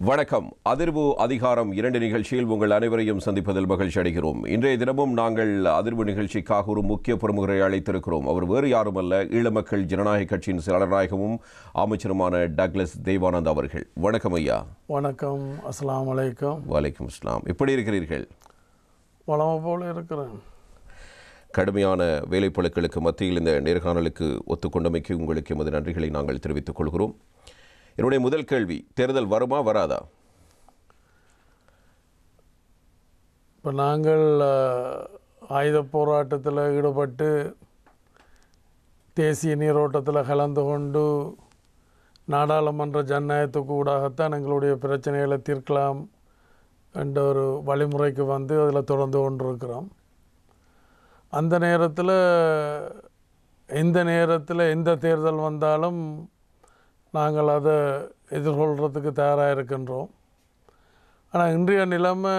வணக்கம். அதிர்வு அதிகாரம் 2 நிகழ்ச்சியில் உங்கள் அனைவரையும் சந்திப்பதில் மகிழ்ச்சி அடைகிறோம். இன்றைய தினமும் நாங்கள் அதிர்வு நிகழ்ச்சிக்காக ஒரு முக்கிய பிரமுகரை அழைத்திருக்கிறோம். அவர் வேறு யாருமல்ல, ஈழமக்கள் ஜனநாயக கட்சியின் செயலாளராகவும் அமைச்சருமான டக்ளஸ் தேவானந்த் அவர்கள். வணக்கம் ஐயா. வணக்கம். அஸ்ஸலாமு அலைக்கும். வலைக்கும் அஸ்லாம். எப்படி இருக்கிறீர்கள்? வளமை போல இருக்கிறேன். கடுமையான வேலைப்பளுக்களுக்கு மத்தியில் இந்த நேர்காணலுக்கு ஒத்துக்கொண்டமைக்கு உங்களுக்கு எமது நன்றிகளை நாங்கள் தெரிவித்துக் கொள்கிறோம். என்னுடைய முதல் கேள்வி, தேர்தல் வருமா வராதா? இப்போ நாங்கள் ஆயுத போராட்டத்தில் ஈடுபட்டு தேசிய நீரோட்டத்தில் கலந்து கொண்டு நாடாளுமன்ற ஜனநாயகத்துக்கு ஊடாகத்தான் எங்களுடைய பிரச்சனைகளை தீர்க்கலாம் என்ற ஒரு வழிமுறைக்கு வந்து அதில் தொடர்ந்து கொண்டிருக்கிறோம். அந்த நேரத்தில் எந்த தேர்தல் வந்தாலும் நாங்கள் அதை எதிர்கொள்கிறதுக்கு தயாராக இருக்கின்றோம். ஆனால் இன்றைய நிலைமை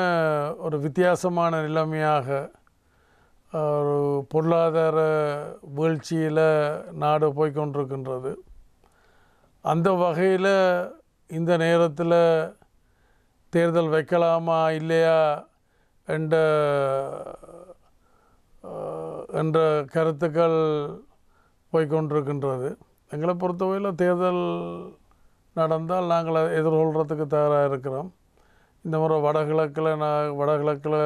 ஒரு வித்தியாசமான நிலைமையாக, ஒரு பொருளாதார வீழ்ச்சியில் நாடு போய்கொண்டிருக்கின்றது. அந்த வகையில் இந்த நேரத்தில் தேர்தல் வைக்கலாமா இல்லையா என்ற கருத்துக்கள் போய்கொண்டிருக்கின்றது. எங்களை பொறுத்தவரையில் தேர்தல் நடந்தால் நாங்கள் எதிர்கொள்கிறதுக்கு தயாராக இருக்கிறோம். இந்த முறை வடகிழக்கில்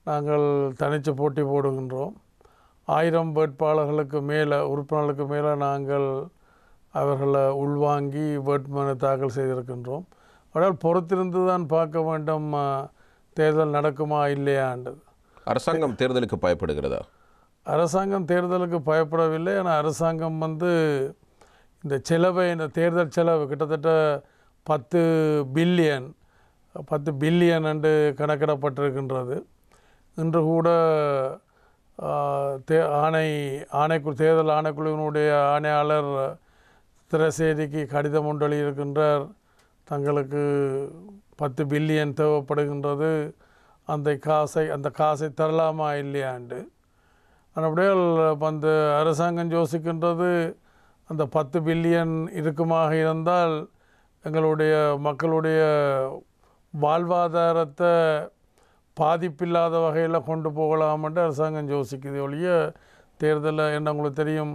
நாங்கள் தனித்து போட்டி போடுகின்றோம். 1000 வேட்பாளர்களுக்கு மேலே, உறுப்பினர்களுக்கு மேலே நாங்கள் அவர்களை உள்வாங்கி வேட்புமனு தாக்கல் செய்திருக்கின்றோம். ஆனால் பொறுத்திருந்து தான் பார்க்க வேண்டும் தேர்தல் நடக்குமா இல்லையான்றது. அரசாங்கம் தேர்தலுக்கு பயப்படுகிறதா? அரசாங்கம் தேர்தலுக்கு பயப்படவில்லை. ஆனால் அரசாங்கம் இந்த தேர்தல் செலவு கிட்டத்தட்ட 10 பில்லியன் என்று கணக்கிடப்பட்டிருக்கின்றது. இன்று கூட தேர்தல் ஆணைக்குழுவினுடைய ஆணையாளர் திரைசேரிக்கு கடிதம் ஒன்று எழுதியிருக்கின்றார். தங்களுக்கு 10 பில்லியன் தேவைப்படுகின்றது, அந்த காசை தரலாமா இல்லையாண்டு. அப்படியே அரசாங்கம் யோசிக்கின்றது, அந்த 10 பில்லியன் இருக்குமாக இருந்தால் எங்களுடைய மக்களுடைய வாழ்வாதாரத்தை பாதிப்பில்லாத வகையில் கொண்டு போகலாம்ன்ட்டு அரசாங்கம் யோசிக்குது ஒழிய தேர்தலில் என்ன உங்களுக்கு தெரியும்,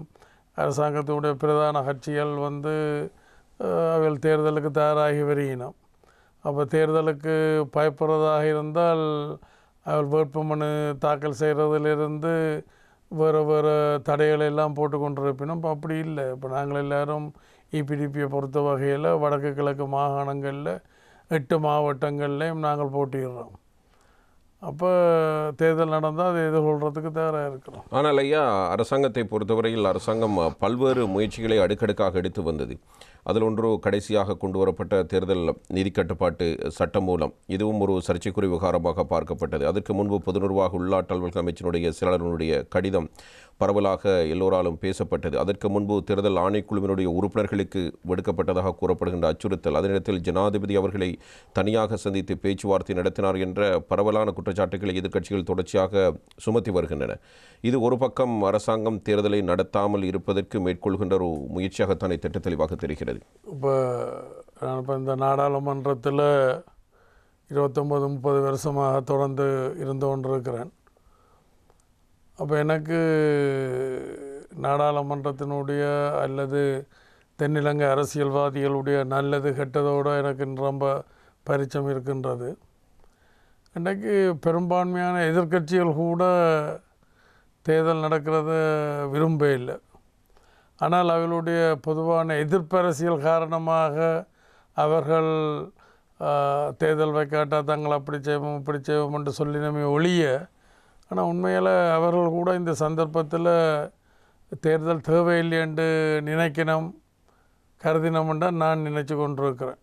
அரசாங்கத்தினுடைய பிரதான கட்சிகள் அவர்கள் தேர்தலுக்கு தயாராகி வருகினோம். அப்போ தேர்தலுக்கு பயப்படுறதாக இருந்தால் அவள் வேட்புமனு தாக்கல் செய்கிறதிலிருந்து வேறு தடைகளை எல்லாம் போட்டு கொண்டிருப்பினோம். இப்போ அப்படி இல்லை. இப்போ நாங்கள் எல்லோரும் இபிடிபியை பொறுத்த வகையில் வடக்கு கிழக்கு மாகாணங்களில் 8 மாவட்டங்கள்லேயும் நாங்கள் போட்டிடுறோம். அப்போ தேர்தல் நடந்தால் அதை எதிர்கொள்கிறதுக்கு தயாராக இருக்கிறோம். ஆனால் ஐயா, அரசாங்கத்தை பொறுத்தவரையில் அரசாங்கம் பல்வேறு முயற்சிகளை அடுக்கடுக்காக எடுத்து வந்தது. அதில் ஒன்று கடைசியாக கொண்டு வரப்பட்ட தேர்தல் நிதி கட்டுப்பாட்டு சட்டம் மூலம். இதுவும் ஒரு சர்ச்சைக்குரிய விவகாரமாக பார்க்கப்பட்டது. அதற்கு முன்பு பொது நிர்வாக உள்நாட்டு அலுவலக அமைச்சினுடைய செயலாளர்களுடைய கடிதம் பரவலாக எல்லோராலும் பேசப்பட்டது. அதற்கு முன்பு தேர்தல் ஆணைக்குழுவினுடைய உறுப்பினர்களுக்கு விடுக்கப்பட்டதாக கூறப்படுகின்ற அச்சுறுத்தல், அதே நேரத்தில் ஜனாதிபதி அவர்களை தனியாக சந்தித்து பேச்சுவார்த்தை நடத்தினார் என்ற பரவலான குற்றச்சாட்டுகளை எதிர்க்கட்சிகள் தொடர்ச்சியாக சுமத்தி வருகின்றன. இது ஒரு பக்கம் அரசாங்கம் தேர்தலை நடத்தாமல் இருப்பதற்கு மேற்கொள்கின்ற ஒரு முயற்சியாகத்தானே திட்ட தெளிவாக தெரிகிறது. இப்போ இந்த நாடாளுமன்றத்தில் 29-30 வருஷமாக தொடர்ந்து இருந்து கொண்டிருக்கிறேன். அப்போ எனக்கு நாடாளுமன்றத்தினுடைய அல்லது தென்னிலங்கை அரசியல்வாதிகளுடைய நல்லது கெட்டதோடு எனக்கு ரொம்ப பரிச்சயம் இருக்கின்றது. இன்றைக்கு பெரும்பான்மையான எதிர்க்கட்சிகள் கூட தேர்தல் நடக்கிறத விரும்ப இல்லை. ஆனால் அவர்களுடைய பொதுவான எதிர்ப்பரசியல் காரணமாக அவர்கள் தேர்தல் வைக்காட்டால் தாங்கள் அப்படி செய்வோம் இப்படி செய்வோம் என்று சொல்லினமே ஒழிய, ஆனால் உண்மையில் அவர்கள் கூட இந்த சந்தர்ப்பத்தில் தேர்தல் தேவையில்லை என்று கருதினோம் என்று நான் நினைச்சு கொண்டிருக்கிறேன்.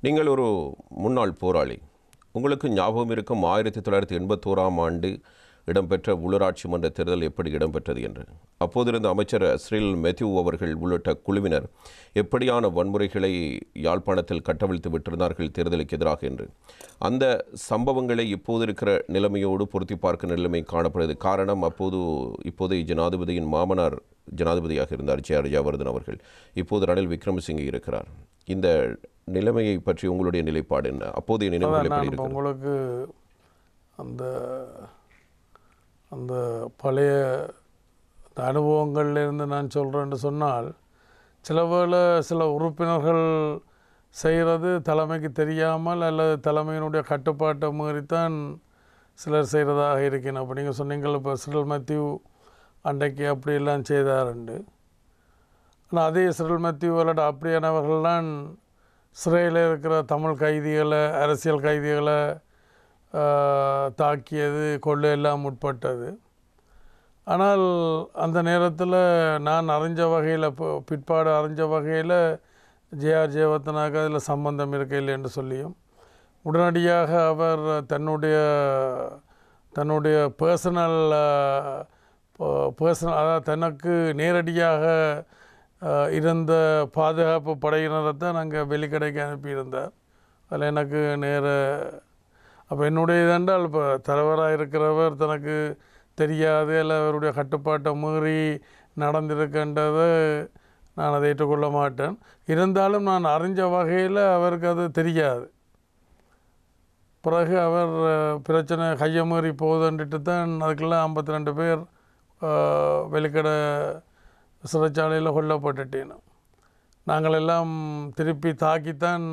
நீங்கள் ஒரு முன்னாள் போராளி. உங்களுக்கு ஞாபகம் இருக்கும் 1981ஆம் ஆண்டு இடம்பெற்ற உள்ளூராட்சி மன்ற தேர்தல் எப்படி இடம்பெற்றது என்று. அப்போதிருந்த அமைச்சர் ஸ்ரீல் மெத்யூ அவர்கள் உள்ளிட்ட குழுவினர் எப்படியான வன்முறைகளை யாழ்ப்பாணத்தில் கட்டவிழ்த்து விட்டிருந்தார்கள் தேர்தலுக்கு எதிராக என்று. அந்த சம்பவங்களை இப்போது இருக்கிற நிலைமையோடு பொருத்தி பார்க்க நிலைமை காணப்படுது. காரணம், இப்போதைய ஜனாதிபதியின் மாமனார் ஜனாதிபதியாக இருந்தார் ஜே.ஆர். ஜயவர்தன அவர்கள். இப்போது ரணில் விக்ரமசிங்கே இருக்கிறார். இந்த நிலைமையை பற்றி உங்களுடைய நிலைப்பாடு என்ன? அப்போதைய நிலைமைகள் எப்படி இருக்கு? உங்களுக்கு அந்த அந்த பழைய அனுபவங்கள்லேருந்து நான் சொல்கிறேன்னு சொன்னால், சில உறுப்பினர்கள் செய்கிறது தலைமைக்கு தெரியாமல் அல்லது தலைமையினுடைய கட்டுப்பாட்டை மீறித்தான் சிலர் செய்கிறதாக இருக்கணும். அப்போ நீங்கள் சொன்னீங்கள் இப்போ ஸ்ரீல் மெத்யூ அன்றைக்கு அப்படியெல்லாம் செய்தாருண்டு. ஆனால் அதே ஸ்ரீல் மெத்யூ விளையாட அப்படியானவர்கள்லாம் சிறையில் இருக்கிற தமிழ் கைதிகளை, அரசியல் கைதிகளை தாக்கியது, கொள்ளையெல்லாம் முற்பட்டது. ஆனால் அந்த நேரத்தில் நான் அறிஞ்ச வகையில், பிற்பாடு அறிஞ்ச வகையில் ஜே.ஆர். ஜெயவர்தனாக அதில் சம்பந்தம் இருக்கையில் என்று சொல்லியும் உடனடியாக அவர் தன்னுடைய பர்சனல் அதாவது தனக்கு நேரடியாக இருந்த பாதுகாப்பு படையினரை தான் நாங்கள் வெளிக்கடைக்கு அனுப்பியிருந்தார். அதில் எனக்கு அப்போ என்னுடைய இதென்றால் இப்போ தலைவராக இருக்கிறவர் தனக்கு தெரியாது இல்லை அவருடைய கட்டுப்பாட்டை மீறி நடந்திருக்கின்றதை நான் அதை ஏற்றுக்கொள்ள மாட்டேன். இருந்தாலும் நான் அறிஞ்ச வகையில் அவருக்கு அது தெரியாது. பிறகு அவர் பிரச்சனை கையை மீறி போகுதுன்ட்டு தான் அதுக்கெல்லாம் 52 பேர் வெளிக்கடை சிறைச்சாலையில் கொல்லப்பட்டுட்டேன். நாங்கள் எல்லாம் திருப்பி தாக்கித்தான்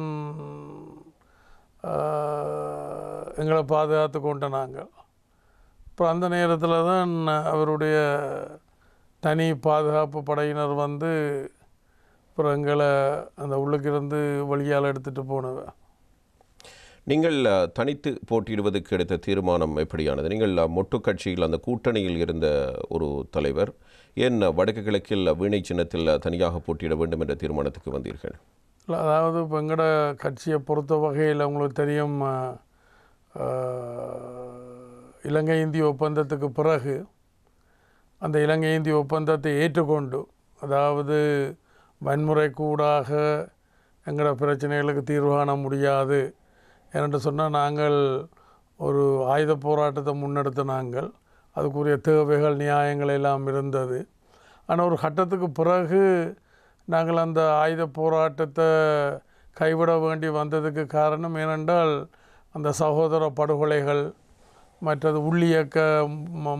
எங்களை பாதுகாத்து கொண்ட நாங்கள். அப்புறம் அந்த நேரத்தில் தான் அவருடைய தனி பாதுகாப்பு படையினர் வந்து அப்புறம் எங்களை அந்த உள்ளுக்கிருந்து வழியால் எடுத்துகிட்டு போனவ. நீங்கள் தனித்து போட்டியிடுவதற்கு எடுத்த தீர்மானம் எப்படியானது? நீங்கள் மொட்டு கட்சியில் அந்த கூட்டணியில் இருந்த ஒரு தலைவர், ஏன் வடக்கு கிழக்கில் வீணை சின்னத்தில் தனியாக போட்டியிட வேண்டும் என்ற தீர்மானத்துக்கு வந்தீர்கள்? இல்லை, அதாவது இப்போ எங்களோட கட்சியை பொறுத்த வகையில் உங்களுக்கு தெரியும், இலங்கை இந்திய ஒப்பந்தத்துக்கு பிறகு அந்த இலங்கை இந்திய ஒப்பந்தத்தை ஏற்றுக்கொண்டு, அதாவது வன்முறை கூடாக எங்களோட பிரச்சனைகளுக்கு தீர்வு காண முடியாது என்று சொன்னால் நாங்கள் ஒரு ஆயுத போராட்டத்தை முன்னெடுத்த நாங்கள். அதுக்குரிய தேவைகள் நியாயங்கள் எல்லாம் இருந்தது. ஆனால் ஒரு கட்டத்துக்கு பிறகு நாங்கள் அந்த ஆயுத போராட்டத்தை கைவிட வேண்டி வந்ததுக்கு காரணம் ஏனென்றால் அந்த சகோதர படுகொலைகள், மற்றது உள்ளியக்க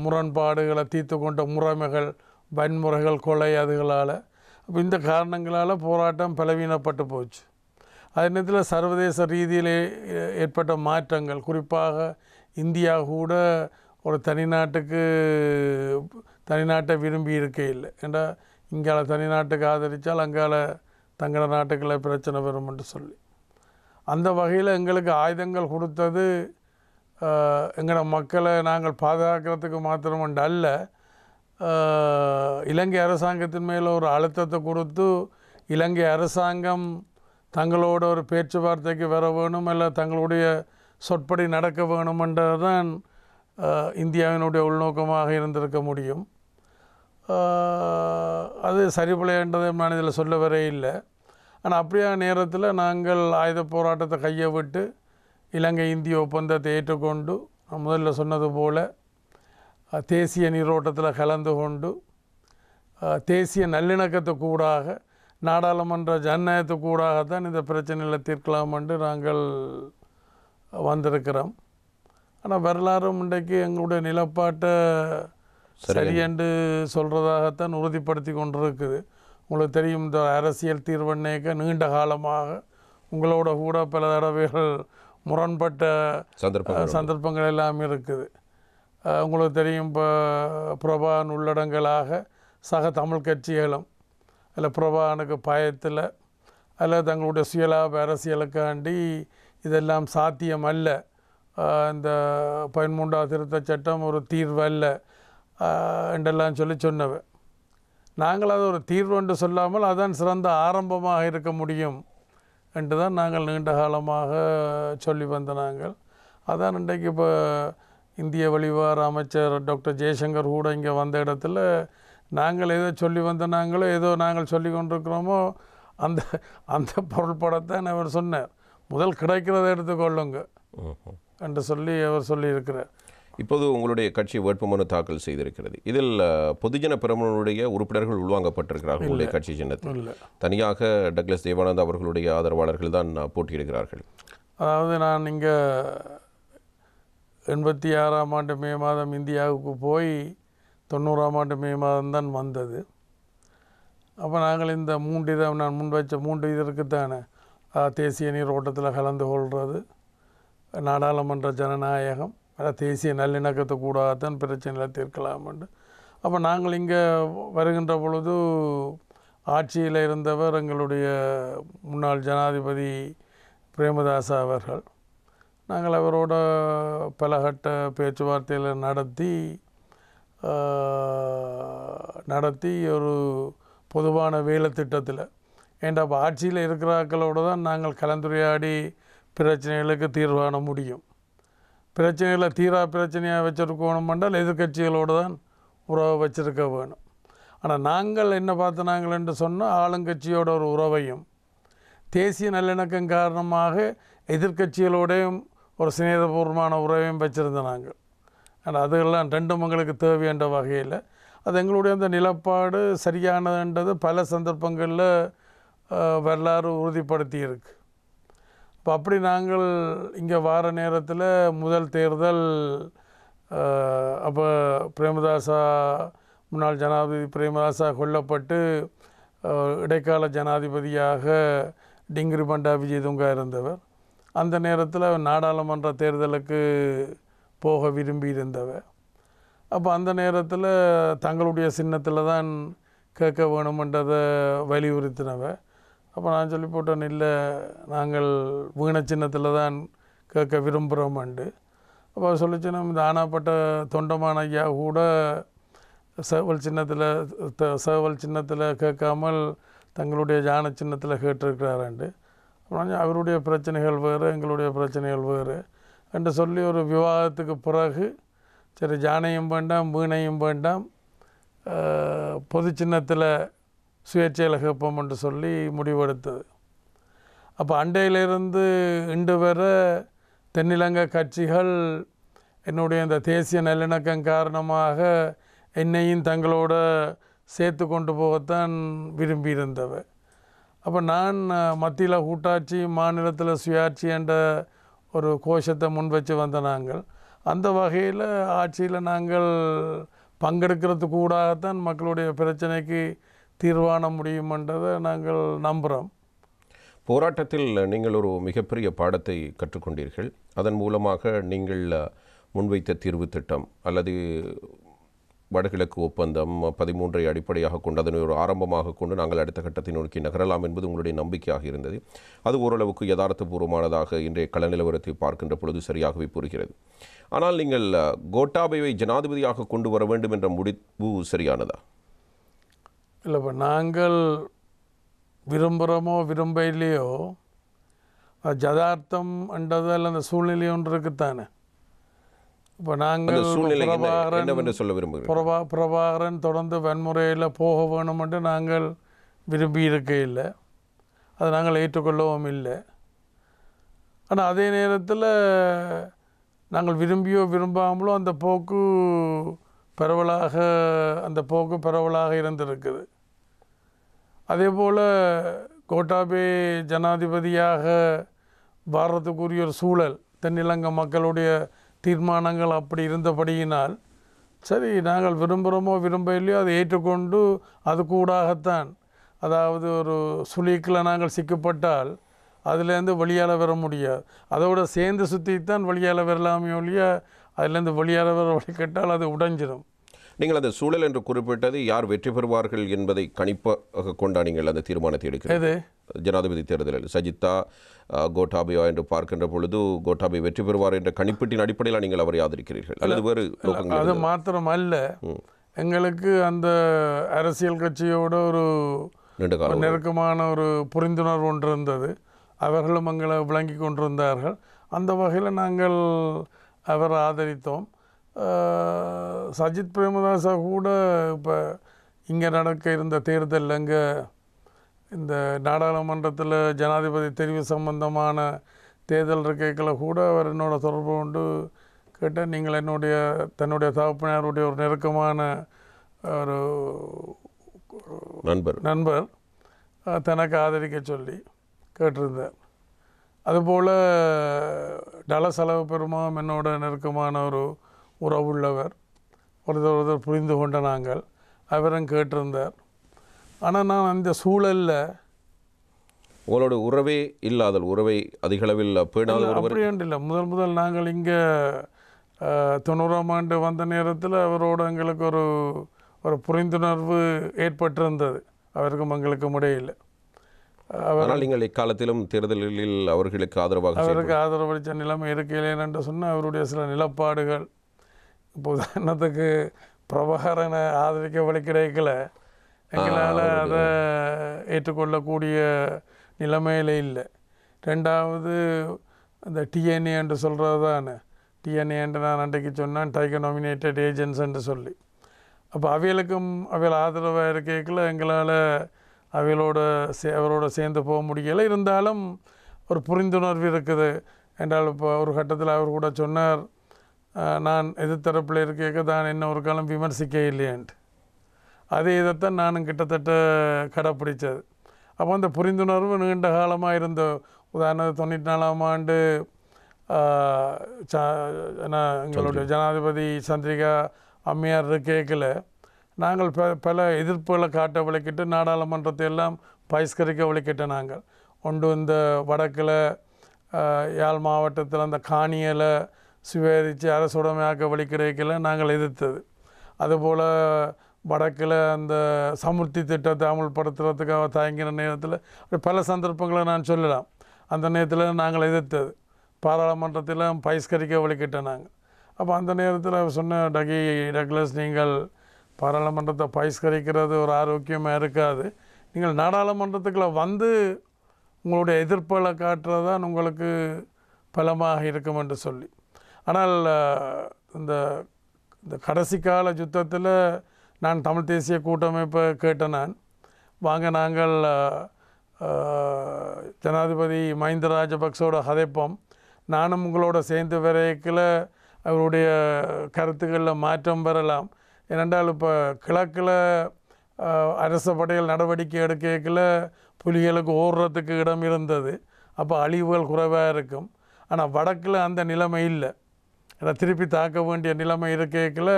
முரண்பாடுகளை தீர்த்து கொண்ட முறைமைகள், வன்முறைகள், கொலை, அதுகளால் இந்த காரணங்களால் போராட்டம் பலவீனப்பட்டு போச்சு. அதே நேரத்தில் சர்வதேச ரீதியில் ஏற்பட்ட மாற்றங்கள், குறிப்பாக இந்தியா கூட ஒரு தனிநாட்டை விரும்பி இருக்கே இல்லை. ஏன்னா இங்கால தனிநாட்டுக்கு ஆதரித்தால் அங்கால தங்கள நாட்டுக்களை பிரச்சனை வரும் என்று சொல்லி அந்த வகையில் எங்களுக்கு ஆயுதங்கள் கொடுத்தது எங்களோட மக்களை நாங்கள் பாதுகாக்கிறதுக்கு மாத்திரமண்டு அல்ல, இலங்கை அரசாங்கத்தின் மேலே ஒரு அழுத்தத்தை கொடுத்து இலங்கை அரசாங்கம் தங்களோட ஒரு பேச்சுவார்த்தைக்கு வர வேணும், இல்லை தங்களுடைய சொற்படி நடக்க வேணுமென்றது தான் இந்தியாவினுடைய உள்நோக்கமாக இருந்திருக்க முடியும். அது சரிபலைன்றதை நான் இதில் சொல்ல வரே இல்லை. ஆனால் அப்படியான நேரத்தில் நாங்கள் ஆயுத போராட்டத்தை கையை விட்டு இலங்கை இந்திய ஒப்பந்தத்தை ஏற்றுக்கொண்டு, முதல்ல சொன்னது போல் தேசிய நீரோட்டத்தில் கலந்து கொண்டு தேசிய நல்லிணக்கத்துக்கூடாக, நாடாளுமன்ற ஜனநாயகத்துக்கூடாகத்தான் இந்த பிரச்சனைகளை தீர்க்கலாம் என்று நாங்கள் வந்திருக்கிறோம். ஆனால் வரலாறும் இன்றைக்கு எங்களுடைய நிலப்பாட்டை சரியென்று சொல்கிறதாகத்தான் உறுதிப்படுத்தி கொண்டிருக்குது. உங்களுக்கு தெரியும், இந்த அரசியல் தீர்வணைக்க நீண்ட காலமாக உங்களோட கூட பல தடவைகள் முரண்பட்ட சந்தர்ப்பங்கள் எல்லாம் இருக்குது. உங்களுக்கு தெரியும், இப்போ பிரபான் உள்ளடங்களாக சக தமிழ் கட்சிகளும் அதில் பிரபானுக்கு பயத்தில் அதில் தங்களுடைய சுயலாப அரசியலுக்காண்டி இதெல்லாம் சாத்தியம் அல்ல, இந்த 13ஆம் திருத்தச் சட்டம் ஒரு தீர்வு அல்ல என்றெல்லாம் சொன்னவ. நாங்கள் அது ஒரு தீர்வு என்று சொல்லாமல் அதான் சிறந்த ஆரம்பமாக இருக்க முடியும் என்று தான் நாங்கள் நீண்ட காலமாக சொல்லி வந்த நாங்கள். அதான் இன்றைக்கு இப்போ இந்திய வெளிவார அமைச்சர் டாக்டர் ஜெய்சங்கர் கூட இங்கே வந்த இடத்துல நாங்கள் எதோ சொல்லி வந்த நாங்களோ ஏதோ நாங்கள் சொல்லி கொண்டிருக்கிறோமோ அந்த அந்த பொருள்படத்தான் அவர் சொன்னார். முதல் கிடைக்கிறத எடுத்துக்கொள்ளுங்க என்று சொல்லி அவர் சொல்லியிருக்கிறார். இப்போது உங்களுடைய கட்சி வேட்புமனு தாக்கல் செய்திருக்கிறது. இதில் பொதுஜன பெரமுனுடைய உறுப்பினர்கள் உள்வாங்கப்பட்டிருக்கிறார்கள். உங்களுடைய கட்சி சின்னத்தில் தனியாக டக்ளஸ் தேவானந்தா அவர்களுடைய ஆதரவாளர்கள் தான் போட்டியிடுகிறார்கள். அதாவது நான் இங்கே 86ஆம் ஆண்டு மே மாதம் இந்தியாவுக்கு போய் 90ஆம் ஆண்டு மே மாதம் தான் வந்தது. அப்போ நாங்கள் இந்த நான் முன் வச்ச 3 இதற்குத்தானே தேசிய நீரோட்டத்தில் கலந்து கொள்வது, நாடாளுமன்ற ஜனநாயகம், தேசிய நல்லிணக்கத்தை கூடாதான் பிரச்சனைகளை தீர்க்கலாம்ண்டு. அப்போ நாங்கள் இங்கே வருகின்ற பொழுது ஆட்சியில் இருந்தவர் எங்களுடைய முன்னாள் ஜனாதிபதி பிரேமதாசா அவர்கள். நாங்கள் அவரோட பலகட்ட பேச்சுவார்த்தையில் நடத்தி ஒரு பொதுவான வேலை திட்டத்தில் ஏண்டா அப்போ ஆட்சியில் இருக்கிறாக்களோடு தான் நாங்கள் கலந்துரையாடி பிரச்சனைகளுக்கு தீர்வு காண முடியும். பிரச்சனைகளை பிரச்சனையாக வச்சுருக்கணும் என்றால் எதிர்கட்சிகளோடு தான் உறவை வச்சிருக்க வேணும். ஆனால் நாங்கள் என்ன நாங்கள் என்று சொன்னால் ஆளுங்கட்சியோட ஒரு உறவையும் தேசிய நல்லிணக்கம் காரணமாக எதிர்கட்சிகளோடையும் ஒரு சிநேகபூர்வமான உறவையும் வச்சுருந்த நாங்கள். ஆனால் அதெல்லாம் ரெண்டும் எங்களுக்கு தேவை என்ற வகையில் அது எங்களுடைய அந்த நிலப்பாடு சரியானதுன்றது பல சந்தர்ப்பங்களில் வரலாறு உறுதிப்படுத்தி இருக்கு. இப்போ அப்படி நாங்கள் இங்கே வார நேரத்தில் முதல் தேர்தல் அப்போ பிரேமதாசா முன்னாள் ஜனாதிபதி பிரேமதாசா கொல்லப்பட்டு இடைக்கால ஜனாதிபதியாக டிங்கிரி பண்டா விஜயதுங்கா இருந்தவர். அந்த நேரத்தில் நாடாளுமன்ற தேர்தலுக்கு போக விரும்பி இருந்தவர். அப்போ அந்த நேரத்தில் தங்களுடைய சின்னத்தில் தான் கேட்க வேணுமென்றதை வலியுறுத்தினவர். அப்போ நான் சொல்லி போட்டேன், இல்லை நாங்கள் வீண சின்னத்தில் தான் கேட்க விரும்புகிறோம்ண்டு. அப்போ சொல்லிச்சுன்னா இந்த ஆனாப்பட்ட தொண்டமான ஐயா கூட சேவல் சின்னத்தில் கேட்காமல் தங்களுடைய ஜான சின்னத்தில் கேட்டிருக்கிறாராண்டு. அப்புறம் அவருடைய பிரச்சனைகள் வேறு எங்களுடைய பிரச்சனைகள் வேறு என்று சொல்லி ஒரு விவாதத்துக்கு பிறகு சரி ஜானையும் வேண்டாம் வீணையும் வேண்டாம் பொது சின்னத்தில் சுயேட்சையில் கேட்போம் என்று சொல்லி முடிவெடுத்தது. அப்போ அண்டையிலிருந்து இன்று வர தென்னிலங்கை கட்சிகள் என்னுடைய இந்த தேசிய நல்லிணக்கம் காரணமாக என்னையும் தங்களோட சேர்த்து கொண்டு போகத்தான் விரும்பியிருந்தவை. அப்போ நான் மத்தியில் கூட்டாட்சி மாநிலத்தில் சுயாட்சி என்ற ஒரு கோஷத்தை முன் வச்சு வந்த நாங்கள் அந்த வகையில் ஆட்சியில் நாங்கள் பங்கெடுக்கிறதுக்கு கூடாகத்தான் மக்களுடைய பிரச்சனைக்கு தீர்வான முடியுமென்றதை நாங்கள் நம்புகிறோம். போராட்டத்தில் நீங்கள் ஒரு மிகப்பெரிய பாடத்தை கற்றுக்கொண்டீர்கள். அதன் மூலமாக நீங்கள் முன்வைத்த தீர்வு திட்டம் அல்லது வடகிழக்கு ஒப்பந்தம் 13ஐ அடிப்படையாக கொண்டு அதனை ஒரு ஆரம்பமாக கொண்டு நாங்கள் அடுத்த கட்டத்தை நோக்கி நகரலாம் என்பது உங்களுடைய நம்பிக்கையாக இருந்தது. அது ஓரளவுக்கு யதார்த்தபூர்வமானதாக இன்றைய கள நிலவரத்தை பார்க்கின்ற பொழுது சரியாகவே புரிகிறது. ஆனால் நீங்கள் கோட்டாபயவை ஜனாதிபதியாக கொண்டு வர வேண்டும் என்ற முடிவு சரியானதா? இல்லை, இப்போ நாங்கள் விரும்புகிறோமோ விரும்ப இல்லையோ யதார்த்தம் என்றதில் அந்த சூழ்நிலை ஒன்று இருக்குத்தானே. இப்போ நாங்கள் பிரபாகரன் தொடர்ந்து வன்முறையில் போக வேணும் என்று நாங்கள் விரும்பி இருக்க இல்லை, அதை நாங்கள் ஏற்றுக்கொள்ளவும் இல்லை. ஆனால் அதே நேரத்தில் நாங்கள் விரும்பியோ விரும்பாமலோ அந்த போக்கு பரவலாக இருந்திருக்குது. அதே போல் கோட்டாபே ஜனாதிபதியாக பாரதத்துக்குரிய ஒரு சூழல் தென்னிலங்கை மக்களுடைய தீர்மானங்கள் அப்படி இருந்தபடியினால் சரி நாங்கள் விரும்புகிறோமோ விரும்ப இல்லையோ அதை ஏற்றுக்கொண்டு அது கூடாகத்தான், அதாவது ஒரு சுழிக்கில் நாங்கள் சிக்கப்பட்டால் அதுலேருந்து வெளியால் வர முடியாது, அதோடு சேர்ந்து சுற்றித்தான் வெளியால் வரலாமே ஒழிய அதுலேருந்து வெளியால் வர வழிகட்டால் அது உடைஞ்சிடும். நீங்கள் அந்த சூழல் என்று குறிப்பிட்டது யார் வெற்றி பெறுவார்கள் என்பதை கணிப்பாக கொண்டா நீங்கள் அந்த தீர்மானத்தை எடுக்கிறது? ஜனாதிபதி தேர்தலில் சஜித்தா கோட்டாபயா என்று பார்க்கின்ற பொழுது கோட்டாபய வெற்றி பெறுவார் என்ற கணிப்பீட்டின் அடிப்படையில் நீங்கள் அவரை ஆதரிக்கிறீர்கள் அல்லது வேறு? அது மாத்திரம் அல்ல, எங்களுக்கு அந்த அரசியல் கட்சியோட ஒரு நெருக்கமான ஒரு புரிந்துணர்வு ஒன்று இருந்தது. அவர்களும் எங்களை விளங்கி கொண்டிருந்தார்கள். அந்த வகையில் நாங்கள் அவரை ஆதரித்தோம். சஜித் பிரேமதாசா கூட இப்போ இங்கே நடக்க இருந்த தேர்தலில் இங்கே இந்த நாடாளுமன்றத்தில் ஜனாதிபதி தெரிவு சம்பந்தமான தேர்தல் இருக்கைகளை கூட அவர் என்னோட தொடர்பு கொண்டு கேட்டால் நீங்கள் தன்னுடைய தகப்பனாருடைய ஒரு நெருக்கமான ஒரு நண்பர் தனக்கு ஆதரிக்க சொல்லி கேட்டிருந்தார். அதுபோல் டலசலவு பெருமாம் என்னோட நெருக்கமான ஒரு உறவுள்ளவர், ஒருத்தர் புரிந்து கொண்ட நாங்கள், அவரும் கேட்டிருந்தார். ஆனால் நான் அந்த சூழலில் உங்களோட உறவே இல்லாதல், உறவை அதிகளவில் பேணாத அப்படியாண்டு இல்லை. முதல் நாங்கள் இங்கே 90ஆம் ஆண்டு வந்த நேரத்தில் அவரோட எங்களுக்கு ஒரு புரிந்துணர்வு ஏற்பட்டிருந்தது, அவருக்கும் எங்களுக்கும் இடையில். ஆனால் நீங்கள் இக்காலத்திலும் தேர்தலில் அவருக்கு ஆதரவளித்த நிலைமை இருக்கையிலேன் என்று சொன்னால் அவருடைய சில நிலப்பாடுகள், இப்போ உதாரணத்துக்கு பிரபாகரனை ஆதரிக்க வழி கிடைக்கல, எங்களால் அதை ஏற்றுக்கொள்ளக்கூடிய நிலைமையில் இல்லை. ரெண்டாவது அந்த டிஎன்ஏ என்று சொல்கிறது தானே, டிஎன்ஏ என்று நான் அன்றைக்கு சொன்னேன், டைகர் நாமினேட்டட் ஏஜென்ட்ஸ் என்று சொல்லி. அப்போ அவைகள் ஆதரவாக இருக்கைக்குள்ள எங்களால் அவரோட சேர்ந்து போக முடியலை. இருந்தாலும் ஒரு புரிந்துணர்வு இருக்குது என்றால் இப்போ ஒரு கட்டத்தில் அவர் கூட சொன்னார், நான் எதிர்த்தரப்பில் இருக்க தான் என்ன ஒரு காலம் விமர்சிக்க இல்லையான்ட்டு. அதே இதைத்தான் நானும் கிட்டத்தட்ட கடைப்பிடிச்சது. அப்போ அந்த புரிந்துணர்வு நீண்ட காலமாக இருந்த, உதாரணம் 94ஆம் ஆண்டு எங்களுடைய ஜனாதிபதி சந்திரிகா அம்மையார் இருக்கையில் நாங்கள் பல எதிர்ப்புகளை காட்ட விளக்கிட்டு நாடாளுமன்றத்தை எல்லாம் பகிஷ்கரிக்க விளக்கிட்ட நாங்கள் ஒன்று. இந்த வடக்கில் யாழ் மாவட்டத்தில் அந்த காணியலை சுவேரித்து அரசுடைமையாக்க வழிக்கிறைகளை நாங்கள் எதிர்த்தது. அதுபோல் வடக்கில் அந்த சமுர்த்தி திட்டத்தை அமல்படுத்துறதுக்காக தயங்கின நேரத்தில் பல சந்தர்ப்பங்களை நான் சொல்லலாம். அந்த நேரத்தில் நாங்கள் எதிர்த்தது, பாராளுமன்றத்தில் பகிஷ்கரிக்க வழிக்கிட்ட நாங்கள். அப்போ அந்த நேரத்தில் அவர் சொன்ன, டக்ளஸ், நீங்கள் பாராளுமன்றத்தை பகிஷ்கரிக்கிறது ஒரு ஆரோக்கியமாக இருக்காது, நீங்கள் நாடாளுமன்றத்துக்குள்ளே வந்து உங்களுடைய எதிர்ப்புகளை காட்டுறது தான் உங்களுக்கு பலமாக இருக்கும் என்று சொல்லி. ஆனால் இந்த கடைசி கால யுத்தத்தில் நான் தமிழ் தேசிய கூட்டமைப்பை கேட்டேன். நான் வாங்க நாங்கள் ஜனாதிபதி மஹிந்த ராஜபக்சோட கதைப்போம், நானும் உங்களோட சேர்ந்து வரைக்கில் அவருடைய கருத்துக்களில் மாற்றம் பெறலாம். ஏனென்றால் இப்போ கிழக்கில் அரச படைகள் நடவடிக்கை எடுக்கல புலிகளுக்கு ஓடுறதுக்கு இடம் இருந்தது, அப்போ அழிவுகள் குறைவாக இருக்கும். ஆனால் வடக்கில் அந்த நிலைமை இல்லை, ஏன்னா திருப்பி தாக்க வேண்டிய நிலைமை இருக்கைக்குள்ள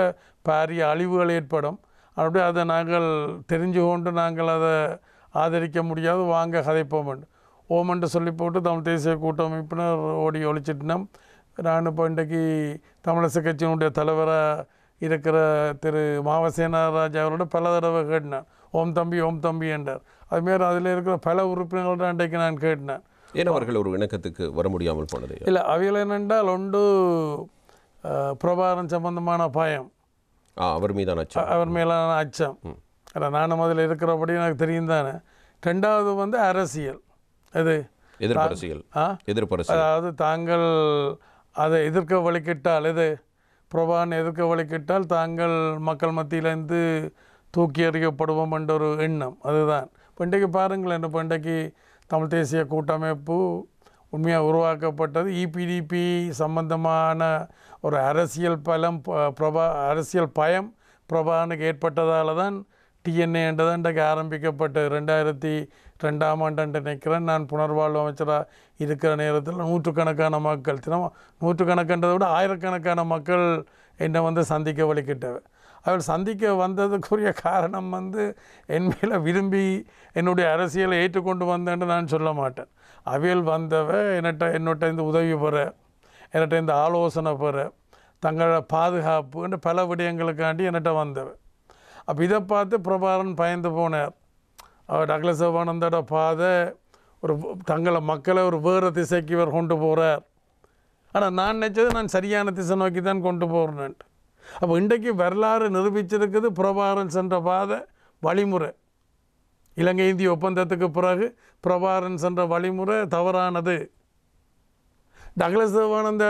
பாரிய அழிவுகள் ஏற்படும். அப்படியே அதை நாங்கள் தெரிஞ்சு கொண்டு நாங்கள் அதை ஆதரிக்க முடியாது, வாங்க கதைப்போம் ஓமன்ட்டு சொல்லி போட்டு தமிழ் தேசிய கூட்டமைப்பினர் ஓடி ஒழிச்சிட்டினோம். நான் இப்போ இன்றைக்கு தமிழரசு கட்சியினுடைய தலைவராக இருக்கிற திரு மாவசேனாராஜ் அவரோட பல தடவை கேட்டினேன், ஓம் தம்பி என்றார். அதுமாரி அதில் இருக்கிற பல உறுப்பினர்கள்ட்ட அன்றைக்கு நான் கேட்டினேன், ஏன் அவர்கள் ஒரு இணக்கத்துக்கு வர முடியாமல் போனது? இல்லை, அவையில் என்னென்றால் ஒன்று பிரபாகரன் சம்பந்தமான பயம், அவர் மீதான அச்சம், அவர் மேலான அச்சம். நானும் அதில் இருக்கிறபடி எனக்கு தெரியும் தானே. ரெண்டாவது வந்து அரசியல், அது எதிர்ப்பரசியல், அதாவது தாங்கள் அதை எதிர்க்க வழிக்கிட்டால், இது பிரபாகரன் எதிர்க்க வழிக்கிட்டால் தாங்கள் மக்கள் மத்தியிலேருந்து தூக்கி எறியப்படுவோம் என்ற ஒரு எண்ணம். அதுதான் இப்போ இன்றைக்கு பாருங்களேன், இப்போ இன்றைக்கு தமிழ் தேசிய கூட்டமைப்பு உண்மையாக உருவாக்கப்பட்டது இபிடிபி சம்பந்தமான ஒரு அரசியல் அரசியல் பயம் பிரபாகரனுக்கு ஏற்பட்டதால் தான் டிஎன்ஏ என்றது இன்றைக்கு ஆரம்பிக்கப்பட்டது. 2002ஆம் ஆண்டு நினைக்கிறேன். நான் புனர்வாழ்வு அமைச்சராக இருக்கிற நேரத்தில் நூற்றுக்கணக்கான மக்கள், நூற்றுக்கணக்கானதை விட ஆயிரக்கணக்கான மக்கள் என்னை வந்து சந்திக்க வழிக்கிட்டவை. அவள் சந்திக்க வந்ததுக்குரிய காரணம் வந்து என் மேலே விரும்பி என்னுடைய அரசியலை ஏற்றுக்கொண்டு வந்தேன்னு நான் சொல்ல மாட்டேன். அவையில் வந்தவ என்னட்ட இந்த உதவி பெற, என்னட்ட இந்த ஆலோசனை பெற, தங்களோட பாதுகாப்பு என்று பல விடயங்களுக்காண்டி என்னட்ட வந்தவ. அப்போ இதை பார்த்து பிரபாகரன் பயந்து போனார். அவர் டக்ளஸ் சிவானந்தோட பாதை ஒரு மக்களை ஒரு வேறு திசைக்கு இவர் கொண்டு போகிறார். ஆனால் நான் நினச்சது நான் சரியான திசை நோக்கி தான் கொண்டு போகிறேன்ட்டு. அப்போ இன்றைக்கு வரலாறு நிரூபிச்சிருக்குது பிரபாகரன் சென்ற பாதை வழிமுறை. இலங்கை இந்திய ஒப்பந்தத்துக்கு பிறகு பிரபாகரன் சென்ற வழிமுறை தவறானது. டக்ளஸ் சிவானந்த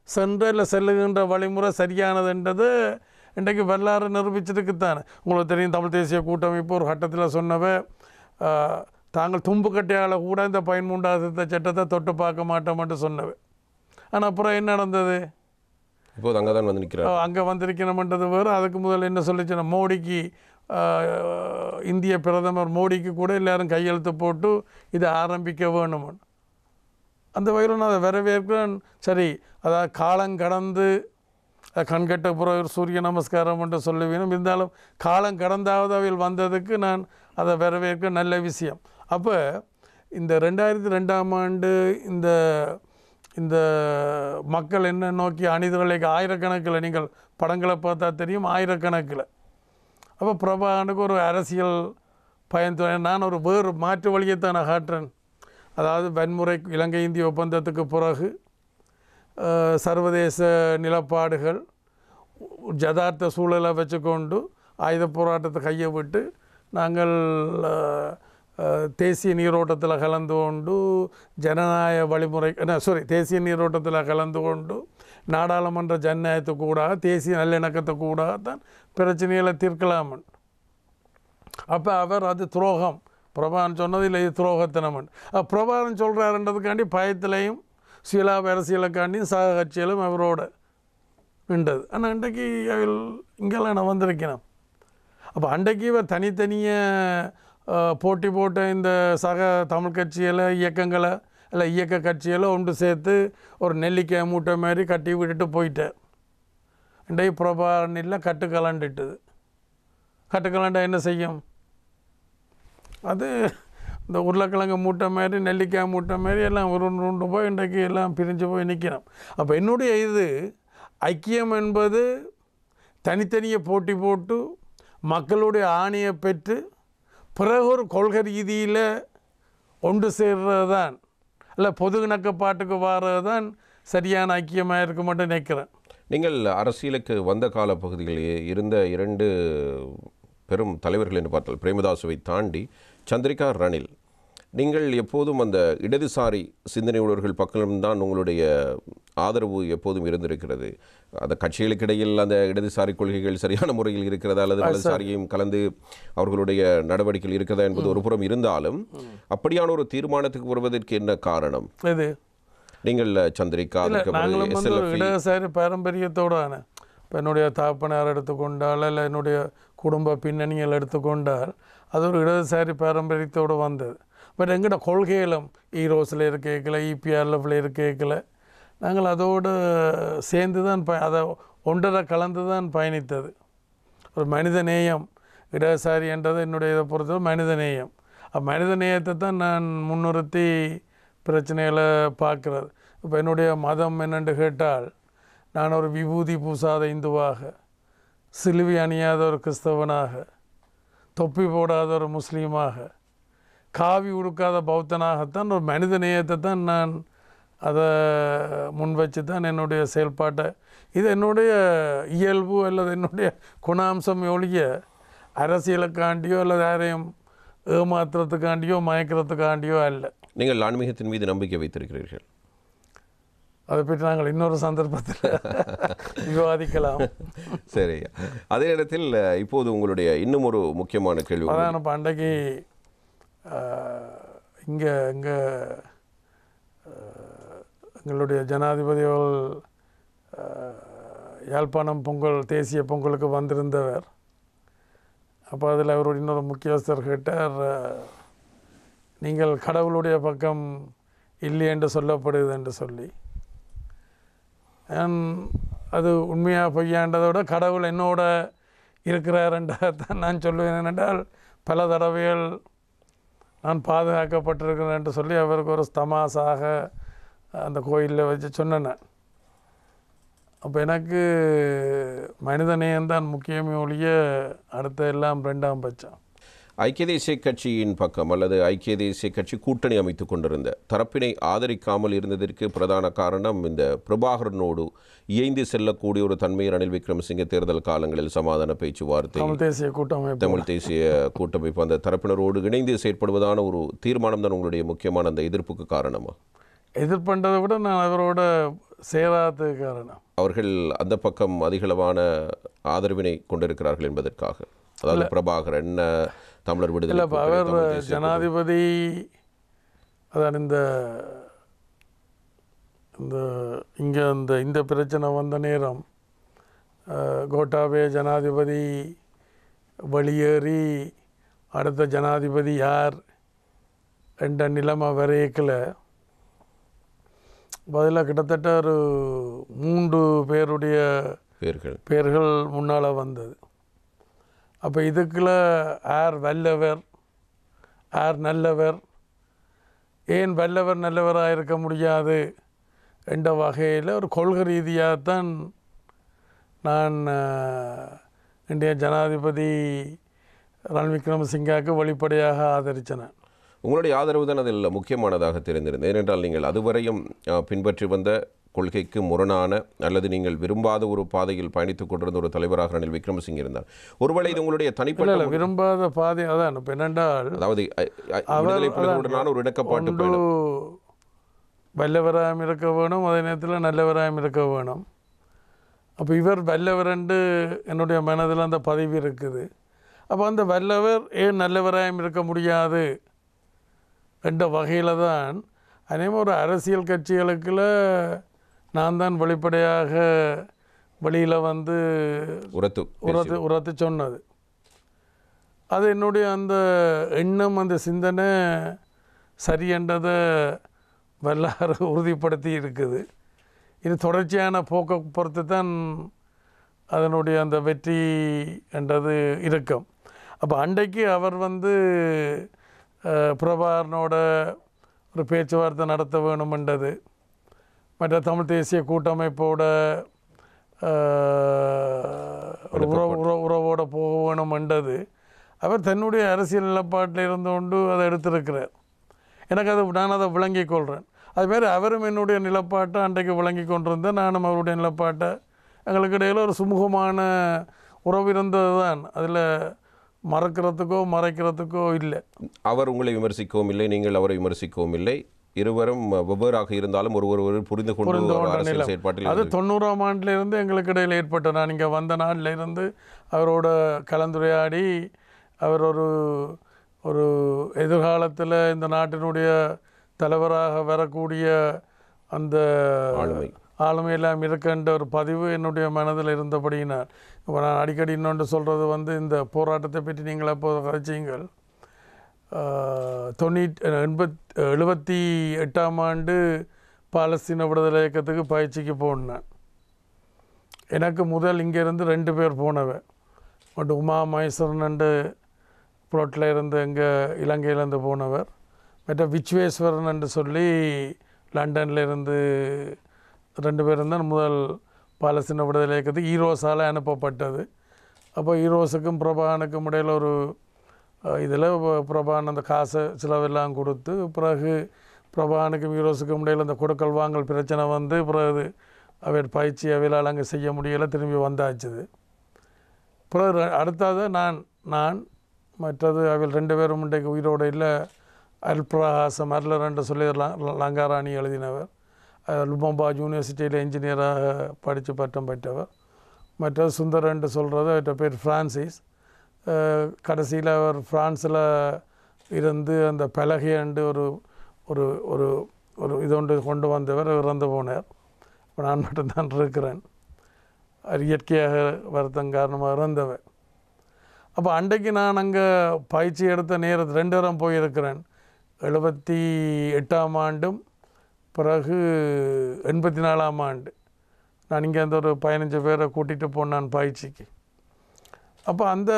சென்ற இல்லை செல்லுகின்ற வழிமுறை சரியானதுன்றது இன்றைக்கு வரலாறு நிரூபிச்சதுக்குத்தானே. உங்களுக்கு தெரியும், தமிழ் தேசிய கூட்டமைப்பு ஒரு கட்டத்தில் சொன்னவ தாங்கள் தும்பு கட்டையால் கூட இந்த 13வது திருத்த சட்டத்தை தொட்டு பார்க்க மாட்டோம்ட்டு சொன்னவ. ஆனால் அப்புறம் என்ன நடந்தது? இப்போது அங்கே தான் வந்து நிற்கிறார். அங்கே வந்திருக்கணும்ன்றது வேறு. அதுக்கு முதல்ல என்ன சொல்லிச்சுன்னா, மோடிக்கு இந்திய பிரதமர் மோடிக்கு கூட எல்லாரும் கையெழுத்து போட்டு இதை ஆரம்பிக்க வேணும்னு. அந்த வகையில் நான் அதை வரவேற்கிறேன். சரி, அதாவது காலங்கடந்து கண்கட்ட புற சூரிய நமஸ்காரம் என்று சொல்லுவேனும், இருந்தாலும் காலம் கடந்தாவது அவையில் வந்ததுக்கு நான் அதை வரவேற்க நல்ல விஷயம். அப்போ இந்த 2002ஆம் ஆண்டு இந்த இந்த மக்கள் என்ன நோக்கி அணிதிரளை ஆயிரக்கணக்கில், நீங்கள் படங்களை பார்த்தா தெரியும், ஆயிரக்கணக்கில். அப்போ பிரபாகரனுக்கு ஒரு அரசியல் பயன்துறை. நான் ஒரு வேறு மாற்று வழியைத்தான் நான் காட்டுறேன். அதாவது வன்முறை இலங்கை இந்திய ஒப்பந்தத்துக்கு பிறகு சர்வதேச நிலப்பாடுகள் யதார்த்த சூழலை வச்சுக்கொண்டு ஆயுத போராட்டத்தை கையை விட்டு நாங்கள் தேசிய நீரோட்டத்தில் கலந்து கொண்டு ஜனநாயக வழிமுறை தேசிய நீரோட்டத்தில் கலந்து கொண்டு நாடாளுமன்ற ஜனநாயகத்துக்கு கூடாக தேசிய நல்லிணக்கத்துக்கு கூடாகத்தான் பிரச்சனைகளை தீர்க்கலாமன். அப்போ அவர் அது துரோகம், பிரபாகரன் சொன்னது இல்லை, இது துரோகத்தினமன். பிரபாகரன் சொல்கிறாருன்றதுக்காண்டி பயத்திலையும் சுயலாப அரசியலுக்காண்டியும் சக கட்சியிலும் அவரோட நின்றது. ஆனால் அன்றைக்கு அவள் இங்கெல்லாம் நான் வந்திருக்கிறேன். அப்போ அன்றைக்கு இவர் தனித்தனியாக போட்டி போட்ட இந்த சக தமிழ் கட்சியில் இயக்கங்களை இல்லை இயக்க கட்சியில் ஒன்று சேர்த்து ஒரு நெல்லிக்காய் மூட்டை மாதிரி கட்டி விட்டுட்டு போயிட்டார். இன்றைக்கு பிரபாகரன் இல்லை, கட்டு கலண்டுட்டுது. கட்டு கலண்டா என்ன செய்யும்? அது இந்த உருளைக்கிழங்கு மூட்டை மாதிரி நெல்லிக்காய் மூட்டை மாதிரி எல்லாம் உருண்டு போய் இன்றைக்கு எல்லாம் பிரிஞ்சு போய் நிற்கிறோம். அப்போ என்னுடைய இது ஐக்கியம் என்பது தனித்தனியை போட்டி போட்டு மக்களுடைய ஆணையை பெற்று பிறகு ஒரு கொள்கை ரீதியில் ஒன்று சேர்றது தான், இல்லை பொது இணக்கப்பாட்டுக்கு வர்றது தான் சரியான ஐக்கியமாக இருக்க மட்டும் நினைக்கிறேன். நீங்கள் அரசியலுக்கு வந்த காலப்பகுதிகளில் இருந்த 2 பெரும் தலைவர்கள் என்று பார்த்தால் பிரேமதாசுவை தாண்டி சந்திரிகா, ரணில், நீங்கள் எப்போதும் அந்த இடதுசாரி சிந்தனை உள்ளவர்கள் பக்கம்தான் உங்களுடைய ஆதரவு எப்போதும் இருந்திருக்கிறது. அந்த கட்சிகளுக்கு இடையில் அந்த இடதுசாரி கொள்கைகள் சரியான முறையில் இருக்கிறதா அல்லது வலதுசாரியும் கலந்து அவர்களுடைய நடவடிக்கைகள் இருக்கிறதா என்பது ஒரு புறம் இருந்தாலும், அப்படியான ஒரு தீர்மானத்துக்கு வருவதற்கு என்ன காரணம்? நீங்கள் சந்திரிகா இடதுசாரி பாரம்பரியத்தோடான இப்போ என்னுடைய தாப்பனார் எடுத்துக்கொண்டால் இல்லை என்னுடைய குடும்ப பின்னணிகள் எடுத்துக்கொண்டால் அது ஒரு இடதுசாரி பாரம்பரியத்தோடு வந்தது. பட் எங்கள்ட கொள்கைகளும் ஈரோஸில் இருக்கல, இபிஆர்எஃப்ல இருக்கல, நாங்கள் அதோடு சேர்ந்து தான் அதை ஒன்றரை கலந்து தான் பயணித்தது. ஒரு மனித நேயம், இடதுசாரி என்றது என்னுடைய இதை பொறுத்தவரை மனித நேயம். மனித நேயத்தை தான் நான் முன்னிறுத்தி பிரச்சனைகளை பார்க்குறது. இப்போ என்னுடைய மதம் என்னென்று கேட்டால், நான் ஒரு விபூதி பூசாத இந்துவாக, சிலுவை அணியாத ஒரு கிறிஸ்தவனாக, தொப்பி போடாத ஒரு முஸ்லீமாக, காவி உடுக்காத பௌத்தனாகத்தான் ஒரு மனித நேயத்தை தான் நான் அதை முன் வச்சு தான் என்னுடைய செயல்பாட்டை, இது என்னுடைய இயல்பு அல்லது என்னுடைய குணாம்சம் ஒழிய அரசியலுக்காண்டியோ அல்லது யாரையும் ஏமாத்துறதுக்காண்டியோ மயக்கிறதுக்காண்டியோ அல்ல. நீங்கள் ஆன்மீகத்தின் மீது நம்பிக்கை வைத்திருக்கிறீர்கள். அதை பற்றி நாங்கள் இன்னொரு சந்தர்ப்பத்தில் விவாதிக்கலாம். சரி, அதே நேரத்தில் இப்போது உங்களுடைய இன்னும் ஒரு முக்கியமான கேள்வி. அதான் இப்போ அன்றைக்கு இங்கே எங்களுடைய ஜனாதிபதி அவர்கள் யாழ்ப்பாணம் பொங்கல் தேசிய பொங்கலுக்கு வந்திருந்தவர். அப்போ அதில் அவருடைய இன்னொரு முக்கியஸ்தர் கேட்டார், நீங்கள் கடவுளுடைய பக்கம் இல்லை என்று சொல்லப்படுது என்று சொல்லி. அது உண்மையாக பொய்யான்றதை விட கடவுள் என்னோட இருக்கிறார்ன்றதான் நான் சொல்லுவேன். என்னென்றால் பல தடவைகள் நான் பாதுகாக்கப்பட்டிருக்கிறேன் என்று சொல்லி அவருக்கு ஒரு தமாசாக அந்த கோயிலில் வச்சு சொன்னேன். அப்போ எனக்கு மனித நேயம்தான் முக்கியமே ஒழிய அடுத்த எல்லாம் 2ஆம் பட்சம். ஐக்கிய தேசிய கட்சியின் பக்கம் அல்லது ஐக்கிய தேசிய கட்சி கூட்டணி அமைத்து கொண்டிருந்த தரப்பினை ஆதரிக்காமல் இருந்ததற்கு பிரதான காரணம் இந்த பிரபாகரனோடு இயைந்து செல்லக்கூடிய ஒரு தன்மை ரணில் விக்ரமசிங்கே தேர்தல் காலங்களில் சமாதான பேச்சுவார்த்தை, தமிழ் தேசிய கூட்டமைப்பு அந்த தரப்பினரோடு இணைந்து செயற்படுவதான ஒரு தீர்மானம் தான் உங்களுடைய முக்கியமான அந்த எதிர்ப்புக்கு காரணமா? எதிர்ப்புன்றதை விட நான் அவரோட சேராததுக்கு காரணம் அவர்கள் அந்த பக்கம் அதிகளவான ஆதரவினை கொண்டிருக்கிறார்கள் என்பதற்காக. அதாவது பிரபாகரன் தமிழர் விடுதலை இல்லை, அவர் ஜனாதிபதி அதான் இந்த இங்கே இந்த பிரச்சனை வந்த நேரம் கோட்டாபே ஜனாதிபதி வெளியேறி அடுத்த ஜனாதிபதி யார் என்ற நிலைமை வரைக்கல பதிலாக கிட்டத்தட்ட ஒரு 3 பேருடைய பேர்கள் முன்னால் வந்தது. அப்போ இதுக்குள்ள யார் வல்லவர் யார் நல்லவர், ஏன் வல்லவர் நல்லவராக இருக்க முடியாது என்ற வகையில் ஒரு கொள்கை ரீதியாகத்தான் நான் இந்திய ஜனாதிபதி ரணில் விக்ரமசிங்காவுக்கு வெளிப்படையாக ஆதரித்தேன். உங்களுடைய ஆதரவு தான் அதில் முக்கியமானதாக தெரிந்திருந்தது. ஏனென்றால் நீங்கள் அதுவரையும் பின்பற்றி வந்த கொள்கைக்கு முரணான அல்லது நீங்கள் விரும்பாத ஒரு பாதையில் பயணித்துக் கொண்டிருந்த ஒரு தலைவராக ரணில் விக்ரமசிங்கே இருந்தார். ஒருவேளை இது உங்களுடைய தனிப்பட்ட விரும்பாத பாதை அதான். இப்போ என்னென்றால் அதாவது ஒரு இணக்கப்பாட்டு வல்லவராயம் இருக்க வேணும், அதே நேரத்தில் நல்லவராயம் இருக்க வேணும். அப்போ இவர் வல்லவரண்டு என்னுடைய மனதில் அந்த பதவி இருக்குது. அப்போ அந்த வல்லவர் ஏன் நல்லவராயம் இருக்க முடியாது என்ற வகையில் தான் அதேமாதிரி ஒரு அரசியல் கட்சிகளுக்குள்ள நான் தான் வெளிப்படையாக வெளியில் வந்து உரத்து சொன்னது. அது என்னுடைய அந்த எண்ணம் அந்த சிந்தனை சரியன்றதை வரலாறு உறுதிப்படுத்தி இருக்குது. இது தொடர்ச்சியான போக்கை பொறுத்து தான் அதனுடைய அந்த வெற்றி என்றது இருக்கும். அப்போ அன்றைக்கு அவர் வந்து பிரபாகரனோட ஒரு பேச்சுவார்த்தை நடத்த வேணுமென்றது, மற்ற தமிழ் தேசிய கூட்டமைப்போட ஒரு உறவோடு போக வேணுமென்றது அவர் தன்னுடைய அரசியல் நிலப்பாட்டில் இருந்து கொண்டு அதை எடுத்திருக்கிறார். நான் அதை விளங்கி கொள்கிறேன். அதுமாரி அவரும் என்னுடைய நிலப்பாட்டை அன்றைக்கு விளங்கி கொண்டிருந்தேன், நானும் அவருடைய நிலப்பாட்டை. எங்களுக்கு இடையில் ஒரு சுமூகமான உறவு இருந்தது தான். அதில் மறக்கிறதுக்கோ மறைக்கிறதுக்கோ இல்லை. அவர் உங்களை விமர்சிக்கவும் இல்லை, நீங்கள் அவரை விமர்சிக்கவும் இல்லை. இருவரும் வெவ்வேறாக இருந்தாலும் ஒருவர் புரிந்து கொண்டு செயற்பாட்டில் அது 90ஆம் ஆண்டிலிருந்து எங்களுக்கு இடையில் ஏற்பட்ட, நான் இங்கே வந்த நாளில் இருந்து அவரோட கலந்துரையாடி அவர் ஒரு எதிர்காலத்தில் இந்த நாட்டினுடைய தலைவராக வரக்கூடிய அந்த ஆளுமையெல்லாம் இருக்கின்ற ஒரு பதிவு என்னுடைய மனதில் இருந்தபடியினார். இப்போ நான் அடிக்கடி இன்னொன்று சொல்கிறது வந்து இந்த போராட்டத்தை பற்றி நீங்கள் அப்போது கதைச்சிங்கள். 78ஆம் ஆண்டு பாலஸ்தீன விடுதலை இயக்கத்துக்கு பயிற்சிக்கு போனேன். எனக்கு முதல் இங்கேருந்து 2 பேர் போனவன். பட் உமா மைசரன் புலோட்டில் இருந்து எங்கே இலங்கையிலேருந்து போனவர். மற்ற விச்வேஸ்வரன் என்று சொல்லி லண்டனில் இருந்து 2 பேரும் தான் முதல் பாலஸ்தீன விடுதலை இயக்கத்துக்கு ஈரோஸால் அனுப்பப்பட்டது. அப்போ ஈரோஸுக்கும் பிரபாகனுக்கும் இடையில் ஒரு இதில் பிரபாகன் அந்த காசை செலவெல்லாம் கொடுத்து, பிறகு பிரபாகனுக்கும் ஈரோஸுக்கும் இடையில் அந்த கொடுக்கல் வாங்கல் பிரச்சனை வந்து பிறகு அவர் பயிற்சி அவையில் அங்கே செய்ய முடியலை, திரும்பி வந்தாச்சுது. பிறகு அடுத்தது நான் மற்றது அவையில் 2 பேரும் இன்றைக்கு உயிரோடு இல்லை. அல்பிரகாசம் அர்லர் சொல்லி லங்காராணி எழுதினவர், லுபம்பாஜ் யூனிவர்சிட்டியில் இன்ஜினியராக படித்து பட்டம் பெற்றவர். மற்றது சுந்தரன் சொல்கிறது, அவர்கிட்ட பேர் ஃப்ரான்சிஸ். கடைசியில் அவர் ஃப்ரான்ஸில் இருந்து அந்த பலகையண்டு ஒரு ஒரு ஒரு ஒரு இதொன்று கொண்டு வந்தவர், இறந்து போனார். இப்போ நான் மட்டும்தான் இருக்கிறேன். இயற்கையாக வருத்தம் காரணமாக இறந்தவர். அப்போ அன்றைக்கு நான் அங்கே பயிற்சி எடுத்த நேரத்தில் 2 வாரம் போயிருக்கிறேன். 78ஆம் ஆண்டும் பிறகு 84ஆம் ஆண்டு நான் இங்கே அந்த ஒரு 15 பேரை கூட்டிகிட்டு போனான் பயிற்சிக்கு. அப்போ அந்த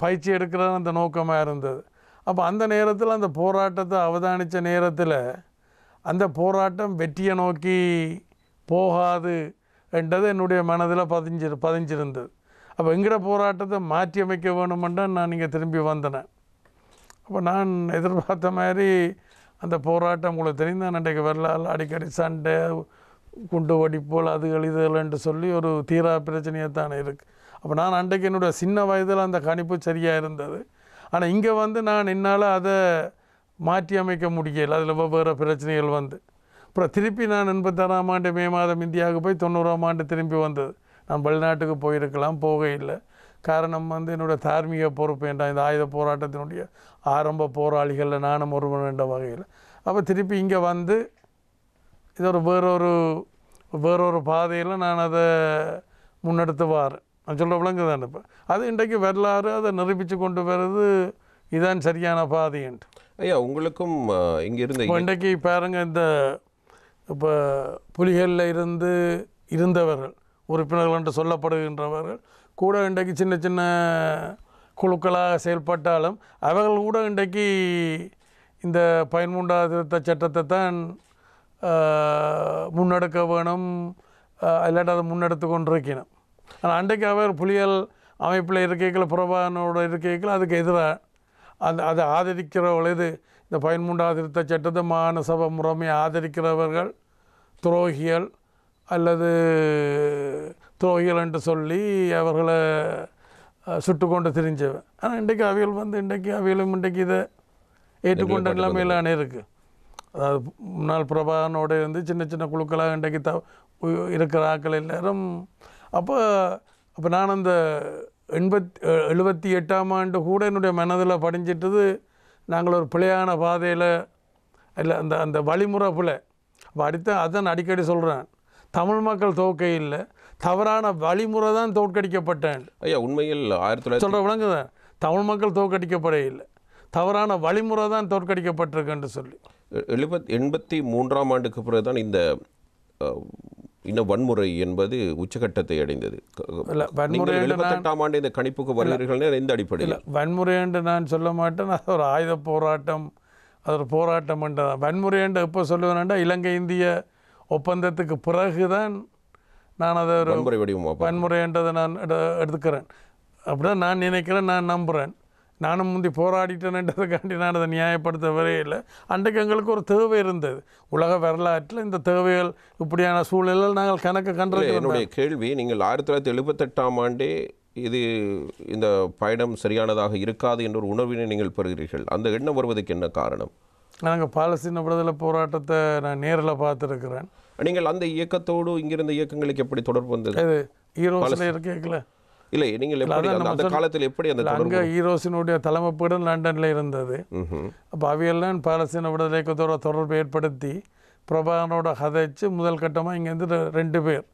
பயிற்சி எடுக்கிற அந்த நோக்கமாக இருந்தது. அப்போ அந்த நேரத்தில் அந்த போராட்டத்தை அவதானித்த நேரத்தில் அந்த போராட்டம் வெற்றியை நோக்கி போகாது என்றது என்னுடைய மனதில் பதிஞ்சிருந்தது. அப்போ எங்கட போராட்டத்தை மாற்றி அமைக்க வேணுமென்றால் நான் இங்கே திரும்பி வந்தேன். அப்போ நான் எதிர்பார்த்த மாதிரி அந்த போராட்டம் உங்களுக்கு தெரிந்தால் அன்றைக்கு வரலாறு அடிக்கடி சண்டை குண்டு வெடிப்போல் அதுகள் இதுகள் என்று சொல்லி ஒரு தீரா பிரச்சனையாக தானே இருக்குது. அப்போ நான் அன்றைக்கு என்னுடைய சின்ன வயதில் அந்த கணிப்பு சரியாக இருந்தது. ஆனால் இங்கே வந்து நான் என்னால் அதை மாற்றி அமைக்க முடியலை. அதில் வெவ்வேறு பிரச்சனைகள் வந்து அப்புறம் திருப்பி நான் 86ஆம் ஆண்டு மே மாதம் இந்தியாவுக்கு போய் 90ஆம் ஆண்டு திரும்பி வந்தது. நான் வெளிநாட்டுக்கு போயிருக்கலாம், போக இல்லை. காரணம் வந்து என்னுடைய தார்மீக பொறுப்பு என்ற இந்த ஆயுத போராட்டத்தினுடைய ஆரம்ப போராளிகளில் நானும் ஒருவன் என்ற வகையில். அப்போ திருப்பி இங்கே வந்து இது ஒரு வேறொரு பாதையில் நான் அதை முன்னெடுத்து வாரேன். நான் சொல்கிற விளங்கு தான். இப்போ அது இன்றைக்கு வரலாறு அதை நிரூபித்து கொண்டு வர்றது இதுதான் சரியான பாதைன்ட்டு. ஐயா, உங்களுக்கும் இங்கிருந்து இப்போ இன்றைக்கு பாருங்கள், இந்த இப்போ புலிகளில் இருந்தவர்கள் உறுப்பினர்கள் என்று சொல்லப்படுகின்றவர்கள் கூட இன்றைக்கு சின்ன சின்ன குழுக்களாக செயல்பட்டாலும் அவர்கள் கூட இன்றைக்கு இந்த 13வது திருத்த சட்டத்தை தான் முன்னெடுக்க வேணும், இல்லாட்டி அதை முன்னெடுத்து கொண்டிருக்கணும். ஆனால் அன்றைக்கு அவர் புலிகள் அமைப்பில் இருக்கைகள் பிரபாகரனோட இருக்கைகள் அதுக்கு எதிராக அதை ஆதரிக்கிறவர்கள் இது இந்த 13வது திருத்த சட்டத்தை மாகாண சபை முறைமையை ஆதரிக்கிறவர்கள் துரோகிகள் அல்லது துரோகிகள் என்று சொல்லி அவர்களை சுட்டு கொண்டு திரிஞ்சவன். ஆனால் இன்றைக்கு அவியல் வந்து அவியலும் இன்றைக்கு இதை ஏற்றுக்கொண்ட நிலைமையிலான இருக்குது. அதாவது முன்னாள் பிரபாகரனோட இருந்து சின்ன சின்ன குழுக்களாக இன்றைக்கு இருக்கிற ஆக்கள் எல்லாரும். அப்போ நான் அந்த 78ஆம் ஆண்டு கூட என்னுடைய மனதில் படிஞ்சிட்டது நாங்கள் ஒரு பிழையான பாதையில் இல்லை, அந்த வழிமுறை பிழை. அப்போ அதான் அடிக்கடி சொல்கிறேன், தமிழ் மக்கள் தோற்க இல்லை, தவறான வழிமுறை தான் தோற்கடிக்கப்பட்டேன். ஐயா, உண்மையில் 1900 சொல்கிற விளங்குதான், தமிழ் மக்கள் தோற்கடிக்கப்பட இல்லை, தவறான வழிமுறை தான் தோற்கடிக்கப்பட்டிருக்குன்னு சொல்லி 83ஆம் ஆண்டுக்கு பிறகுதான் இந்த வன்முறை என்பது உச்சகட்டத்தை அடைந்தது. 78ஆம் ஆண்டு இந்த கணிப்புக்கு வருகிறீர்கள் எந்த அடிப்படையில்? வன்முறை என்று நான் சொல்ல மாட்டேன், அது ஒரு ஆயுத போராட்டம், அது ஒரு போராட்டம் என்றதான். வன்முறை என்று எப்போ சொல்லுவேன்டா, இலங்கை இந்திய ஒப்பந்தத்துக்கு பிறகுதான் நான் அதை ஒரு வன்முறை என்றதை நான் எடுத்துக்கிறேன். அப்படிதான் நான் நினைக்கிறேன், நான் நம்புகிறேன். நானும் முந்தி போராடிட்டேன்ன்றதுக்காண்டி நான் அதை நியாயப்படுத்த வரையில்லை. அன்றைக்கு எங்களுக்கு ஒரு தேவை இருந்தது. உலக வரலாற்றில் இந்த தேவைகள் இப்படியான சூழலில் நாங்கள் கணக்கு கண்டது. என்னுடைய கேள்வி, நீங்கள் 1978ஆம் ஆண்டே இது இந்த பயணம் சரியானதாக இருக்காது என்ற ஒரு உணர்வினை நீங்கள் பெறுகிறீர்கள். அந்த எண்ணம் வருவதற்கு என்ன காரணம்? நாங்கள் பாலஸ்தீன விடுதலை போராட்டத்தை நான் நேரில் பார்த்துருக்கிறேன். நீங்கள் அந்த இயக்கத்தோடு இங்கிருந்த இயக்கங்களுக்கு எப்படி தொடர்பு வந்தது? அது ஈரோஸில் இருக்கல இல்லை, நீங்கள் அந்த காலத்தில் எப்படி அந்த அங்கே ஈரோஸினுடைய தலைமைப்பீடம் லண்டனில் இருந்தது. அப்போ அவையெல்லாம் பாலஸ்தீன விடுதலை இயக்கத்தோட தொடர்பு ஏற்படுத்தி பிரபாகரனோட கதைச்சு முதல் கட்டமாக இங்கேருந்து 2 பேர்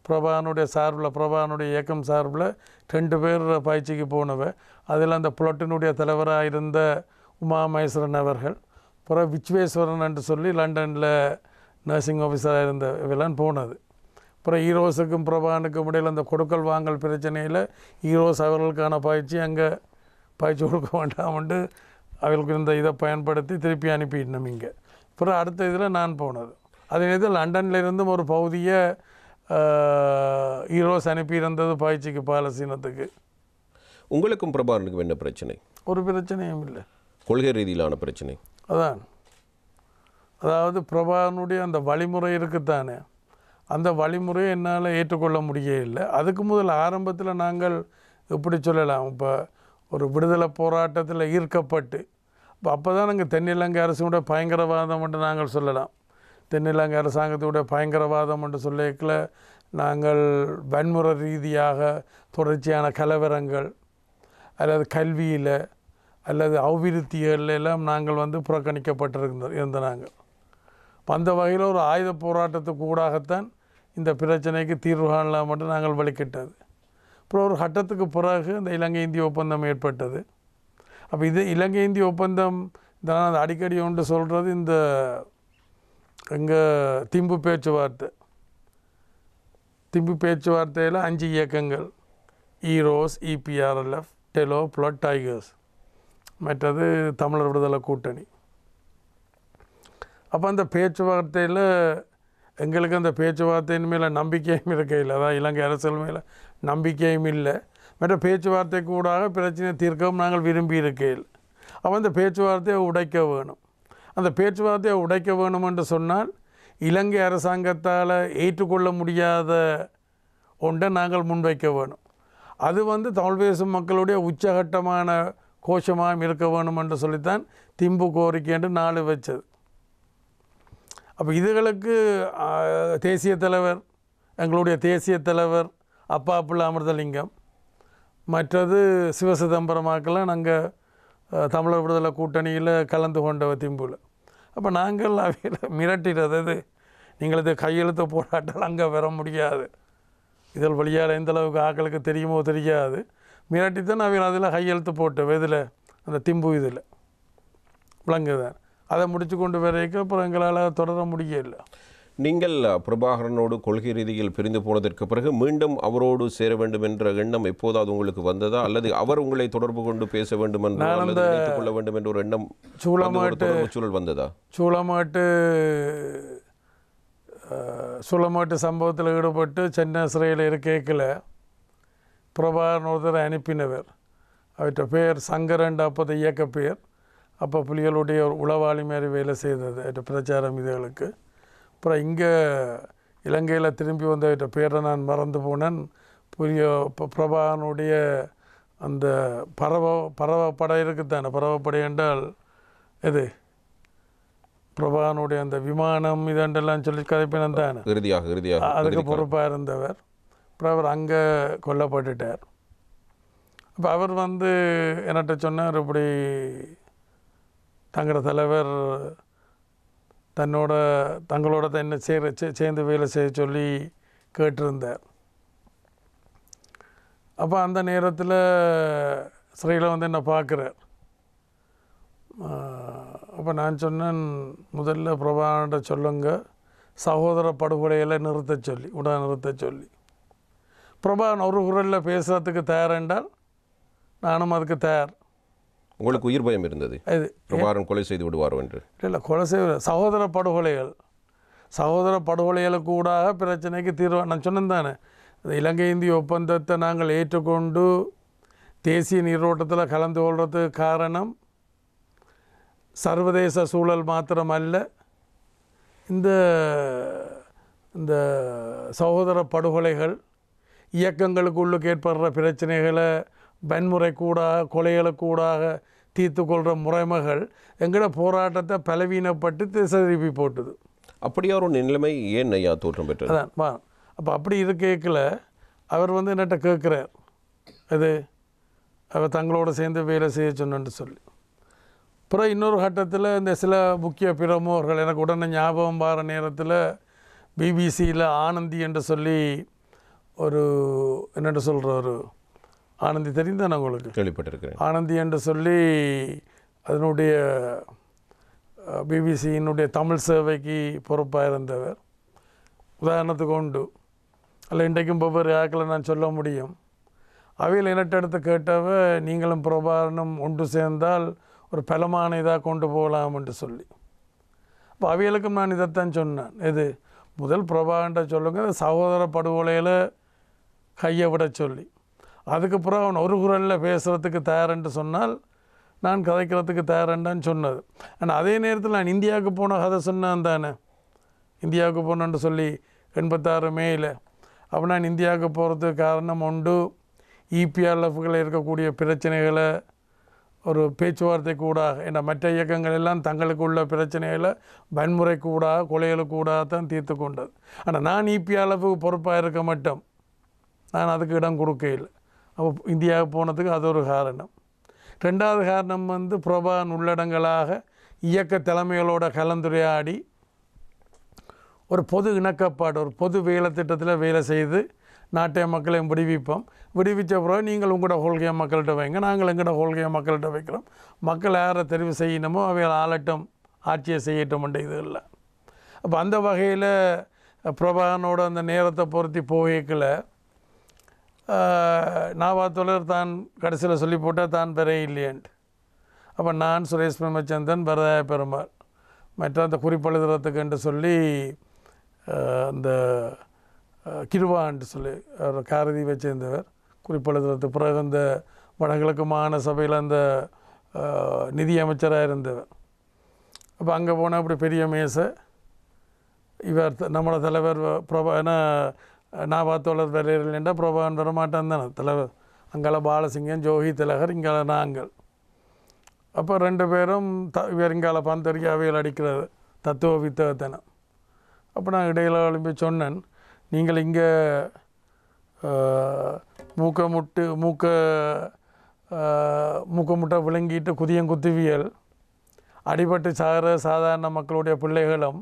பிரபாகரனுடைய இயக்கம் சார்பில் 2 பேர் பயிற்சிக்கு போனவ. அதில் அந்த புலட்டினுடைய தலைவராக இருந்த உமா மகேஸ்வரன் அவர்கள், அப்புறம் விச்வேஸ்வரன் என்று சொல்லி லண்டனில் நர்சிங் ஆஃபீஸராக இருந்த இவெல்லாம் போனது. அப்புறம் ஈரோஸுக்கும் பிரபாகரனுக்கும் இடையில் அந்த கொடுக்கல் வாங்கல் பிரச்சனையில் ஈரோஸ் அவர்களுக்கான பயிற்சி அங்கே பயிற்சி கொடுக்க வேண்டாம்ட்டு அவர்களுக்கு இந்த இதை பயன்படுத்தி திருப்பி அனுப்பிடணும் இங்கே. அப்புறம் அடுத்த இதில் நான் போனது. அதே நேரத்தில் லண்டனில் இருந்தும் ஒரு பகுதியை ஈரோஸ் அனுப்பியிருந்தது பயிற்சிக்கு பாலஸ்தீனத்துக்கு. உங்களுக்கும் பிரபாகரனுக்கும் என்ன பிரச்சனை? ஒரு பிரச்சனையும் இல்லை, கொள்கை ரீதியிலான பிரச்சனை. அதாவது பிரபாகரனுடைய அந்த வழிமுறை இருக்குத்தானே, அந்த வழிமுறையை என்னால் ஏற்றுக்கொள்ள முடியவில்லை. அதுக்கு முதல் ஆரம்பத்தில் நாங்கள் எப்படி சொல்லலாம், இப்போ ஒரு விடுதலை போராட்டத்தில் ஈர்க்கப்பட்டு அப்போ தான் நாங்கள் தென்னிலங்கை அரசுடைய பயங்கரவாதம் என்று நாங்கள் சொல்லலாம். தென்னிலங்கை அரசாங்கத்துடைய பயங்கரவாதம் என்று சொல்லிக்கல நாங்கள் வன்முறை ரீதியாக தொடர்ச்சியான கலவரங்கள் அல்லது கல்வியில் அல்லது அபிவிருத்திகள் எல்லாம் நாங்கள் புறக்கணிக்கப்பட்டிருந்த நாங்கள். அந்த வகையில் ஒரு ஆயுத போராட்டத்துக்கு ஊடாகத்தான் இந்த பிரச்சனைக்கு தீர்வு காணலாம் மட்டும் நாங்கள் வழிகிட்டது. அப்புறம் ஒரு கட்டத்துக்கு பிறகு இந்த இலங்கை இந்திய ஒப்பந்தம் ஏற்பட்டது. அப்போ இது இலங்கை இந்திய ஒப்பந்தம் நான் அடிக்கடி ஒன்று சொல்கிறது, இந்த எங்கள் திம்பு பேச்சுவார்த்தையில் 5 இயக்கங்கள், ஈரோஸ், EPRLF, டெலோ, பிளட், டைகர்ஸ், மற்றது தமிழர் விடுதலை கூட்டணி. அப்போ அந்த பேச்சுவார்த்தையில் எங்களுக்கு அந்த பேச்சுவார்த்தையின் மேலே நம்பிக்கையும் இருக்கையில், அதாவது இலங்கை அரசியல் மேலே நம்பிக்கையும் இல்லை. மற்ற பேச்சுவார்த்தை கூடாக பிரச்சனையை தீர்க்கவும் நாங்கள் விரும்பி இருக்கையில் அப்போ அந்த பேச்சுவார்த்தையை உடைக்க வேணும். அந்த பேச்சுவார்த்தையை உடைக்க வேணும் என்று சொன்னால் இலங்கை அரசாங்கத்தால் ஏற்றுக்கொள்ள முடியாத ஒன்றை நாங்கள் முன்வைக்க வேணும். அது தமிழ் பேசும் மக்களுடைய உச்சகட்டமான கோஷமாக இருக்க வேணும் என்று சொல்லித்தான் திம்பு கோரிக்கை என்று 4 வச்சது. அப்போ இதுகளுக்கு தேசிய தலைவர், எங்களுடைய தேசிய தலைவர் அப்பா பிள்ளை அமிர்தலிங்கம், மற்றது சிவசிதம்பரமாக்கெல்லாம் நாங்கள் தமிழர் விடுதலை கூட்டணியில் கலந்து கொண்டவ திம்புல. அப்போ நாங்கள் அவையில் மிரட்டிடுறது, இது நீங்கள் இது கையெழுத்து போராட்டால் அங்கே வர முடியாது, இதில் வழியால் எந்த அளவுக்கு ஆக்களுக்கு தெரியுமோ தெரியாது, மிரட்டித்தான் அவையில் அதில் கையெழுத்து போட்டு இதில் அந்த திம்பு இதில் விளங்குதான். அதை முடித்து கொண்டு வரைக்கும் அப்புறம் எங்களால் தொடர முடியல. நீங்கள் பிரபாகரனோடு கொள்கை ரீதியில் பிரிந்து போனதற்கு பிறகு மீண்டும் அவரோடு சேர வேண்டும் என்ற எண்ணம் எப்போதாவது உங்களுக்கு வந்ததா, அல்லது அவர் உங்களை தொடர்பு கொண்டு பேச வேண்டும் என்று அல்லது நினைத்துக் கொள்ள வேண்டும் என்ற ஒரு எண்ணம் சூழல் வந்ததா? சூளமாட்டு சம்பவத்தில் ஈடுபட்டு சென்னை சிறையில் இருக்கையில் பிரபாகரன் ஒருத்தரை அனுப்பினவர், அவற்ற பேர் சங்கரண்ட, அப்போது இயக்க பேர், அப்போ புலிகளுடைய ஒரு உளவாளி மாதிரி வேலை செய்தது அவற்ற பிரச்சாரம் இதுகளுக்கு. அப்புறம் இங்கே இலங்கையில் திரும்பி வந்த பேரை நான் மறந்து போனேன். பிரபாகரனுடைய அந்த பறவைப்படை இருக்குத்தானே, பறவைப்படை என்றால் எது, பிரபாகரனுடைய அந்த விமானம் இதெல்லாம் சொல்லி கதைப்பினம் தானே, அதுக்கு பொறுப்பாக இருந்தவர். அப்புறம் அவர் அங்கே கொல்லப்பட்டுட்டார். அப்போ அவர் என்கிட்ட சொன்னார், இப்படி தங்களோட தலைவர் தங்களோட என்ன சேர்ந்து வேலை செய்ய சொல்லி கேட்டிருந்தார். அப்போ அந்த நேரத்தில் சிறையில் என்ன பார்க்குறார். அப்போ நான் சொன்னேன், முதல்ல பிரபாகரன்கிட்ட சொல்லுங்க சகோதர படுகொலையில் நிறுத்த சொல்லி. பிரபாகரன் ஒரு குரலில் பேசுகிறதுக்கு தயார் என்றால் நானும் அதுக்கு தயார். உங்களுக்கு உயிர் பயம் இருந்தது, பிரபாகரன் கொலை செய்து விடுவாரோ என்று? இல்லை, கொலை செய்ய சகோதர படுகொலைகளுக்கு கூடாக பிரச்சனைக்கு தீர்வு. நான் சொன்னேன் தானே, இலங்கை இந்திய ஒப்பந்தத்தை நாங்கள் ஏற்றுக்கொண்டு தேசிய நீரோட்டத்தில் கலந்து கொள்றதுக்கு காரணம் சர்வதேச சூழல் மாத்திரமல்ல, இந்த சகோதர படுகொலைகள் இயக்கங்களுக்குள்ளுக்கு ஏற்படுற பிரச்சனைகளை வன்முறை கூடாக கொலைகளுக்கூடாக தீர்த்து கொள்கிற முறைமைகள் எங்களோட போராட்டத்தை பலவீனப்பட்டு திசை திருப்பி போட்டுது. அப்படியா ஒரு நிலைமை ஏன் ஐயா தோற்றம் பெற்றது? அதான். அப்போ அப்படி கேட்கல அவர் என்னட்ட கேட்குறார், அவர் தங்களோட சேர்ந்து வேலை செய்ய சொன்னு சொல்லி. அப்புறம் இன்னொரு கட்டத்தில் இந்த சில முக்கிய பிரமுகர்கள் எனக்கு உடனே ஞாபகம் வர நேரத்தில் பிபிசியில் ஆனந்தி என்று சொல்லி ஒரு என்னென்று சொல்கிற ஒரு ஆனந்தி தெரிந்தானே உங்களுக்கு? கேள்விப்பட்டிருக்கிறேன். ஆனந்தி என்று சொல்லி அதனுடைய பிபிசியினுடைய தமிழ் சேவைக்கு பொறுப்பாக இருந்தவர். உதாரணத்துக்கு உண்டு, அல்ல இன்றைக்கும் வெவ்வேறு ஆக்களை நான் சொல்ல முடியும். அவையில் என்னட்டெடுத்து கேட்டவ, நீங்களும் பிரபாகரனும் ஒன்று சேர்ந்தால் ஒரு பலமான இதாக கொண்டு போகலாம் என்று சொல்லி. அப்போ அவைகளுக்கும் நான் இதைத்தான் சொன்னேன், முதல் பிரபாகரன்ட்ட சொல்லுங்கள் சகோதர படுகொலையில் கையை விட சொல்லி, அதுக்கப்புறம் அவன் ஒரு குரலில் பேசுகிறதுக்கு தயாரென்று சொன்னால் நான் கதைக்கிறதுக்கு தயாரெண்டான்னு சொன்னது. ஆனால் அதே நேரத்தில் நான் இந்தியாவுக்கு போன கதை சொன்னேன் தானே, இந்தியாவுக்கு போனேன்னு சொல்லி 86 மேயில். அப்போ நான் இந்தியாவுக்கு போகிறதுக்கு காரணம் உண்டு, இபிஆர்எஃப்களில் இருக்கக்கூடிய பிரச்சனைகளை ஒரு பேச்சுவார்த்தை கூடாக, ஏன்னா மற்ற இயக்கங்கள் எல்லாம் தங்களுக்கு உள்ள பிரச்சனைகளை வன்முறை கூடாக கொலைகளுக்கு கூடாக தான் தீர்த்து கொண்டது. ஆனால் நான் இபிஆர்எஃப்க்கு பொறுப்பாக இருக்க மாட்டோம், நான் அதுக்கு இடம் கொடுக்கையில். அப்போ இந்தியாவுக்கு போனதுக்கு அது ஒரு காரணம். ரெண்டாவது காரணம் பிரபாகரன் உள்ளடங்களாக இயக்க தலைமைகளோட கலந்துரையாடி ஒரு பொது இணக்கப்பாடு, ஒரு பொது வேலை திட்டத்தில் வேலை செய்து நாட்டைய மக்களையும் விடுவித்த பிறகு நீங்கள் உங்களோட கொள்கையை மக்கள்கிட்ட வைங்க, நாங்கள் எங்களோட கொள்கையை மக்கள்கிட்ட வைக்கிறோம், மக்கள் யாரை தெரிவு செய்யணுமோ அவைகள் ஆளட்டும், ஆட்சியை செய்யட்டும் என்ற இது இல்லை. அப்போ அந்த வகையில் பிரபாகரனோட அந்த நேரத்தை பொருத்தி போகல நாவாத்தோழர் தான் கடைசியில் சொல்லி போட்டால் தான் பெற இல்லையன்ட்டு. அப்போ நான் சுரேஷ் பிரமச்சந்திரன், வரதாய பெருமாள், மற்ற அந்த குறிப்பெழுதுறதுக்குன்ட்டு சொல்லி அந்த கிருவான்ட்டு சொல்லி அவர் காரதி வச்சிருந்தவர் குறிப்பெழுதுறதுக்கு பிறகு அந்த வடகிழக்கு மாகாண சபையில் அந்த நிதி அமைச்சராக இருந்தவர். அப்போ அங்கே போனால் அப்படி பெரிய மேசை, இவர் நம்மளோட தலைவர் ஏன்னா நாவாத்தோழர் வரையில்லைண்டா பிரபாகரன் வரமாட்டான் தானே தலைவர், அங்கால பாலசிங்கம், ஜோகி திலகர், இங்கால நாங்கள். அப்போ ரெண்டு பேரும் இவர் இங்கால பந்தரிக்க அவையில் அடிக்கிறது தத்துவ வித்தகத்தனம். அப்போ நான் இடையில எழுப்பி சொன்னேன், நீங்கள் இங்கே மூக்க முட்டை விளங்கிட்டு குத்துவியல் அடிபட்டு சாகிற சாதாரண மக்களுடைய பிள்ளைகளும்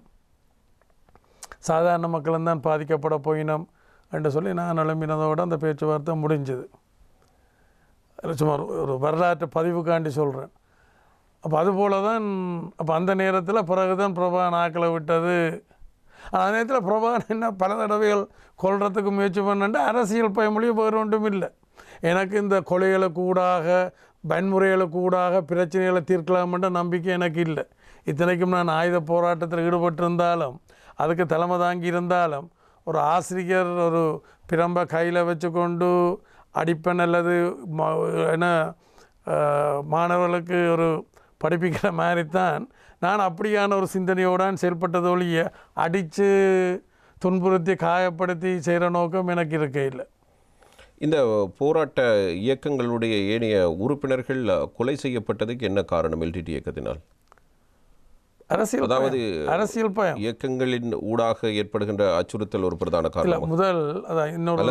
சாதாரண மக்களும் தான் பாதிக்கப்பட போயினோம் என்று சொல்லி நான் எழுப்பினதோடு அந்த பேச்சுவார்த்தை முடிஞ்சது. சுமார் ஒரு வரலாற்று பதிவுக்காண்டி சொல்கிறேன். அப்போ அதுபோல தான் அப்போ அந்த நேரத்தில் பிறகு தான் பிரபாகரன் ஆக்களை விட்டது. அந்த நேரத்தில் பிரபாகரன் என்ன பல தடவைகள் கொள்றதுக்கு முயற்சி பண்ணாண்டு அரசியல் பயமொழியும் வேறு ஒன்றும் இல்லை. எனக்கு இந்த கொலைகளுக்கு ஊடாக வன்முறைகளுக்கு ஊடாக பிரச்சனைகளை தீர்க்கலாம்ன்ற நம்பிக்கை எனக்கு இல்லை. இத்தனைக்கும் நான் ஆயுத போராட்டத்தில் ஈடுபட்டிருந்தாலும் அதுக்கு தலைமை தாங்கி இருந்தாலும் ஒரு ஆசிரியர் ஒரு பிரம்பை கையில் வச்சு கொண்டு அடிப்பேன் அல்லது என்ன மாணவர்களுக்கு ஒரு படிப்பிக்கிற மாதிரி தான் நான் அப்படியான ஒரு சிந்தனையோடு செயல்பட்டது ஒழிய அடித்து துன்புறுத்தி காயப்படுத்தி செய்கிற நோக்கம் எனக்கு இருக்கையில். இந்த போராட்ட இயக்கங்களுடைய ஏனைய உறுப்பினர்கள் கொலை செய்யப்பட்டதுக்கு என்ன காரணம்? எல்டிடி இயக்கத்தினால் அரசியல், அதாவது அரசியல் பயம், இயக்கங்களின் ஊடாக ஏற்படுகின்ற அச்சுறுத்தல் ஒரு பிரதான காரணம். முதல் அதான் இன்னொரு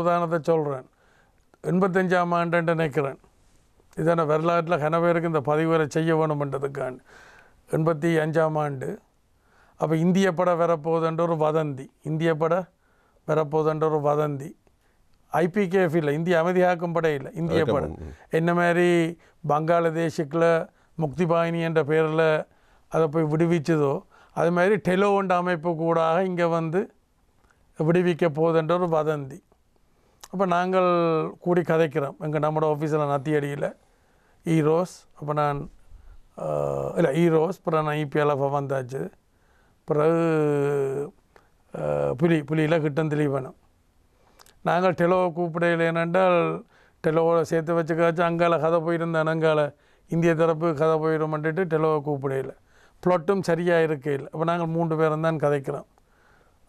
உதாரணத்தை சொல்கிறேன். 85ஆம் ஆண்டு நினைக்கிறேன். இதான வரலாற்றில் கனவேருக்கு இந்த பதிவுரை செய்ய வேணுமென்றதுக்காண்டு 85ஆம் ஆண்டு. அப்போ இந்திய படம் வரப்போகுதுன்ற ஒரு வதந்தி, இந்திய படம் வரப்போகுதுன்ற ஒரு வதந்தி. ஐபிகேஎஃப் இல்லை, இந்திய அமைதியாக்கும் படை இல்லை, இந்திய படம். என்ன மாதிரி பங்களாதேஷுக்குள்ள முக்தி பாயினி என்ற பேரில் அதை போய் விடுவிச்சதோ அது மாதிரி டெலோன்ற அமைப்பு கூடாக இங்கே வந்து விடுவிக்க போகுதுன்ற ஒரு வதந்தி. அப்போ நாங்கள் கூடி கதைக்கிறோம் எங்கள் நம்மளோட ஆஃபீஸில் நத்தியடியில் ஈரோஸ். அப்போ நான் இல்லை ஈரோஸ், அப்புறம் நான் இபிஎல்எஃப் வந்தாச்சு. பிறகு புலியில் கிட்டம் தெளிவனம். நாங்கள் டெலோவை கூப்பிடையில் ஏனென்றால் டெலோவை சேர்த்து வச்சுக்காச்சும் அங்கால கதை போயிருந்தேன், அங்கால இந்திய தரப்பு கதை போயிடும்ன்ட்டு டெலோவை கூப்பிடையில் ப்ளொட்டும் சரியாக இருக்கையில். அப்போ நாங்கள் 3 பேரும் தான் கதைக்கிறோம்.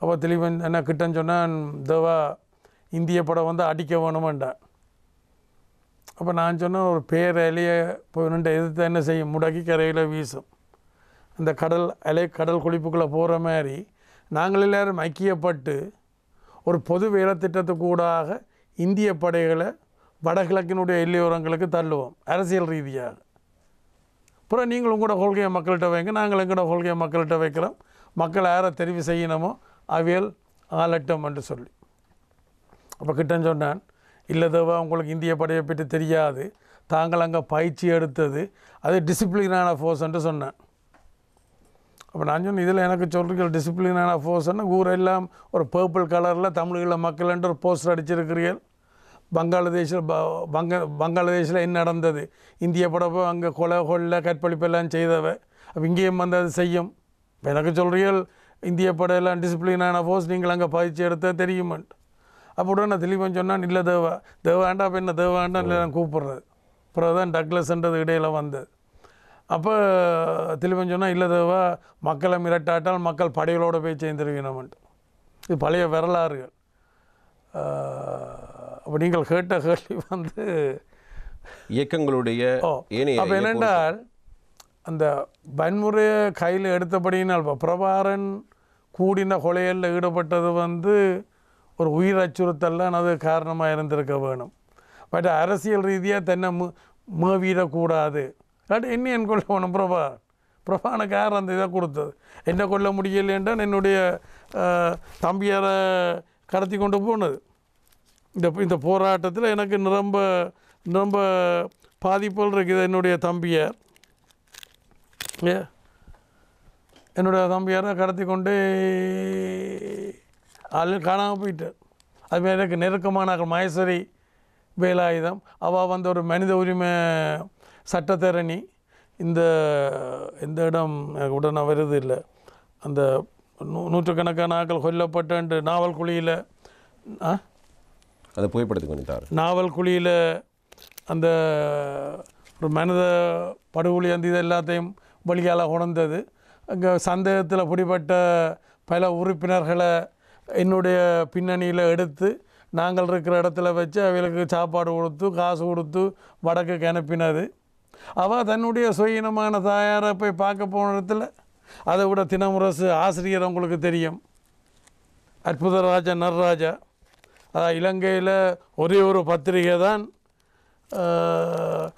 அப்போ தெளிவன் என்ன கிட்டன்னு சொன்னால் தேவா இந்திய படம் வந்து அடிக்க வேணுமெண்டா. அப்போ நான் சொன்னேன் ஒரு பேரலையை போய் நின்று எதிர்த்து என்ன செய்யும், முடக்கி கரையில் வீசும். அந்த கடல் குளிப்புக்குள்ளே போகிற மாதிரி நாங்கள் எல்லோரும் ஐக்கியப்பட்டு ஒரு பொது வேலை திட்டத்துக்கூடாக இந்திய படைகளை வடகிழக்கினுடைய எல்லையோரங்களுக்கு தள்ளுவோம் அரசியல் ரீதியாக. அப்புறம் நீங்கள் உங்களோட கொள்கையை மக்கள்கிட்ட வைங்க, நாங்கள் எங்களோட கொள்கையை மக்கள்கிட்ட வைக்கிறோம், மக்கள் யாரை தெரிவு செய்யணுமோ அவியல் ஆளட்டம் என்று சொல்லி. அப்போ கிட்டன்னு சொன்னான், இல்லை தேவா உங்களுக்கு இந்திய படையை பற்றி தெரியாது, தாங்கள் அங்கே பயிற்சி எடுத்தது அது டிசிப்ளினான ஃபோர்ஸ்ன்ட்டு சொன்னேன். அப்போ நான் சொன்னேன், இதில் எனக்கு சொல்கிறீர்கள் டிசிப்ளினான ஃபோர்ஸ்ன்னு ஊரெல்லாம் ஒரு பர்பிள் கலரில் தமிழ்களில் மக்கள்ன்ற ஒரு போஸ்டர் அடிச்சிருக்கிறீர்கள். பங்களாதேஷில் என்ன நடந்தது, இந்திய படப்போ அங்கே கொலை கற்பழிப்பெல்லாம் செய்தவ, அப்போ இங்கேயும் வந்து அது செய்யும். இப்போ எனக்கு சொல்கிறீர்கள் இந்திய படையெல்லாம் டிசிப்ளினான ஃபோர்ஸ், நீங்கள் அங்கே பயிற்சி எடுத்தால் தெரியுமான்ட்டு. அப்போ உடனே தெளிவன் சொன்னான், இல்லை தேவாண்டா அப்போ என்ன தேவாண்டா இல்லை நான் கூப்பிட்றது. அப்புறம் தான் டக்ளஸ்ன்றது இடையில் வந்தது. அப்போ தெளிவன் சொன்னால், இல்லை தேவா மக்களை மிரட்டாட்டால் மக்கள் படைகளோடு போய் சேர்ந்துருக்கணும்ன்ட்டு. இது பழைய வரலாறுகள். அப்போ நீங்கள் கேட்ட கேள்வி வந்து இயக்கங்களுடைய அப்போ என்னென்றால் அந்த வன்முறையை கையில் எடுத்தபடியினால் இப்போ பிரபாகரன் கூடின கொலையில் ஈடுபட்டது வந்து ஒரு உயிர் அச்சுறுத்தல்லாம் அது காரணமாக இருந்திருக்க வேணும். பட் அரசியல் ரீதியாக தன்னை மேவிடக்கூடாது. இல்லாட்டி என்ன கொள்ள வேணும் பிரபாகரனுக்கு யார் அந்த இதை கொடுத்தது? என்ன கொள்ள முடியலைன்றால் என்னுடைய தம்பியாரை கடத்தி கொண்டு போனது. இந்த போராட்டத்தில் எனக்கு நிரம்ப பாதிப்புகள் இருக்குது. என்னுடைய தம்பியார் கடத்தி கொண்டு காணாமல் போயிட்டார். அதுமாதிரி எனக்கு நெருக்கமான மகேஸ்வரி வேலாயுதம், அவள் வந்து ஒரு மனித உரிமை சட்டத்தரணி. இந்த இடம் எனக்கு உடனே வருது இல்லை, அந்த நூற்றுக்கணக்கான ஆக்கள் கொல்லப்பட்டு நாவல் குழியில் அதை புகைப்படத்துக்கு நாவல் குழியில் அந்த ஒரு மனித படுகொலை அந்த இது எல்லாத்தையும் வழியால் உணர்ந்தது. அங்கே சந்தேகத்தில் பிடிப்பட்ட பல உறுப்பினர்களை என்னுடைய பின்னணியில் எடுத்து நாங்கள் இருக்கிற இடத்துல வச்சு அவளுக்கு சாப்பாடு கொடுத்து காசு கொடுத்து வடக்குக்கு அனுப்பினது. அவள் தன்னுடைய சுயீனமான தாயாரை போய் பார்க்க போன இடத்துல அதை விட தினமுரசு ஆசிரியர் உங்களுக்கு தெரியும், அற்புதராஜா நடராஜா. அதாவது இலங்கையில் ஒரே ஒரு பத்திரிகை தான்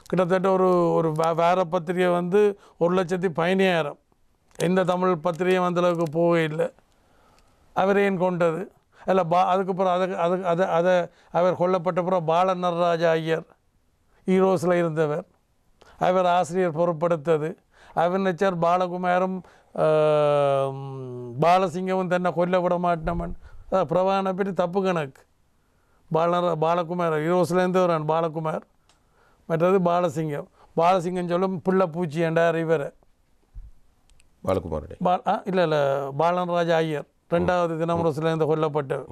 கிட்டத்தட்ட ஒரு ஒரு வேற பத்திரிகை வந்து 1,15,000. எந்த தமிழ் பத்திரிகையும் அந்தளவுக்கு போகவே இல்லை. அவரையும் கொண்டது இல்லை. அதுக்கப்புறம் அதை அவர் கொல்லப்பட்டப்புறம் பால நடராஜா ஐயர் ஈரோஸில் இருந்தவர், அவர் ஆசிரியர் பொறுப்படுத்தது. அவர் நினைச்சார் பாலகுமாரும் பாலசிங்கமும் தன்னை கொல்ல விட மாட்டோமன். பிரபாகரனை பற்றி தப்பு கணக்கு. பாலகுமார் ஈரோஸ்லேருந்து வரான் பாலகுமார், மற்றது பாலசிங்கம். பாலசிங்கம் சொல்லும் பிள்ளை பூச்சி என்றார் இவர் பாலகுமார். இல்லை பாலனராஜா ஐயர் 2வது தினமுரசுலேருந்து கொல்லப்பட்டவர்.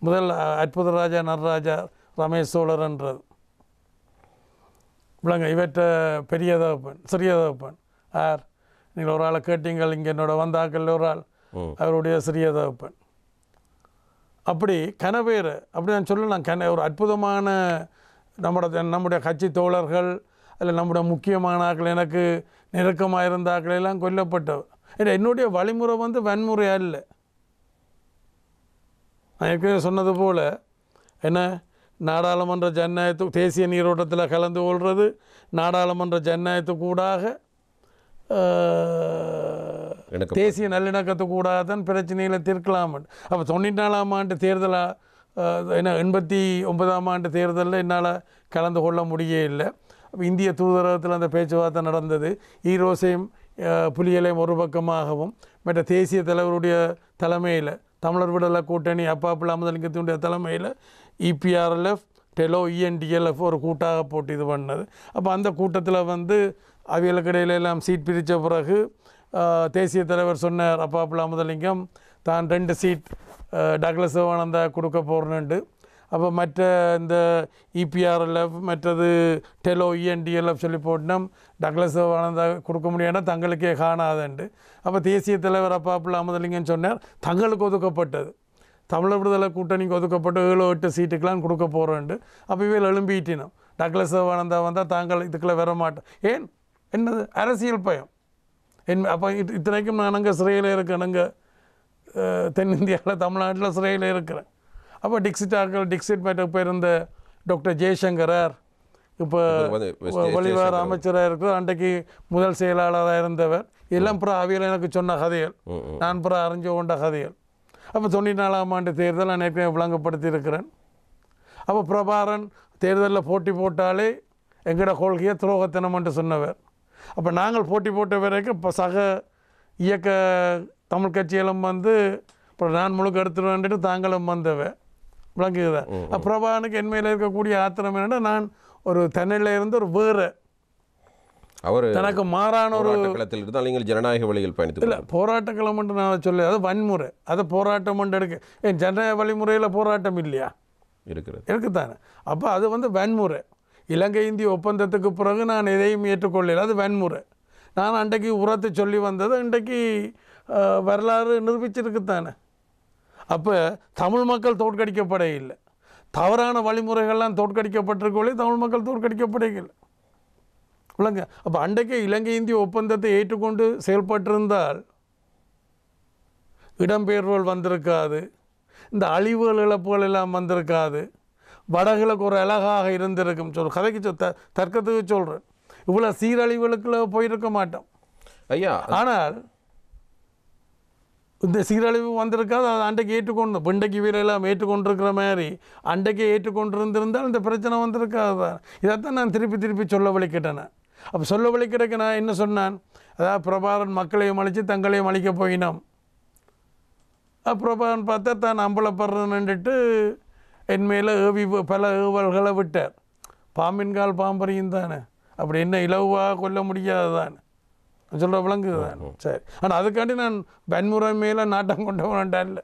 முதல் அற்புதராஜா நடராஜா ரமேஷ் சோழர்ன்றது விளங்க. இவற்ற பெரிய தகப்பன் சிறிய தகப்பன் யார்? நீங்கள் ஒரு ஆளை கேட்டீங்கள், இங்கே என்னோட வந்தாக்கள் ஒரு ஆள், அவருடைய சிறிய தகப்பன். அப்படி கனவேறு அப்படி நான் சொல்லலாம். ஒரு அற்புதமான நம்முடைய கட்சி தோழர்கள் அதில் நம்முடைய முக்கியமான ஆக்கள், எனக்கு நெருக்கமாக இருந்த ஆக்களெல்லாம் கொல்லப்பட்டவர். என்னுடைய வழிமுறை வந்து வன்முறையாக இல்லை. நான் ஏற்கனவே சொன்னது போல் என்ன, நாடாளுமன்ற ஜனநாயகத்து தேசிய நீரோட்டத்தில் கலந்து கொள்வது, நாடாளுமன்ற ஜனநாயகத்துக்கூடாக தேசிய நல்லிணக்கத்துக்கூடாக தான் பிரச்சனைகளை தீர்க்கலாம். அப்போ 94ஆம் ஆண்டு தேர்தலாக என்ன 89ஆம் ஆண்டு தேர்தலில் என்னால் கலந்து கொள்ள முடியே இல்லை. அப்போ இந்திய தூதரகத்தில் அந்த பேச்சுவார்த்தை நடந்தது. ஈரோஸையும் புலிகளையும் ஒரு பக்கமாகவும், மற்ற தேசிய தலைவருடைய தலைமையில் தமிழர் விடுதலை கூட்டணி அப்பாப்புல அமுதலிங்கத்தினுடைய தலைமையில் EPRLF டெலோ ENDLF ஒரு கூட்டாக போட்டு இது பண்ணது. அப்போ அந்த கூட்டத்தில் வந்து அவியலுக்கு இடையில எல்லாம் சீட் பிரித்த பிறகு தேசிய தலைவர் சொன்னார், அப்பாப்புல அமுதலிங்கம் தான் 2 சீட் டக்ளஸ் சிவானந்தா கொடுக்க போகிறேன்ட்டு. அப்போ மற்ற இந்த EPRLF மற்றது டெலோ ENDLF சொல்லி போட்டோம், டக்ளஸ் சிவானந்தா கொடுக்க முடியாதுன்னா தங்களுக்கே காணாதுண்டு. அப்போ தேசிய தலைவர் அப்பாப்புல அமுதலிங்கம் சொன்னார், தங்களுக்கு ஒதுக்கப்பட்டது தமிழர் விடுதலை கூட்டணிக்கு ஒதுக்கப்பட்ட 7-8 சீட்டுக்கெலாம் கொடுக்க போகிறேன்ட்டு. அப்போ இவையில் எழும்பிட்டினோம், டக்ளஸ் சிவானந்தா வந்தால் தாங்கள் இதுக்குள்ளே வர மாட்டோம். ஏன் என்னது அரசியல் பயம் அப்போ இத்தனைக்கும் நான் அங்கே சிறையில் இருக்கேன், அங்கே தென்னிந்தியாவில் தமிழ்நாட்டில் சிறையில் இருக்கிறேன். அப்போ டிக்சிட் மேட்டுக்கு போயிருந்த டாக்டர் ஜெய்சங்கரார் இப்போ வெளிவார அமைச்சராக இருக்கிறார், அன்றைக்கு முதல் செயலாளராக இருந்தவர். எல்லாம் பிற அவியல் எனக்கு சொன்ன கதைகள், நான் பிற அறிஞ்சு கொண்ட கதைகள். அப்போ 94ஆம் ஆண்டு தேர்தல் நான் ஏற்கனவே விளங்கப்படுத்தி இருக்கிறேன். அப்போ பிரபாகரன் தேர்தலில் போட்டி போட்டாலே எங்களோட கொள்கையை துரோகத்தனம் என்று சொன்னவர். அப்போ நாங்கள் போட்டி போட்ட வரைக்கும் இப்போ சக இயக்க தமிழ் கட்சிகளும் வந்து இப்போ நான் முழுக்க எடுத்துருவேன்ட்டு தாங்களும் வந்தவன் விளங்குதான். பிரபாகரனுக்கு என் மேலே இருக்கக்கூடிய ஆத்திரம் என்னென்னா, நான் ஒரு தென்னையில் இருந்து ஒரு வேறு அவர் தனக்கு மாறான ஒரு களத்தில் இருந்தால் நீங்கள் ஜனநாயக வழியில் பயணித்து இல்லை போராட்ட களம் என்று நான் சொல்ல, அது வன்முறை, அதை போராட்டம் என்று எடுக்க. ஏன் ஜனநாயக வழிமுறையில் போராட்டம் இல்லையா? இருக்குதானே. அப்போ அது வந்து வன்முறை. இலங்கை இந்திய ஒப்பந்தத்துக்கு பிறகு நான் எதையும் ஏற்றுக்கொள்ளல, அது வன்முறை. நான் அன்றைக்கு உரத்தை சொல்லி வந்தது இன்றைக்கு வரலாறு நிரூபிச்சிருக்குத்தானே. அப்போ தமிழ் மக்கள் தோற்கடிக்கப்பட இல்லை, தவறான வழிமுறைகள்லாம் தோற்கடிக்கப்பட்டிருக்கோளே தமிழ் மக்கள் தோற்கடிக்கப்படவில்லை விளங்க. அப்போ அன்றைக்கே இலங்கை இந்திய ஒப்பந்தத்தை ஏற்றுக்கொண்டு செயல்பட்டிருந்தால் இடம்பெயர்வுகள் வந்திருக்காது, இந்த அழிவுகள் இழப்புகள் எல்லாம் வந்திருக்காது, வடகிழக்கு ஒரு அழகாக இருந்திருக்கும். கதைக்கு தர்க்கத்துக்கு சொல்கிறேன், இவ்வளோ சீரழிவுகளுக்குள்ள போயிருக்க மாட்டோம் ஐயா. ஆனால் இந்த சீரழிவு வந்திருக்காது, அதை அன்றைக்கு ஏற்றுக்கொண்டு இன்றைக்கு வீரெல்லாம் ஏற்றுக்கொண்டிருக்கிற மாதிரி அன்றைக்கே ஏற்றுக்கொண்டிருந்திருந்தால் இந்த பிரச்சனை வந்திருக்காது தான். இதைத்தான் நான் திருப்பி சொல்ல வலிக்கிட்டேன். அப்போ சொல்ல வலிக்கிறதுக்கு நான் என்ன சொன்னான், அதாவது பிரபாகரன் மக்களையும் அழித்து தங்களையும் அழிக்க போயினோம். பிரபாகரன் பார்த்தா தான் அம்பலப்படுறேன்னுட்டு என் மேலே பல ஏவல்களை விட்டார். பாம்பின்கால் பாம்பறியும் தானே, அப்படி என்ன இலவாக கொல்ல முடியாது தானே சொல்கிற விளங்குது தானே. சரி, ஆனால் அதுக்காண்டி நான் வன்முறை மேலே நாட்டம் கொண்டவன்டா இல்லை.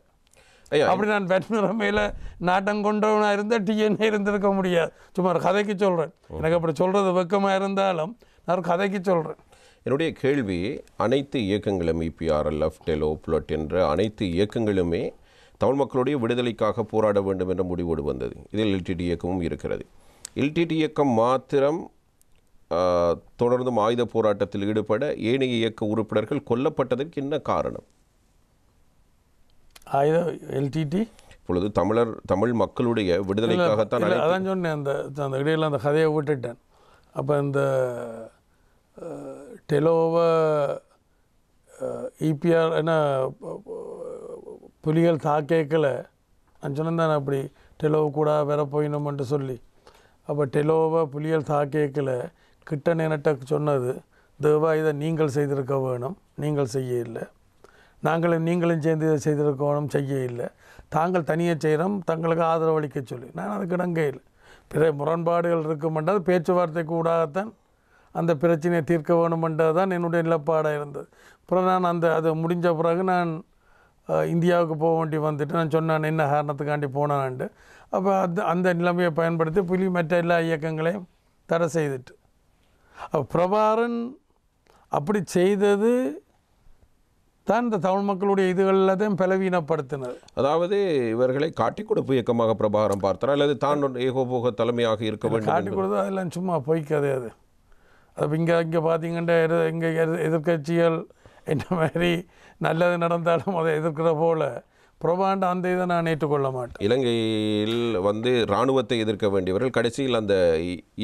அப்படி நான் வன்முறை மேலே நாட்டம் கொண்டவனாக இருந்தால் டிஎன்ஏ இருந்திருக்க முடியாது. சும்மா ஒரு கதைக்கு சொல்கிறேன், எனக்கு அப்படி சொல்கிறது வெக்கமாக இருந்தாலும் நான் கதைக்கு சொல்கிறேன். என்னுடைய கேள்வி, அனைத்து இயக்கங்களும் EPRLF டெலோ புளட் என்ற அனைத்து இயக்கங்களுமே தமிழ் மக்களுடைய விடுதலைக்காக போராட வேண்டும் என்ற முடிவோடு வந்தது. இதில் LTT இயக்கமும் இருக்கிறது. LTT இயக்கம் மாத்திரம் தொடர்ந்தும் ஆயுத போராட்டத்தில் ஈடுபட ஏனைய இயக்க உறுப்பினர்கள் கொல்லப்பட்டதற்கு என்ன காரணம்? எல்டிடி இப்பொழுது தமிழ் மக்களுடைய விடுதலைக்காகத்தான் அதான் சொன்னேன். அந்த இடையில் அந்த கதையை விட்டுட்டேன். அப்போ இந்த டெலோவை இபிஆர் என்ன புலிகள் தாக்கேக்கலை நான் சொன்னேன் அப்படி டெலோவு கூட வேற போயினோம்ன்ட்டு சொல்லி. அப்போ டெலோவை புலிகள் தாக்கேக்கலை கிட்ட நேனட்ட சொன்னது, தேவா இதை நீங்கள் செய்திருக்க வேணும், நீங்கள் செய்ய இல்லை, நீங்களும் சேர்ந்து இதை செய்திருக்கணும், செய்ய இல்லை, தாங்கள் தனியாக செய்கிறோம், தங்களுக்கு ஆதரவளிக்க சொல்லி. நான் அதுக்கு இடங்கே இல்லை. பிற முரண்பாடுகள் இருக்குமென்றது பேச்சுவார்த்தை கூடாகத்தான் அந்த பிரச்சனையை தீர்க்க வேணுமென்றது தான் என்னுடைய நிலப்பாடாக இருந்தது. அப்புறம் நான் அது முடிஞ்ச பிறகு நான் இந்தியாவுக்கு போக வேண்டி வந்துட்டு நான் சொன்னேன் என்ன காரணத்துக்காண்டி போனான்ட்டு. அப்போ அந்த நிலைமையை பயன்படுத்தி புலி மற்ற எல்லா இயக்கங்களையும் தடை செய்துட்டு, அப்போ பிரபாகரன் அப்படி செய்தது தான் இந்த தமிழ் மக்களுடைய இதுகளில் தான் பலவீனப்படுத்தினது. அதாவது இவர்களை காட்டி கொடுப்பு இயக்கமாக பிரபாகரன் பார்த்தார், அல்லது தான் ஏகோபோக தலைமையாக இருக்க வேண்டும் காட்டி கொடுத்து அதெல்லாம் சும்மா பொய்க்கதே. அது இங்கே பார்த்தீங்கன்னா இங்கே எதிர்கட்சிகள் என்ன மாதிரி நல்லது நடந்தாலும் அதை எதிர்க்கிற போல பிரபாகரன் அந்த இதை நான் ஏற்றுக்கொள்ள மாட்டேன். இலங்கையில் இராணுவத்தை எதிர்க்க வேண்டியவர்கள் கடைசியில் அந்த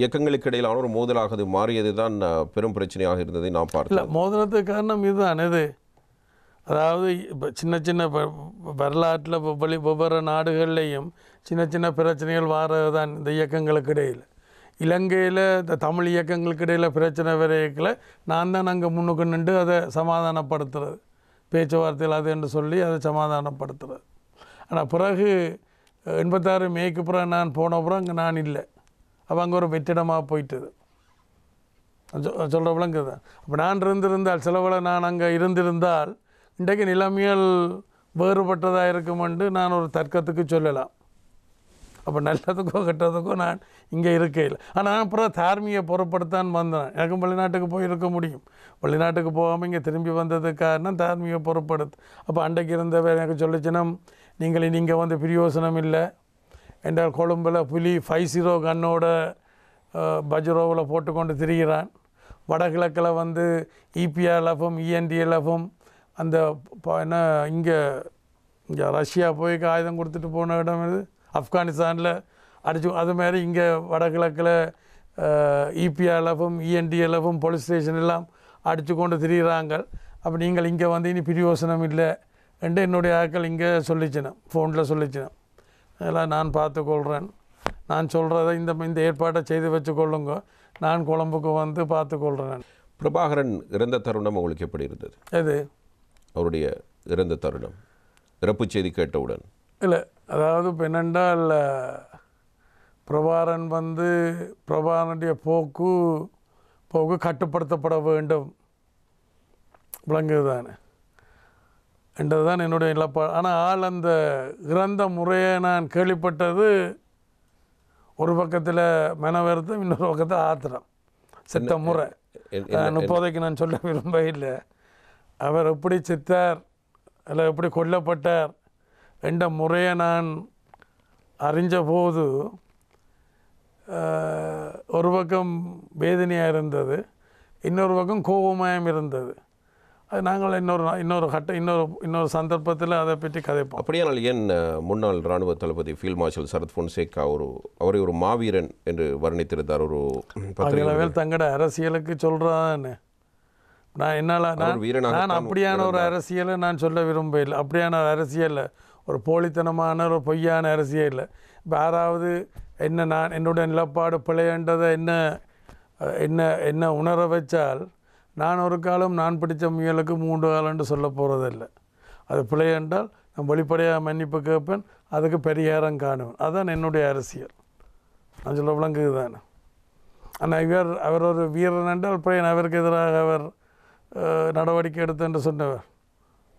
இயக்கங்களுக்கு இடையிலான ஒரு மோதலாக அது மாறியது தான் பெரும் பிரச்சனையாக இருந்ததை நான் பார்த்தேன். இல்லை, மோதலத்துக்கு காரணம் இதுதான். அதாவது இப்போ சின்ன வரலாற்றில் ஒவ்வொரு நாடுகள்லேயும் சின்ன பிரச்சனைகள் வாரதான் இந்த இயக்கங்களுக்கு இடையில். இலங்கையில் இந்த தமிழ் இயக்கங்களுக்கு இடையில் பிரச்சனை வரையில் நான் தான் அங்கே முன்னுக்கு நின்று அதை சமாதானப்படுத்துறது, பேச்சுவார்த்தையில் அது என்று சொல்லி அதை சமாதானப்படுத்துறது. ஆனால் பிறகு 86 மேக்கு பிறகு நான் போன பிறகு அங்கே நான் இல்லை. அப்போ அங்கே ஒரு வெற்றிடமாக போயிட்டுது சொல்கிற விளங்குது. அப்போ நான் இருந்திருந்தால் சிலவளை நான் அங்கே இருந்திருந்தால் இன்றைக்கு நிலைமைகள் வேறுபட்டதாக இருக்குமென்று நான் ஒரு தர்க்கத்துக்கு சொல்லலாம். அப்போ நல்லதுக்கோ கெட்டதுக்கோ நான் இங்கே இருக்கையில். ஆனால் நான் அப்புறம் தார்மீக பொருட்படுத்தான் வந்தேன். எனக்கும் வெளிநாட்டுக்கு போய் இருக்க முடியும். வெளிநாட்டுக்கு போகாமல் இங்கே திரும்பி வந்ததுக்கு காரணம் தார்மீக பொருட்படுத்து. அப்போ அன்றைக்கு இருந்தவர் எனக்கு சொல்லிச்சுன்னா, நீங்கள் பிரயோசனம் இல்லை என்றால் கொழும்பில் புலி 50 கண்ணோட பஜ்ரோவில் போட்டுக்கொண்டு திரிகிறான். வடகிழக்கில் இபிஆர்எஃப்பும் இஎன்டிஎல்எஃப்பும் அந்த என்ன இங்கே ரஷ்யா போய் ஆயுதம் கொடுத்துட்டு போன இடம் இது ஆப்கானிஸ்தானில் அடிச்சு. அதுமாரி இங்கே வடகிழக்கில் இபிஆர்எஃப்பும் இஎன்டிஎல்எஃப்பும் போலீஸ் ஸ்டேஷன் எல்லாம் அடித்து கொண்டு திரிகிறாங்க. அப்போ நீங்கள் இங்கே இனி பிரயோசனம் இல்லை என்று என்னுடைய ஆட்கள் இங்கே சொல்லிச்சினேன், ஃபோனில் சொல்லிச்சினேன். அதெல்லாம் நான் பார்த்துக்கொள்கிறேன், நான் சொல்கிறத இந்த ஏற்பாட்டை செய்து வச்சுக்கொள்ளுங்க, நான் கொழம்புக்கு பார்த்துக்கொள்கிறேன். பிரபாகரன் இறந்த தருணம் உங்களுக்கு எப்படி இருந்தது? எது அவருடைய இறந்த தருணம், இறப்பு செய்தி கேட்டவுடன்? இல்லை, அதாவது இப்போ என்னென்றால் பிரபாகரனுடைய போக்கு கட்டுப்படுத்தப்பட வேண்டும் விளங்குது தானே என்றதுதான் என்னுடைய நிலப்பாடு. ஆனால் அந்த இறந்த முறையை நான் கேள்விப்பட்டது ஒரு பக்கத்தில் மன வருத்தம், இன்னொரு பக்கத்தில் ஆத்திரம். செத்த முறை இப்போதைக்கு நான் சொல்ல விரும்ப இல்லை. அவர் எப்படி செத்தார் இல்லை எப்படி கொல்லப்பட்டார் என்ற முறையை நான் அறிஞ்ச போது ஒரு பக்கம் வேதனையாக இருந்தது, இன்னொரு பக்கம் கோபமாயம் இருந்தது. அது நாங்கள் இன்னொரு சந்தர்ப்பத்தில் அதை பற்றி கதைப்போம். அப்படியானால் ஏன் முன்னாள் இராணுவ தளபதி ஃபீல்ட் மார்ஷல் சரத் பொன்சேகா அவரை ஒரு மாவீரன் என்று வர்ணித்திருந்தார் ஒரு பத்திரிகையில்? தங்கட அரசியலுக்கு சொல்கிறான்னு நான் அப்படியான ஒரு அரசியலை நான் சொல்ல விரும்பவில்லை. அப்படியான ஒரு அரசியல் ஒரு போலித்தனமான ஒரு பொய்யான அரசியல் இல்லை. இப்போ யாராவது நான் என்னுடைய நிலப்பாடு பிழையன்றதை என்ன உணர வச்சால் நான் ஒரு காலம் நான் பிடித்த முயலுக்கு 3 காலம்னு சொல்ல போகிறதில்லை. அது பிழை என்றால் நான் வெளிப்படையாக மன்னிப்பு கேட்பேன், அதுக்கு பரிகாரம் காணுவேன். அதுதான் என்னுடைய அரசியல். நான் சொல்ல விளங்குது தானே. ஆனால் அவர் ஒரு வீரன் என்றால் பிழையன், அவருக்கு எதிராக அவர் நடவடிக்கை எடுத்து என்று சொன்னவர்.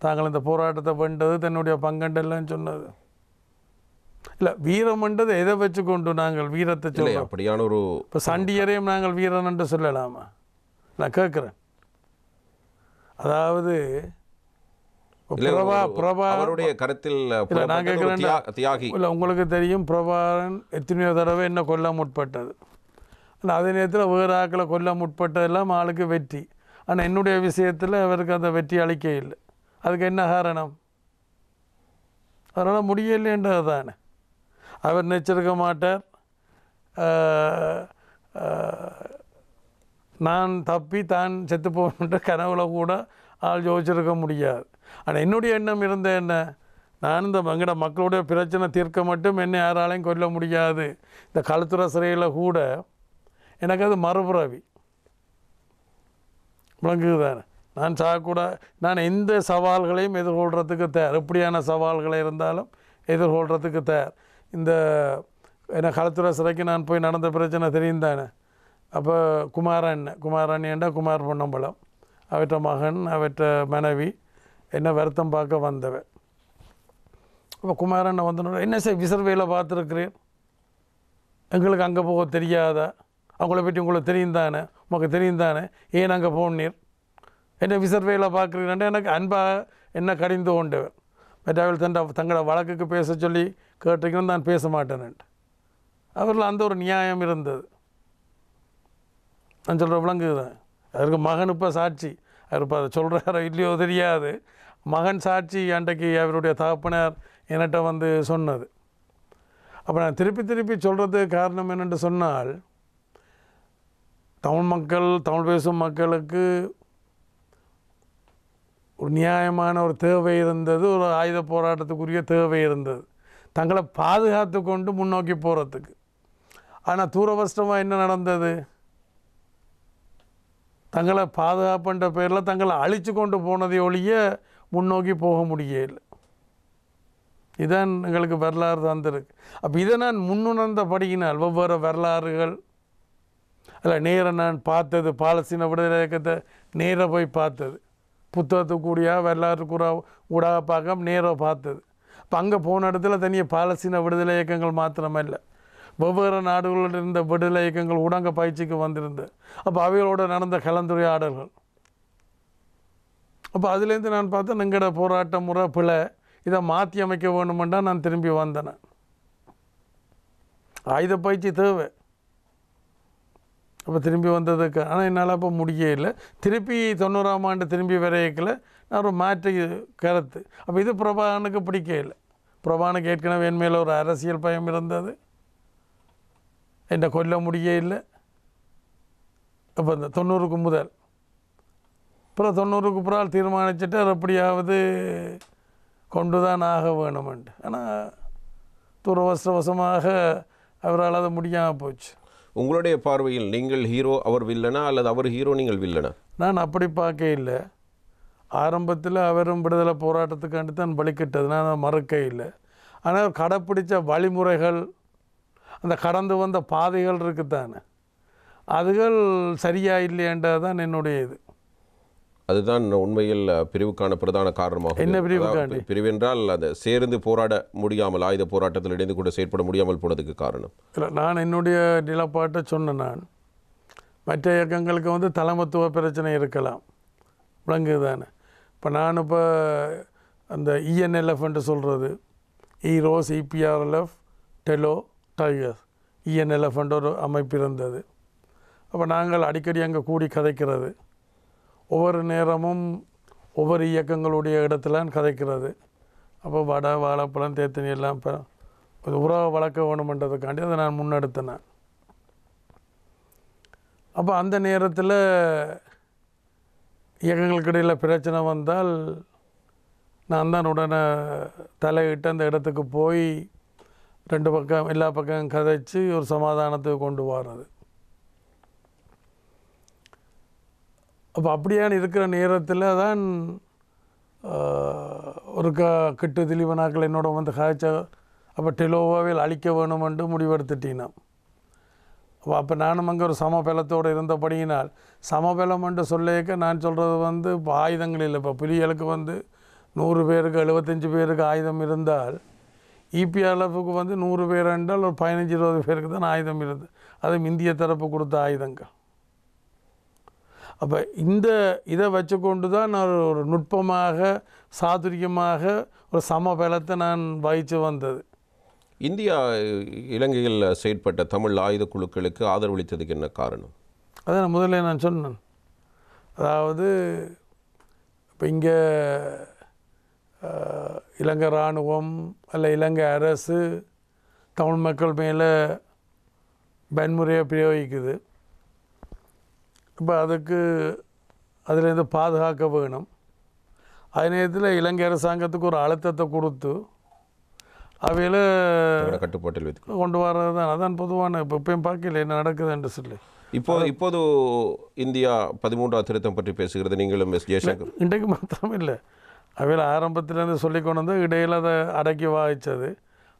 தாங்கள் இந்த போராட்டத்தை வென்றது தன்னுடைய பங்கண்டெல்லாம் சொன்னது இல்லை. வீரம்ன்றது எதை வச்சு கொண்டு நாங்கள் வீரத்தை சொல்ல? அப்படியான ஒரு இப்போ சண்டியரையும் நாங்கள் வீரன் என்று சொல்லலாமா? நான் கேட்குறேன். அதாவது அவருடைய கருத்தில் நான் கேட்குறேன், இல்லை உங்களுக்கு தெரியும் பிரபாகரன் எத்தனையோ தடவை என்ன கொல்ல முற்பட்டது. ஆனால் அதே நேரத்தில் வேறு ஆக்களை கொல்ல முற்பட்டதெல்லாம் ஆளுக்கு வெற்றி. ஆனால் என்னுடைய விஷயத்தில் அவருக்கு அந்த வெற்றி அளிக்க இல்லை. அதுக்கு என்ன காரணம்? அதனால் முடியலைன்றது தானே. அவர் நினச்சிருக்க மாட்டார் நான் தப்பி தான் செத்து போகணுன்ற கனவுல கூட ஆள் யோசிச்சிருக்க முடியாது. ஆனால் என்னுடைய எண்ணம் இருந்த என்ன, நான் இந்த எங்கட மக்களுடைய பிரச்சனை தீர்க்க மட்டும் என்ன யாராலையும் கொல்ல முடியாது. இந்த களத்துறை சிறையில் கூட எனக்கு அது மறுபிறவி விளங்குது தானே. நான் சாகக்கூட நான் எந்த சவால்களையும் எதிர்கொள்கிறதுக்கு தயார். எப்படியான சவால்களை இருந்தாலும் எதிர்கொள்கிறதுக்கு தயார். இந்த என்ன களத்துறை சிறைக்கு நான் போய் நடந்த பிரச்சனை தெரியும் தானே. அப்போ குமாரண்ணேண்டா குமார் பொன்னம்பலம் அவற்ற மகன் அவற்ற மனைவி என்ன வருத்தம் பார்க்க வந்தவன். அப்போ குமாரண்ணை வந்தனோட என்ன சார் விசர்வையில் பார்த்துருக்கிறேன், எங்களுக்கு அங்கே போக தெரியாதா, அவங்கள பற்றி உங்களுக்கு தெரியும் தானே, உமக்கு தெரியும் தானே, ஏன் அங்கே போனீர், என்ன விசர்வையில் பார்க்குறீங்கன்ட்டு எனக்கு அன்பாக என்ன கடிந்து கொண்டவர். மற்றவர்கள் தங்களோட வழக்குக்கு பேச சொல்லி கேட்டிருக்கணும், நான் பேச மாட்டேன்ட்டு. அவரில் அந்த ஒரு நியாயம் இருந்தது. நான் சொல்கிற விளங்குது தான். அவருக்கு மகன் இப்போ சாட்சி, அவர் இப்போ அதை சொல்கிறாரோ இல்லையோ தெரியாது. மகன் சாட்சி அன்றைக்கு அவருடைய தகப்பனார் என்கிட்ட வந்து சொன்னது. அப்போ நான் திருப்பி சொல்கிறதுக்கு காரணம் என்னென்று சொன்னால், தமிழ் பேசும் மக்களுக்கு ஒரு நியாயமான ஒரு தேவை இருந்தது, ஒரு ஆயுத போராட்டத்துக்குரிய தேவை இருந்தது, தங்களை பாதுகாத்து கொண்டு முன்னோக்கி போகிறதுக்கு. ஆனால் தூரவஷ்டமாக என்ன நடந்தது, தங்களை பாதுகாப்புன்ற பேரில் தங்களை அழித்து கொண்டு போனதை ஒழிய முன்னோக்கி போக முடியலை. இதான் எங்களுக்கு வரலாறு தந்திருக்கு. அப்போ இதை நான் முன்னுணர்ந்தபடியினால் வெவ்வேறு வரலாறுகள் அதில் நேராக நான் பார்த்தது, பாலஸ்தீன விடுதலை இயக்கத்தை நேராக போய் பார்த்தது, புத்தகத்துக்கூடியா வரலாறு ஊடாக பார்க்க நேராக பார்த்தது. இப்போ அங்கே போன இடத்துல தனியாக பாலஸ்தீன விடுதலை இயக்கங்கள் மாத்திரமல்ல, வெவ்வேறு நாடுகளில் இருந்த விடுதலை இயக்கங்கள் கூட அங்கே பயிற்சிக்கு வந்திருந்தது. அப்போ அவைகளோடு நடந்த கலந்துரையாடல்கள். அப்போ அதுலேருந்து நான் பார்த்தேன் எங்களோட போராட்ட முறை பிழை, இதை மாற்றி அமைக்க வேணுமெண்டா நான் திரும்பி வந்தேன். ஆயுத பயிற்சி தேவை. அப்போ திரும்பி வந்ததுக்கு ஆனால் என்னால் அப்போ முடியலை. திருப்பி 90ஆம் ஆண்டு திரும்பி வரையக்கில் நான் ஒரு மாற்று கருத்து. அப்போ இது பிரபாகரனுக்கு பிடிக்கல. பிரபாகரனுக்கு ஏற்கனவே என் மேலே ஒரு அரசியல் பயம் இருந்தது, என்னை கொல்ல முடியலை. அப்போ இந்த 90க்கு முதல் அப்புறம் 90க்கு பிறகு தீர்மானிச்சுட்டு அது எப்படியாவது கொண்டு தான் ஆக வேணுமெண்டு. ஆனால் துரவசமாக அவரால் அது முடியாமல் போச்சு. உங்களுடைய பார்வையில் நீங்கள் ஹீரோ, அவர் வில்லனா, அல்லது அவர் ஹீரோ நீங்கள் வில்லனா? நான் அப்படி பார்க்க இல்லை. ஆரம்பத்தில் அவரும் விடுதலை போராட்டத்துக்காண்டி தான் வலிக்கிட்டது, நான் அதை மறுக்க இல்லை. ஆனால் கடைப்பிடித்த வழிமுறைகள், அந்த கடந்து வந்த பாதைகள் இருக்குத்தானே, அதுகள் சரியாக இல்லையன்றது தான் என்னுடைய இது. அதுதான் உண்மையில் பிரிவுக்கான பிரதான காரணமாகும். என்ன பிரிவுக்காண்டி? பிரிவென்றால் அந்த சேர்ந்து போராட முடியாமல், ஆயுத போராட்டத்தில் இணைந்து கூட செயற்பட முடியாமல் போனதுக்கு காரணம். இல்லை, நான் என்னுடைய நிலப்பாட்டை சொன்னேன். நான் மற்ற இயக்கங்களுக்கு வந்து தலைமத்துவ பிரச்சனை இருக்கலாம், விளங்குது தானே. இப்போ அந்த இஎன்எல்எஃப்ன்ட்டு சொல்கிறது, ஈரோஸ், இபிஆர்எல்எஃப், டெலோ, டைகர்ஸ், இஎன்எல்எஃப்ன்ற ஒரு அமைப்பு இருந்தது. அப்போ நாங்கள் அடிக்கடி அங்கே கூடி கதைக்கிறது, ஒவ்வொரு நேரமும் ஒவ்வொரு இயக்கங்களுடைய இடத்துல கதைக்கிறது. அப்போ வடை, வாழைப்பழம், தேத்தனி எல்லாம் உறவை வளர்க்க வேணுமென்றதுக்காண்டி அதை நான் முன்னெடுத்தேன். அப்போ அந்த நேரத்தில் இயக்கங்களுக்கு இடையில் பிரச்சனை வந்தால் நான் தான் உடனே தலையிட்டு அந்த இடத்துக்கு போய் ரெண்டு பக்கம் எல்லா பக்கம் கதைச்சு ஒரு சமாதானத்துக்கு கொண்டு வர்றது. அப்போ அப்படியான இருக்கிற நேரத்தில் தான் ஒரு கிட்டு திலீபனாக்கள் என்னோட வந்து காய்ச்ச. அப்போ டெலோவாவில் அழிக்க வேணுமென்று முடிவெடுத்துட்டீங்கன்னா. அப்போ நானும் அங்கே ஒரு சமபலத்தோடு இருந்தபடியினால், சமபலம் என்று சொல்லிக்க நான் சொல்கிறது வந்து இப்போ ஆயுதங்கள் இல்லை. இப்போ புலிகளுக்கு வந்து 100 பேருக்கு 75 பேருக்கு ஆயுதம் இருந்தால், இபிஆர்எஃப்க்கு வந்து 100 பேர் என்றால் ஒரு 15-20 பேருக்கு தான் ஆயுதம் இருந்தது. அதுவும் இந்திய தரப்பு கொடுத்த ஆயுதங்கள். அப்போ இதை வச்சுக்கொண்டு தான் நான் ஒரு நுட்பமாக, சாதுரியமாக ஒரு சமபலத்தை நான் வகித்து வந்தது. இந்தியா இலங்கையில் செயற்பட்ட தமிழ் ஆயுத குழுக்களுக்கு ஆதரவளித்ததுக்கு என்ன காரணம்? அதான் முதல்ல நான் சொன்னேன். அதாவது இப்போ இங்கே இலங்கை இராணுவம் அல்ல இலங்கை அரசு தமிழ் மக்கள் மேலே வன்முறையை பிரயோகிக்குது. இப்போ அதுலேருந்து பாதுகாக்க வேணும். அதே நேரத்தில் இலங்கை அரசாங்கத்துக்கு ஒரு அழுத்தத்தை கொடுத்து அவையில் கட்டுப்பாட்டில் வைத்து கொண்டு வர்றது தான். அதான் பொதுவான இப்போ இப்பயும் பார்க்கல என்ன நடக்குதுன்னு சொல்லி. இப்போது இந்தியா 13ஆம் திருத்தம் பற்றி பேசுகிறது. நீங்களும் எஸ் ஜெயசங்கர் இன்றைக்கு மாத்திரம் இல்லை, அவையில் ஆரம்பத்திலேருந்து சொல்லி கொண்டு வந்து இடையில் அதை அடக்கி வாய்ச்சது.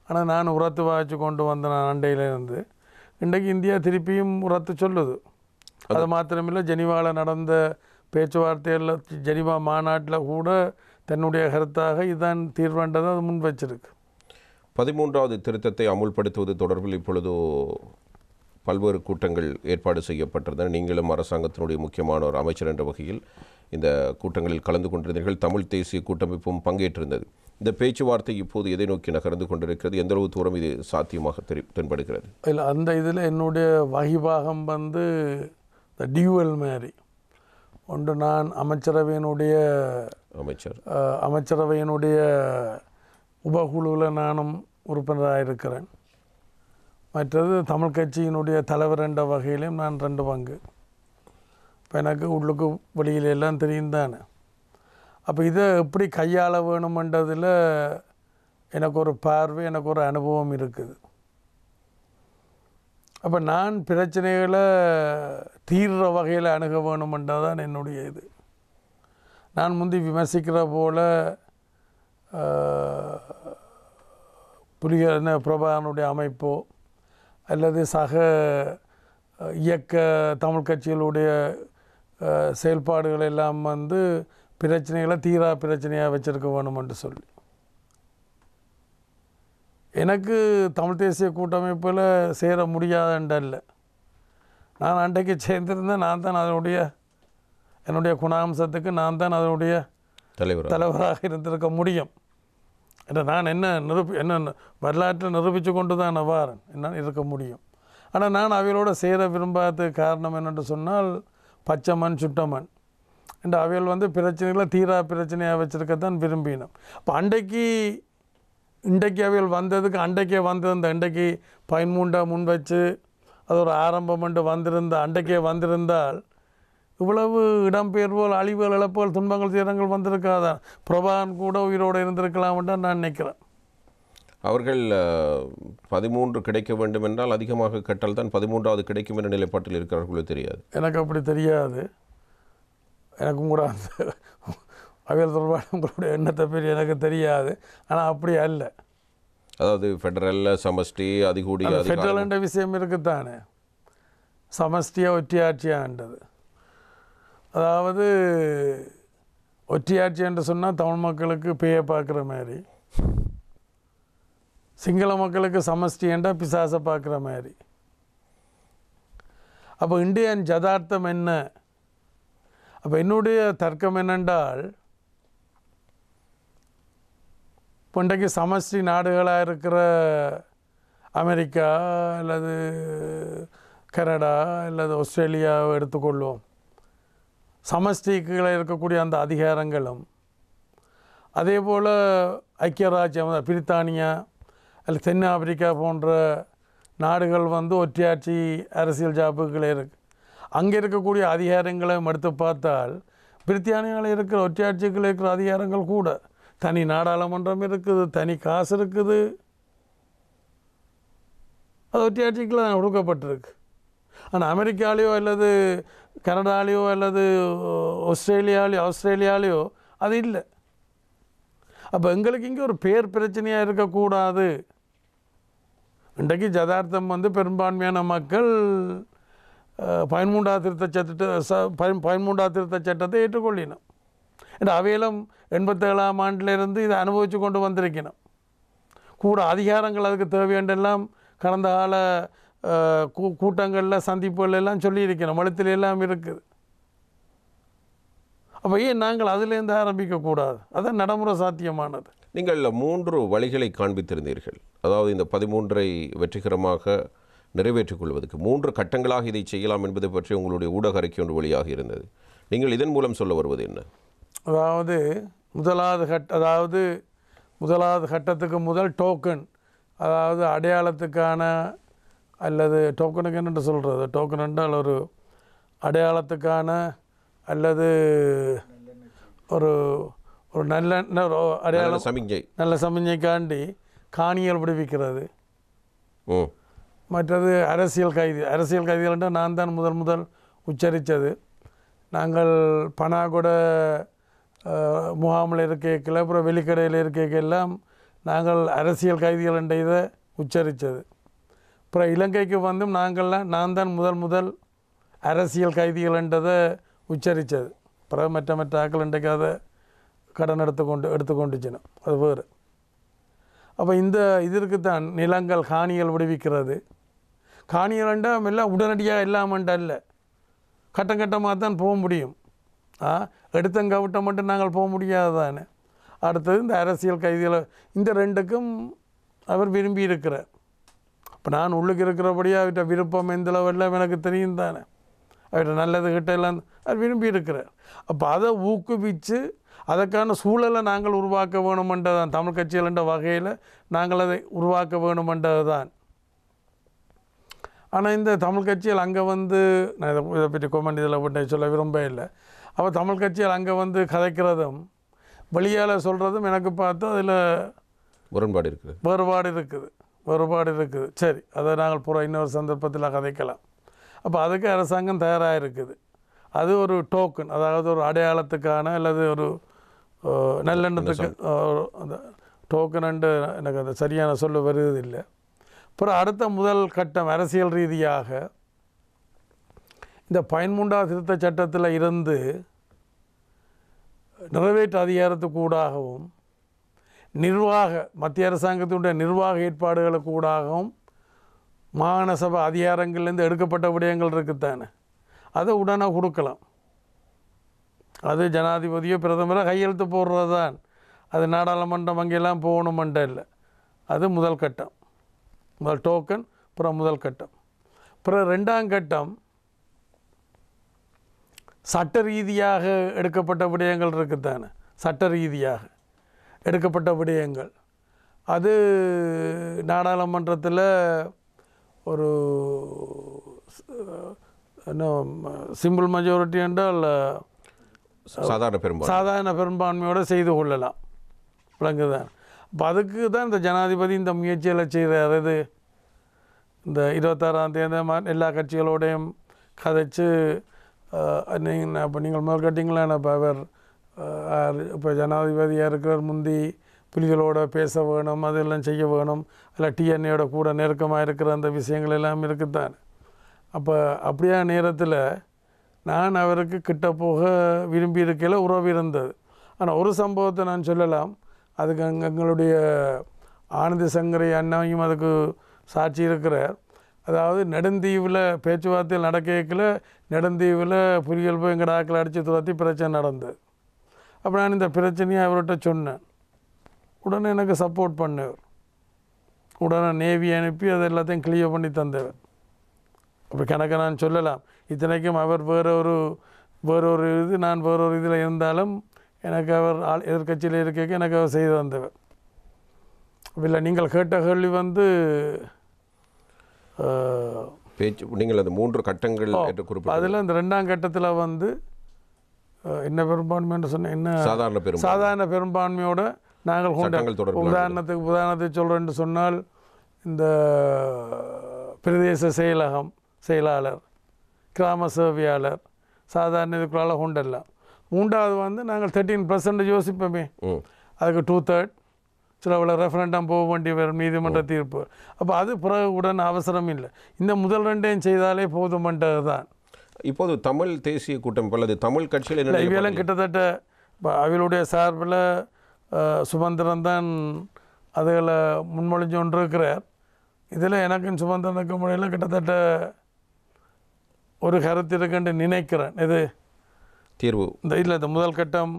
ஆனால் நான் உரத்து வாய்ச்சி கொண்டு வந்தேன் நான் அண்டையிலேருந்து. இன்றைக்கு இந்தியா திருப்பியும் உரத்து சொல்லுது. அது மாத்திரமில்லை, ஜெனிவாவில் நடந்த பேச்சுவார்த்தையில் ஜெனிவா மாநாட்டில் கூட தன்னுடைய கருத்தாக இதுதான் தீர்வேண்டதை அது முன் வச்சிருக்கு. 13வது திருத்தத்தை அமுல்படுத்துவது தொடர்பில் இப்பொழுது பல்வேறு கூட்டங்கள் ஏற்பாடு செய்யப்பட்டிருந்தன. நீங்களும் அரசாங்கத்தினுடைய முக்கியமான ஒரு அமைச்சர் என்ற வகையில் இந்த கூட்டங்களில் கலந்து கொண்டிருந்தீர்கள். தமிழ் தேசிய கூட்டமைப்பும் பங்கேற்றிருந்தது. இந்த பேச்சுவார்த்தை இப்போது எதை நோக்கி நகர்ந்து கொண்டிருக்கிறது? எந்த அளவு தூரம் இது சாத்தியமாக தென்படுகிறது? இல்லை, அந்த இதில் என்னுடைய வகிபாகம் வந்து இந்த டியூவல் மாதிரி ஒன்று. நான் அமைச்சரவையினுடைய உபகுழுவில் நானும் உறுப்பினராக இருக்கிறேன். மற்றது தமிழ் கட்சியினுடைய தலைவர் என்ற வகையிலும் நான் 2 பங்கு. இப்போ எனக்கு உள்ளுக்கு வெளியில எல்லாம் தெரியும் தானே. அப்போ இதை எப்படி கையாள வேணுமென்றதில் எனக்கு ஒரு பார்வை, எனக்கு ஒரு அனுபவம் இருக்குது. அப்போ நான் பிரச்சனைகளை தீர்ற வகையில் அணுக வேணுமென்றதான் என்னுடைய இது. நான் முந்தி விமர்சிக்கிற போல் பிரபாகரனுடைய அமைப்போ அல்லது சக இயக்க தமிழ் கட்சிகளுடைய செயல்பாடுகள் எல்லாம் வந்து பிரச்சனைகளை தீரா பிரச்சனையாக வச்சுருக்க வேணும் என்று சொல்லி எனக்கு தமிழ் தேசிய கூட்டமைப்பில் சேர முடியாதுன்றல்ல. நான் அன்றைக்கு சேர்ந்திருந்தேன். நான் தான் என்னுடைய குணாம்சத்துக்கு நான் தான் அதனுடைய தலைவராக இருந்திருக்க முடியும். நான் என்ன வரலாற்றில் நிரூபித்து கொண்டு தான் வாரன் என்னால் இருக்க முடியும். ஆனால் நான் அவையோடு சேர விரும்பாததுக்கு காரணம் என்னென்று சொன்னால் பச்சைமண் சுட்டமண் என்ற அவைகள் வந்து பிரச்சனைகளை தீரா பிரச்சனையாக வச்சுருக்கத்தான் விரும்பினோம். அப்போ இன்றைக்கு அவைகள் வந்ததுக்கு அன்றைக்கே வந்திருந்த இன்றைக்கு 13 முன் வச்சு அது ஒரு ஆரம்பம் என்று அன்றைக்கே வந்திருந்தால் இவ்வளவு இடம்பெயர்வுகள், அழிவுகள், இழப்புகள், துன்பங்கள், துயரங்கள் வந்திருக்காதான். பிரபாகரன் கூட உயிரோடு இருந்திருக்கலாம்னு நான் நினைக்கிறேன். அவர்கள் 13 கிடைக்க வேண்டும் என்றால் அதிகமாக கட்டால் தான் 13வது கிடைக்கும் என்ற நிலைப்பாட்டில் இருக்கிறார்களோ தெரியாது. எனக்கு அப்படி தெரியாது. எனக்கும் கூட அந்த அவையல் தொடர்பான உங்களுடைய எண்ணத்தை பெரிய எனக்கு தெரியாது. ஆனால் அப்படி அல்ல. அதாவது ஃபெடரல் சமஷ்டி அதிகூடி ஃபெடரல் என்ற விஷயம் இருக்குத்தானே, சமஷ்டியாக ஒற்றையாட்சியான்றது. அதாவது ஒற்றையாட்சி என்று சொன்னால் தமிழ் மக்களுக்கு பேயை பார்க்குற மாதிரி, சிங்கள மக்களுக்கு சமஷ்டி என்றால் பிசாசை பார்க்குற மாதிரி. அப்போ இந்தியன் ஜதார்த்தம் என்ன? அப்போ என்னுடைய தர்க்கம் என்னென்றால், இன்றைக்கு சமஷ்டி நாடுகளாக இருக்கிற அமெரிக்கா அல்லது கனடா அல்லது ஆஸ்திரேலியாவை எடுத்துக்கொள்வோம். சமஷ்டிகளை இருக்கக்கூடிய அந்த அதிகாரங்களும் அதே போல் ஐக்கிய ராஜ்யம் பிரித்தானியா அல்லது தென்னாப்பிரிக்கா போன்ற நாடுகள் வந்து ஒற்றையாட்சி அரசியல் ஜாப்புகளே இருக்குது. அங்கே இருக்கக்கூடிய அதிகாரங்களை எடுத்து பார்த்தால் பிரித்தானியாவில் இருக்கிற ஒற்றையாட்சிகள் இருக்கிற அதிகாரங்கள் கூட தனி நாடாளுமன்றம் இருக்குது, தனி காசு இருக்குது. அது ஒற்றையாட்சிக்குள்ள தான் கொடுக்கப்பட்டிருக்கு. ஆனால் அமெரிக்காலேயோ அல்லது கனடாலேயோ அல்லது ஆஸ்திரேலியாலேயோ அது இல்லை. அப்போ எங்களுக்கு இங்கே ஒரு பேர் பிரச்சனையாக இருக்கக்கூடாது. இன்றைக்கு ஜதார்த்தம் வந்து பெரும்பான்மையான மக்கள் 13வது திருத்த சட்டத்தை ஏற்றுக்கொள்ளினோம். என்ற அவையிலும் 87ஆம் ஆண்டிலிருந்து இதை அனுபவித்து கொண்டு வந்திருக்கணும். கூட அதிகாரங்கள் அதுக்கு தேவையென்றெல்லாம் கடந்த கால கூட்டங்களில் சந்திப்புகள் எல்லாம் சொல்லியிருக்கணும். எழுத்துல எல்லாம் இருக்குது. அப்போ ஏன் நாங்கள் அதிலேருந்து ஆரம்பிக்கக்கூடாது? அதான் நடைமுறை சாத்தியமானது. நீங்கள் 3 வழிகளை காண்பித்திருந்தீர்கள். அதாவது இந்த 13ஐ வெற்றிகரமாக நிறைவேற்றிக் கொள்வதற்கு 3 கட்டங்களாக இதை செய்யலாம் என்பதை பற்றி உங்களுடைய ஊடக அறிக்கை ஒன்று வெளியாக இருந்தது. நீங்கள் இதன் மூலம் சொல்ல வருவது என்ன? அதாவது முதலாவது கட்டத்துக்கு முதல் டோக்கன், அதாவது அடையாளத்துக்கான அல்லது டோக்கனுக்கு என்னென்று சொல்கிறது, டோக்கன் என்றால் ஒரு அடையாளத்துக்கான அல்லது ஒரு ஒரு நல்ல அடையாளம் நல்ல சமிஞ்சைக்காண்டி காணிகள் விடுவிக்கிறது. மற்றது அரசியல் கைதிகள் என்றால் நான் தான் முதல் உச்சரித்தது. நாங்கள் பனாகொட முகாமில் இருக்கையில் அப்புறம் வெளிக்கடையில் இருக்கைக்கெல்லாம் நாங்கள் அரசியல் கைதிகள் என்ற இதை உச்சரித்தது. அப்புறம் இலங்கைக்கு வந்தும் நான் தான் முதல் அரசியல் கைதிகள் என்றதை உச்சரித்தது. அப்புறம் மற்ற ஆக்கள் இன்றைக்கு அதை கடன் எடுத்துக்கொண்டுச்சினோம், அது வேறு. அப்போ இந்த இதற்குத்தான் நிலங்கள் காணிகள் விடுவிக்கிறது. காணிகள் என்றால் எல்லாம் உடனடியாக இல்லாமண்டா இல்லை, கட்டமாக தான் போக முடியும். எடுத்தங்கவிட்ட மட்டும் நாங்கள் போக முடியாது தானே. அடுத்தது இந்த அரசியல் கைதிகளை, இந்த 2க்கும் அவர் விரும்பி இருக்கிறார். இப்போ நான் உள்ளுக்கு இருக்கிறபடியாக அவர்கிட்ட விருப்பம் எந்தளவெல்லாம் எனக்கு தெரியும் தானே. அவர்கிட்ட நல்லது கிட்ட எல்லாம் அவர் விரும்பி இருக்கிறார். அப்போ அதை ஊக்குவித்து அதற்கான சூழலை நாங்கள் உருவாக்க வேணுமென்றது தான் தமிழ் கட்சிகள் என்ற வகையில் நாங்கள் அதை உருவாக்க வேணுமென்றது தான். ஆனால் இந்த தமிழ் கட்சிகள் அங்கே நான் இதை பற்றி கொமெண்ட் இதில் போட்டு சொல்ல விரும்ப இல்லை. அப்போ தமிழ் கட்சிகள் அங்கே கதைக்கிறதும் வெளியால் சொல்கிறதும் எனக்கு பார்த்தா அதில் வேறுபாடு இருக்குது. சரி, அதை நாங்கள் இன்னொரு சந்தர்ப்பத்தில் கதைக்கலாம். அப்போ அதுக்கு அரசாங்கம் தயாராக இருக்குது. அது ஒரு டோக்கன், அதாவது ஒரு அடையாளத்துக்கான அல்லது ஒரு நல்லெண்ணத்துக்கு அந்த டோக்கன் என்று எனக்கு அது சரியான சொல்ல வருவதில்லை. அப்புறம் அடுத்த முதல் கட்டம் அரசியல் ரீதியாக இந்த 13ஆம் திருத்த சட்டத்தில் இருந்து நிறைவேற்று அதிகாரத்துக்கூடாகவும் மத்திய அரசாங்கத்தினுடைய நிர்வாக ஏற்பாடுகளுக்கூடாகவும் மாகாண சபை அதிகாரங்கள்லேருந்து எடுக்கப்பட்ட விடயங்கள் இருக்குத்தானே, அதை உடனே கொடுக்கலாம். அது ஜனாதிபதியோ பிரதமரோ கையெழுத்து போடுறது தான். அது நாடாளுமன்றம் அங்கெல்லாம் போகணுமென்ற இல்லை. அது முதல் கட்டம், முதல் டோக்கன். அப்புறம் முதல் கட்டம். அப்புறம் 2ஆம் கட்டம் சட்ட ரீதியாக எடுக்கப்பட்ட விடயங்கள் இருக்குத்தானே, சட்ட ரீதியாக எடுக்கப்பட்ட விடயங்கள். அது நாடாளுமன்றத்தில் ஒரு சிம்பிள் மெஜாரிட்டி என்றால் சாதாரண பெரும்பான்மையோடு செய்து கொள்ளலாம், விளங்குதான். அப்போ அதுக்கு தான் இந்த ஜனாதிபதி இந்த முயற்சிகளை செய்கிறார். இது இந்த 26ஆம் தேதி எல்லா கட்சிகளோடையும் கதைச்சு நீங்கள் முதல் கட்டிங்களா இப்போ அவர் இப்போ ஜனாதிபதியாக இருக்கிற முந்தி புலிகளோட பேச வேணும், அதெல்லாம் செய்ய வேணும், இல்லை டிஎன்ஏயோட கூட நெருக்கமாக இருக்கிற அந்த விஷயங்கள் எல்லாம் இருக்குத்தான். அப்போ அப்படியா நேரத்தில் நான் அவருக்கு கிட்ட போக விரும்பி இருக்கையில் உறவு இருந்தது. ஆனால் ஒரு சம்பவத்தை நான் சொல்லலாம். அதுக்கு எங்களுடைய ஆனந்த சங்கரை அண்ணாவையும் அதுக்கு சாட்சி இருக்கிறார். அதாவது நெடுந்தீவில் பேச்சுவார்த்தையில் நடக்கல, நெடுந்தீவில் புலிகள் போய் எங்கள் ஆக்களை அடித்து துரத்தி பிரச்சனை நடந்தது. அப்போ நான் இந்த பிரச்சனையை அவர்கிட்ட சொன்னேன். உடனே எனக்கு சப்போர்ட் பண்ணவர், உடனே நேவி அனுப்பி அதை எல்லாத்தையும் கிளியர் பண்ணி தந்தவர். அப்போ கணக்கை நான் சொல்லலாம். இத்தனைக்கும் அவர் வேறொரு இது, நான் வேறொரு இதில் இருந்தாலும் எனக்கு அவர் எதிர்கட்சியில் இருக்க எனக்கு அவர் செய்து தந்தவர். இல்லை நீங்கள் கேட்ட கேள்வி நீங்கள் அந்த 3 கட்டங்கள் அதில் இந்த 2ஆம் கட்டத்தில் என்ன பெரும்பான்மைன்னு சொன்ன என்ன சாதாரண பெரும்பான்மையோட நாங்கள் உதாரணத்துக்கு சொல்கிறேன்னு சொன்னால் இந்த பிரதேச செயலாளர், கிராம சேவையாளர், சாதாரண இதுக்குள்ளால கொண்டெல்லாம். 3வது நாங்கள் 13% யோசிப்போமே, அதுக்கு 2/3 சில ரெஃபரண்டம் போக வேண்டிய வரும், நீதிமன்ற தீர்ப்பு. அப்போ அது பிறகு உடனே அவசரம் இல்லை. இந்த முதல் 2ஐயும் செய்தாலே போதுமன்றது தான். இப்போது தமிழ் தேசிய கூட்டம் அல்லது தமிழ் கட்சியில் இவையெல்லாம் கிட்டத்தட்ட அவளுடைய சார்பில் சுமந்திரன் தான் அதுகளை முன்மொழிஞ்சு கொண்டு இருக்கிறார். இதில் எனக்கும் சுமந்திரனுக்கு முறையில் கிட்டத்தட்ட ஒரு கருத்து இருக்குன்னு நினைக்கிறேன். இது தீர்வு இந்த முதல் கட்டம்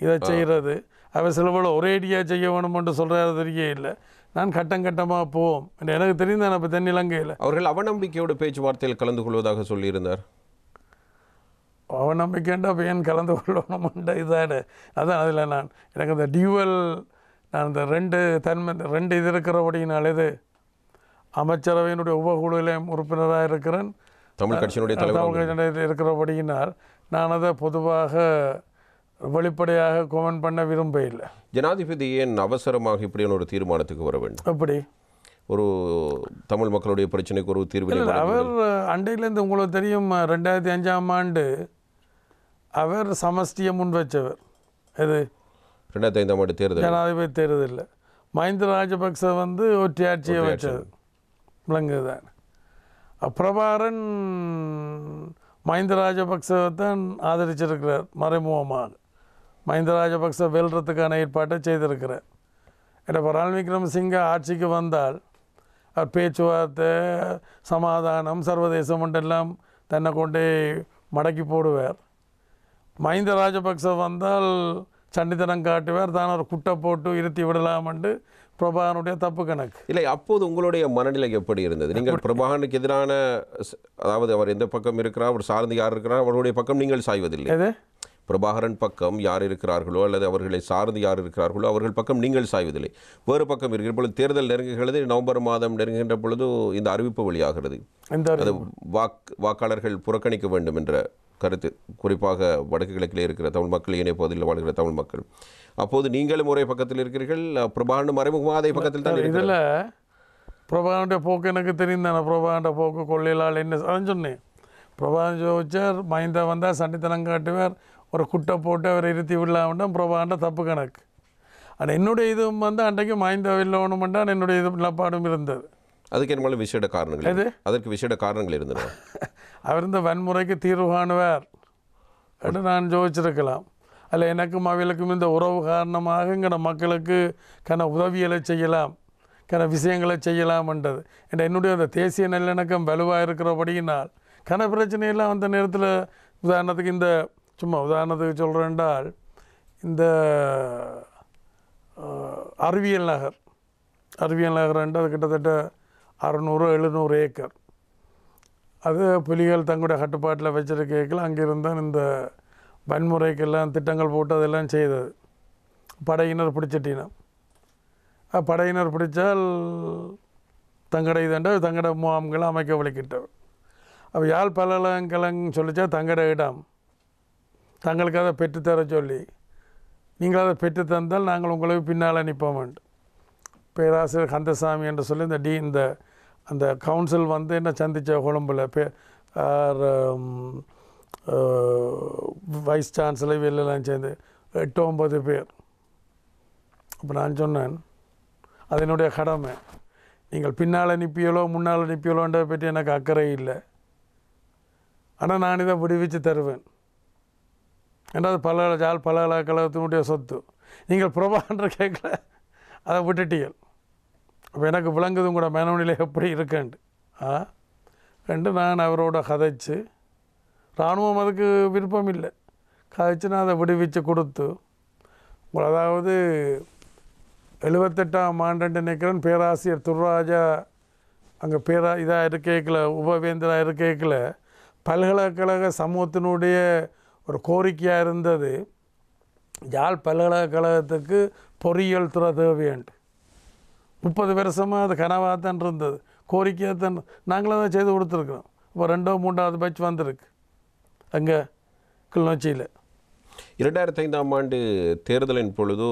இதை செய்கிறது. அவர் சிலபோல் ஒரேடியாக செய்ய வேணுமென்று சொல்கிறாரு தெரிய இல்லை. நான் கட்டம் கட்டமாக போவோம் எனக்கு தெரிந்தானே. இப்போ தென்னிலங்கையில் அவர்கள் அவநம்பிக்கையோட பேச்சுவார்த்தையில் கலந்து கொள்வதாக சொல்லியிருந்தார். அவநம்பிக்கைண்டா இப்போ ஏன் கலந்து கொள்ளணுமென்ற இதாடு அதான் அதில் எனக்கு இந்த டியூவல் நான் இந்த ரெண்டு இது இருக்கிறபடினால இது அமைச்சரவையினுடைய உபகுழுவிலையும் உறுப்பினராக இருக்கிறேன். தமிழ் கட்சியினுடைய தலைவர் இருக்கிறபடியினால் நான் அதை பொதுவாக வெளிப்படையாக கமெண்ட் பண்ண விரும்ப இல்லை. ஜனாதிபதி ஏன் அவசரமாக இப்படியான ஒரு தீர்மானத்துக்கு வர வேண்டும்? எப்படி ஒரு தமிழ் மக்களுடைய பிரச்சனைக்கு ஒரு தீர்வு? அவர் அண்டையிலேருந்து உங்களுக்கு தெரியும் 2005ஆம் ஆண்டு அவர் சமஷ்டியை முன் வச்சவர். இது 2005ஆம் ஆண்டு தேர்தல் ஜனாதிபதி தேர்தலில் மஹிந்த ராஜபக்ச ஒற்றையாட்சியை வச்சது விளங்குதான். பிரபாகரன் மஹிந்த ராஜபக்சவை தான் ஆதரிச்சிருக்கிறார் மறைமுகமாக. மஹிந்த ராஜபக்ச வெல்றதுக்கான ஏற்பாட்டை செய்திருக்கிறார். இப்போ ரணில் விக்ரமசிங்க ஆட்சிக்கு வந்தால் அவர் பேச்சுவார்த்தை சமாதானம் சர்வதேசம் எல்லாம் தன்னை கொண்டே மடக்கி போடுவார். மஹிந்த ராஜபக்ச வந்தால் சண்டித்தனம் காட்டுவார். தான் ஒரு குட்டை போட்டு இருத்தி விடலாம் என்று பிரபாகரனுடைய தப்பு கணக்கு. இல்லை, அப்போது உங்களுடைய மனநிலை எப்படி இருந்தது? நீங்கள் பிரபாகரனுக்கு எதிரான, அதாவது அவர் எந்த பக்கம் இருக்கிறார், அவர் சார்ந்து யார் இருக்கிறார், அவருடைய பக்கம் நீங்கள் சாய்வதில்லை. எது பிரபாகரன் பக்கம் யார் இருக்கிறார்களோ அல்லது அவர்களை சார்ந்து யார் இருக்கிறார்களோ அவர்கள் பக்கம் நீங்கள் சாய்வதில்லை. வேறு பக்கம் இருக்கிற பொழுது தேர்தல் நெருங்குகிறது. நவம்பர் மாதம் நெருங்குகின்ற பொழுது இந்த அறிவிப்பு வெளியாகிறது. அது வாக்காளர்கள் புறக்கணிக்க வேண்டும் என்ற கருத்து, குறிப்பாக வடக்கு கிழக்கிலே இருக்கிற தமிழ் மக்கள், ஏனைய பகுதியில் வாழ்கிற தமிழ் மக்கள். அப்போது நீங்களும் ஒரே பக்கத்தில் இருக்கிறீர்கள், பிரபாகரன் மறைமுகமாக அதே பக்கத்தில் தான். இதில் பிரபாகரனுடைய போக்கு எனக்கு தெரிந்தானே. பிரபாகரனுடைய போக்கு கொள்ளையிலால் என்ன அதான் சொன்னேன். பிரபாகரன் ஜோதிச்சார் மஹிந்தா வந்தால் சண்டித்தனம் காட்டுவார், ஒரு குட்டை போட்டு அவரை இருத்தி விடலாம்னா பிரபாகரன் தப்பு கணக்கு. ஆனால் என்னுடைய இதுவும் அன்றைக்கு மஹிந்தா வில்லவனுமெண்டான் என்னுடைய இது நிலப்பாடும் இருந்தது. அதுக்கு என்ன விசேட காரணங்கள்? எது அதற்கு விசேட காரணங்கள் இருந்தன. அவர் இந்த வன்முறைக்கு தீர்வு காணுவார் என்று நான் யோசிச்சிருக்கலாம். அதில் எனக்கும் அவைகளுக்கும் இந்த உறவு காரணமாக இங்கே மக்களுக்கு உதவிகளை செய்யலாம், விஷயங்களை செய்யலாம்ன்றது என்னுடைய அந்த தேசிய நல்லிணக்கம் வலுவாக இருக்கிறபடியினால் பிரச்சனையெல்லாம் அந்த நேரத்தில் உதாரணத்துக்கு இந்த சும்மா உதாரணத்துக்கு சொல்கிறேன்டால் இந்த அறிவியல் நகர் என்று அது கிட்டத்தட்ட 600-700 ஏக்கர். அது புலிகள் தங்களுடைய கட்டுப்பாட்டில் வச்சிருக்கல அங்கிருந்தான் இந்த வன்முறைக்கெல்லாம் திட்டங்கள் போட்டு அதெல்லாம் செய்தது. படையினர் பிடிச்சிட்டினோம். படையினர் பிடிச்சால் தங்கடை இதண்ட தங்கட முகாம்களை அமைக்க வலிக்கிட்டவர். அப்போ யாழ் பல்கலைக்கழகம் சொல்லிச்சா தங்கட இடம் தங்களுக்கு அதை பெற்றுத்தர சொல்லி நீங்கள் அதை பெற்று தந்தால் நாங்கள் உங்களுக்கு பின்னால் நிற்போம்ண்டு பேராசிரியர் கந்தசாமி என்று சொல்லி இந்த அந்த கவுன்சில் என்ன சந்தித்த கொழும்பில் வைஸ் சான்சலர் வெளிலெல்லாம் சேர்ந்து 8-9 பேர். அப்போ நான் சொன்னேன் அது என்னுடைய கடமை. நீங்கள் பின்னால் நிற்பியலோ முன்னால் நிற்பியலோன்றதை பற்றி எனக்கு அக்கறை இல்லை. ஆனால் நான் இதை விடுவித்து தருவேன். ஏன்னா அது பல்கலைக்கழகத்தினுடைய சொத்து. நீங்கள் பிரபாகரன் கேட்கல, அதை விட்டுட்டீர்கள். அப்போ எனக்கு விளங்குதும் கூட மனநிலை எப்படி இருக்குண்டு ரெண்டு நான் அவரோட கதைச்சு, இராணுவம் அதுக்கு விருப்பம் இல்லை, கதைச்சு நான் அதை விடுவிச்சு கொடுத்து, அதாவது 78ஆம் ஆண்டு நினைக்கிறேன் பேராசிரியர் துர்ராஜா அங்கே இதாக இருக்கைக்கில் உபவேந்தராக இருக்கைக்கில் பல்கலைக்கழக சமூகத்தினுடைய ஒரு கோரிக்கையாக இருந்தது, யாழ் பல்கலைக்கழகத்துக்கு பொறியியல் துறை தேவையாண்டு. 30 வருஷமாக அது கனவாக தான் இருந்தது, கோரிக்கையாக தான் நாங்களும் அதை செய்து கொடுத்துருக்குறோம். இப்போ 2-3வது பேட்ச் வந்திருக்கு அங்கே கிளிநொச்சியில். 2005ஆம் ஆண்டு தேர்தலின் பொழுது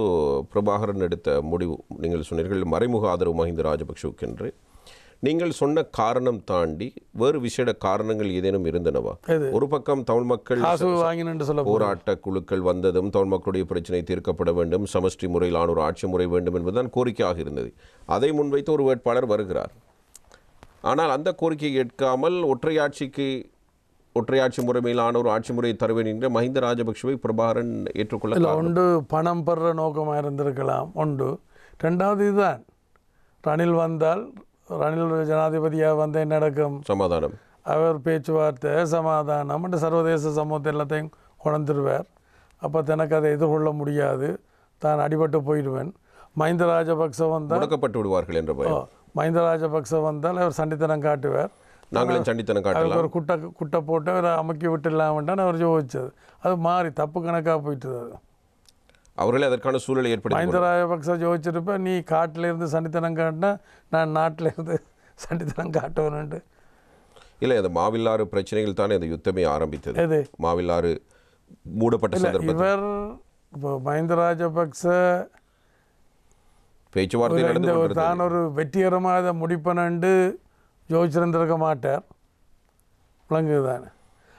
பிரபாகரன் எடுத்த முடிவு, நீங்கள் சொன்னீர்கள் மறைமுக ஆதரவு மஹிந்த ராஜபக்ஷவுக்கு என்று. நீங்கள் சொன்ன காரணம் தாண்டி வேறு விசேட காரணங்கள் ஏதேனும் இருந்தனவா? ஒரு பக்கம் தமிழ் மக்கள் போராட்ட குழுக்கள் வந்ததும் தமிழ் மக்களுடைய பிரச்சனை தீர்க்கப்பட வேண்டும், சமஷ்டி முறையிலான ஒரு ஆட்சி முறை வேண்டும் என்பதுதான் கோரிக்கையாக இருந்தது. அதை முன்வைத்து ஒரு வேட்பாளர் வருகிறார். ஆனால் அந்த கோரிக்கையை ஏற்காமல் ஒற்றையாட்சி முறைமையிலான ஒரு ஆட்சி முறையை தருவேன் என்ற மஹிந்த ராஜபக்ஷவை பிரபாகரன் ஏற்றுக்கொள்ள ஒன்று பணம் பெற நோக்கமாக இருந்திருக்கலாம். ஒன்று. ரெண்டாவது இதுதான், ரணில் ஜனாதிபதியாக வந்த என்ன நடக்கும்? சமாதானம். அவர் பேச்சுவார்த்தை சமாதானம் சர்வதேச சமூகத்தை எல்லாத்தையும் கொண்டுருவார். அப்போ தனக்கு அதை எதிர்கொள்ள முடியாது, தான் அடிபட்டு போயிடுவேன். மஹிந்த ராஜபக்ச வந்தால் முடக்கப்பட்டு விடுவார்கள் என்ற பயம். மஹிந்த ராஜபக்ச வந்தால் அவர் சண்டித்தனம் காட்டுவார். நாங்களும் சண்டித்தனம் காட்டலாம். ஒரு குட்டை போட்டு அவரை அமுக்கி விட்டுலாமட்டான்னு அவர் யோசிச்சது. அது மாறி தப்பு கணக்காக போயிட்டுது. அது அவர்களே அதற்கான சூழலை ஏற்படுத்தி மஹிந்த ராஜபக்ச யோசிச்சிருப்பேன், நீ காட்டில் இருந்து சண்டித்தனம் காட்டினா நான் நாட்டில் இருந்து சண்டித்தனம் காட்டுவேன்ட்டு. இல்லை, அந்த மாவில்லாறு பிரச்சனைகள் தானே அந்த யுத்தமே ஆரம்பித்தது. எது மாவில்லாறு மூடப்பட்ட சந்தர்ப்பத்தில் இவர் இப்போ மஹிந்த ராஜபக்ச பேச்சுவார்த்தை நடந்து கொண்டிருந்தது. தான் ஒரு வெற்றிகரமாக அதை முடிப்பனண்டு யோசிச்சிருந்திருக்க மாட்டார், விளங்குது தானே.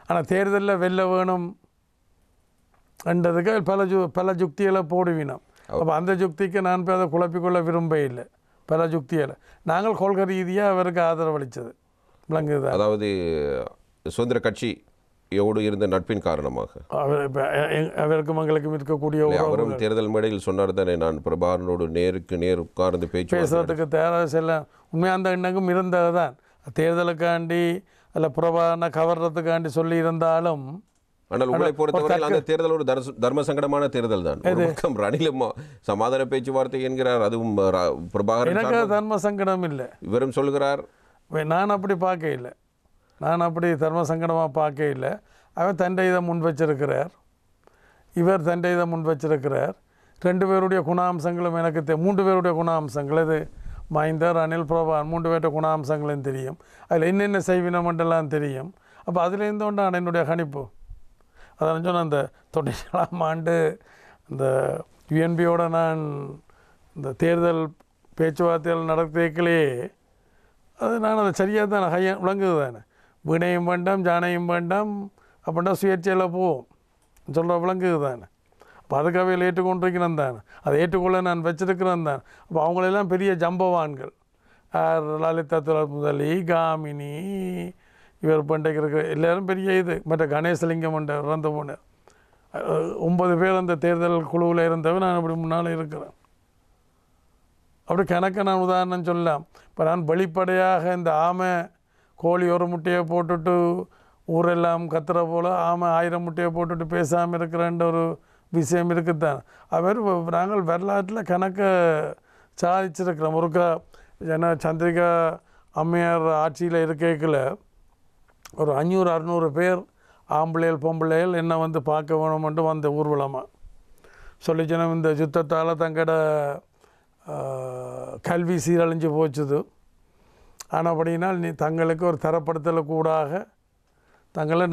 ஆனால் தேர்தலில் வெல்ல வேணும் என்றதுக்கு பல யுக்திகளை போடுவினோம். அப்போ அந்த யுக்திக்கு நான் போய் அதை குழப்பிக்கொள்ள விரும்ப இல்லை. பல யுக்திகளை நாங்கள் கொள்கை ரீதியாக அவருக்கு ஆதரவளித்தது, விளங்குது. அதாவது சுதந்திர கட்சியோடு இருந்த நட்பின் காரணமாக அவருக்கும் எங்களுக்கும் இருக்கக்கூடிய அவரும் தேர்தல் மேடையில் சொன்னார் தானே, நான் பிரபாகரனோடு நேருக்கு நேர் உட்கார்ந்து பேசுறதுக்கு தயாராக செல்ல. உண்மையாக அந்த எண்ணக்கும் இருந்தது தான். தேர்தலுக்காண்டி அல்ல பிரபாகரனை கவர்றதுக்காண்டி சொல்லி இருந்தாலும், ஆனால் உங்களை பொறுத்தவரையில் அந்த தேர்தல் ஒரு தர்ம சங்கடமான தேர்தல் தான். ரணிலும் சமாதான பேச்சுவார்த்தை என்கிறார், அதுவும் பிரபாகரன். எனக்கு தர்ம சங்கடம் இல்லை, இவரும் சொல்கிறார். நான் அப்படி பார்க்க இல்லை, நான் அப்படி தர்ம சங்கடமாக பார்க்க இல்லை. அவர் தண்டை இதை முன் வச்சிருக்கிறார், இவர் தண்டை இதை முன் வச்சிருக்கிறார். 2 பேருடைய குணாம்சங்களும் எனக்கு 3 பேருடைய குணாம்சங்கள், இது மஹிந்த, ரணில், பிரபாகரன் 3 பேருடைய குணாம்சங்களும் தெரியும். அதில் என்னென்ன செய்வினமெண்டெல்லாம் தெரியும். அப்போ அதுலேருந்து கொண்டான என்னுடைய கணிப்பு. அதான் சொன்ன அந்த 97ஆம் ஆண்டு இந்த யுஎன்பியோட நான் இந்த தேர்தல் பேச்சுவார்த்தைகள் நடத்தியக்களே அது நான் அதை சரியாக தான் விளங்குது தானே. வீணையும் வேண்டாம் ஜானையும் வேண்டாம் அப்படின்னா சுயேட்சையில் போவோம் சொல்கிற விளங்குது தானே. அப்போ அதுக்காக ஏற்றுக்கொண்டிருக்கிறேன் தானே, அதை ஏற்றுக்கொள்ள நான் வச்சிருக்கிறேன் தான். அப்போ அவங்களெல்லாம் பெரிய ஜம்பவான்கள், லலிதா முதலி, காமினி, இவர் பண்டைக்கு இருக்கிற எல்லோரும் பெரிய இது. மற்ற கணேசலிங்கம் இறந்து போனார். 9 பேர் அந்த தேர்தல் குழுவில் இருந்தவன் நான் அப்படி முன்னால் இருக்கிறேன். அப்படி கணக்கை நான் உதாரணம் சொல்லலாம். இப்போ நான் வெளிப்படையாக இந்த ஆமை கோழி ஒரு முட்டையை போட்டுட்டு ஊரெல்லாம் கத்துற போல் ஆமை 1000 முட்டையை போட்டுட்டு பேசாமல் இருக்கிறன்ற ஒரு விஷயம் இருக்குத்தான். அவர் நாங்கள் வரலாற்றில் கணக்கை சாதிச்சிருக்கிறோம். ஒருக்கா ஏன்னா சந்திரிகா அம்மையார் ஆட்சியில் இருக்கைக்குள்ள ஒரு 500-600 பேர் ஆம்பளைகள் பொம்பளைகள் என்ன வந்து பார்க்க வேணுமென்று வந்த ஊர்வலமாக சொல்லிச்சனம். இந்த யுத்தத்தால் தங்களோட கல்வி சீரழிஞ்சு போச்சுது. ஆனபடினால் தங்களுக்கு ஒரு தரப்படுத்தலை கூடாக தங்களை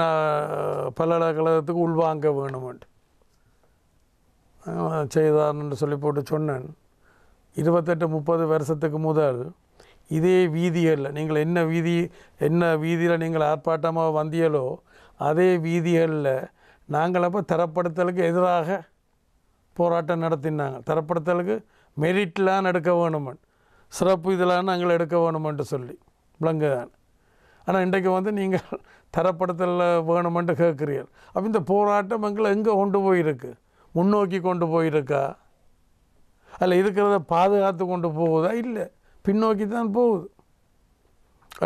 பல்கலைக்கழகத்துக்கு உள்வாங்க வேணுமென்று செய்தார்ன்னு சொல்லி போட்டு சொன்னேன். 28-30 வருஷத்துக்கு முதல் இதே வீதிகளில் நீங்கள் என்ன வீதியில் நீங்கள் ஆர்ப்பாட்டமாக வந்தியலோ அதே வீதிகளில் நாங்கள் அப்போ தரப்படுத்தலுக்கு எதிராக போராட்டம் நடத்தினாங்க. தரப்படுத்தலுக்கு மெரிட்லாம் எடுக்க வேணுமென், சிறப்பு இதெல்லாம் நாங்கள் எடுக்க வேணுமென்ட்டு சொல்லி விளங்குதான். ஆனால் இன்றைக்கு வந்து நீங்கள் தரப்படுத்தலில் வேணுமென்ட்டு கேட்குறீர்கள். அப்போ இந்த போராட்டம் எங்களை எங்கே கொண்டு போயிருக்கு? முன்னோக்கி கொண்டு போயிருக்கா? அதில் இருக்கிறத பாதுகாத்து கொண்டு போகுதா? இல்லை, பின்னோக்கி தான் போகுது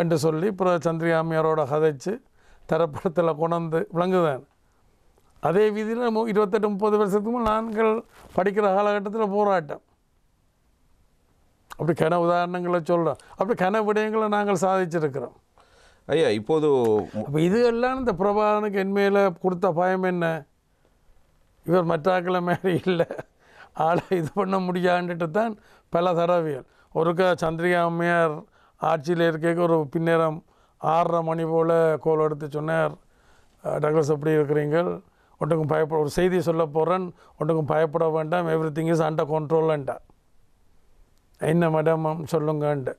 என்று சொல்லி அப்புறம் சந்திரிகாமியாரோட கதைச்சு தரப்படத்தில் கொண்டு விளங்குதான். அதே வீதியில் 28-30 வருஷத்துக்கு நாங்கள் படிக்கிற காலகட்டத்தில் போராட்டம். அப்படி கன உதாரணங்களை சொல்கிறோம். அப்படி கன விடயங்களை நாங்கள் சாதிச்சிருக்கிறோம். ஐயா, இப்போது அப்போ இது எல்லாம் இந்த பிரபாகரனுக்கு என் மேலே கொடுத்த பயம் என்ன? இவர் மற்றாக்களை மேலே இல்லை, ஆளை இது பண்ண முடியாண்டுட்டு தான் பல தடவைகள். ஒருக்கா சந்திரிகா அம்மையார் ஆட்சியில் இருக்க ஒரு பின்னேரம் 6:30 மணி போல் கோல் எடுத்து சொன்னார், டக்ளஸ் எப்படி இருக்கிறீங்க, ஒன்றுக்கும் பயப்பட ஒரு செய்தி சொல்ல போகிறேன், ஒன்றுக்கும் பயப்பட வேண்டாம், எவ்ரி திங் இஸ் அண்டர் கண்ட்ரோல்ன்ட்டா. என்ன மேடம் சொல்லுங்கன்ட்டு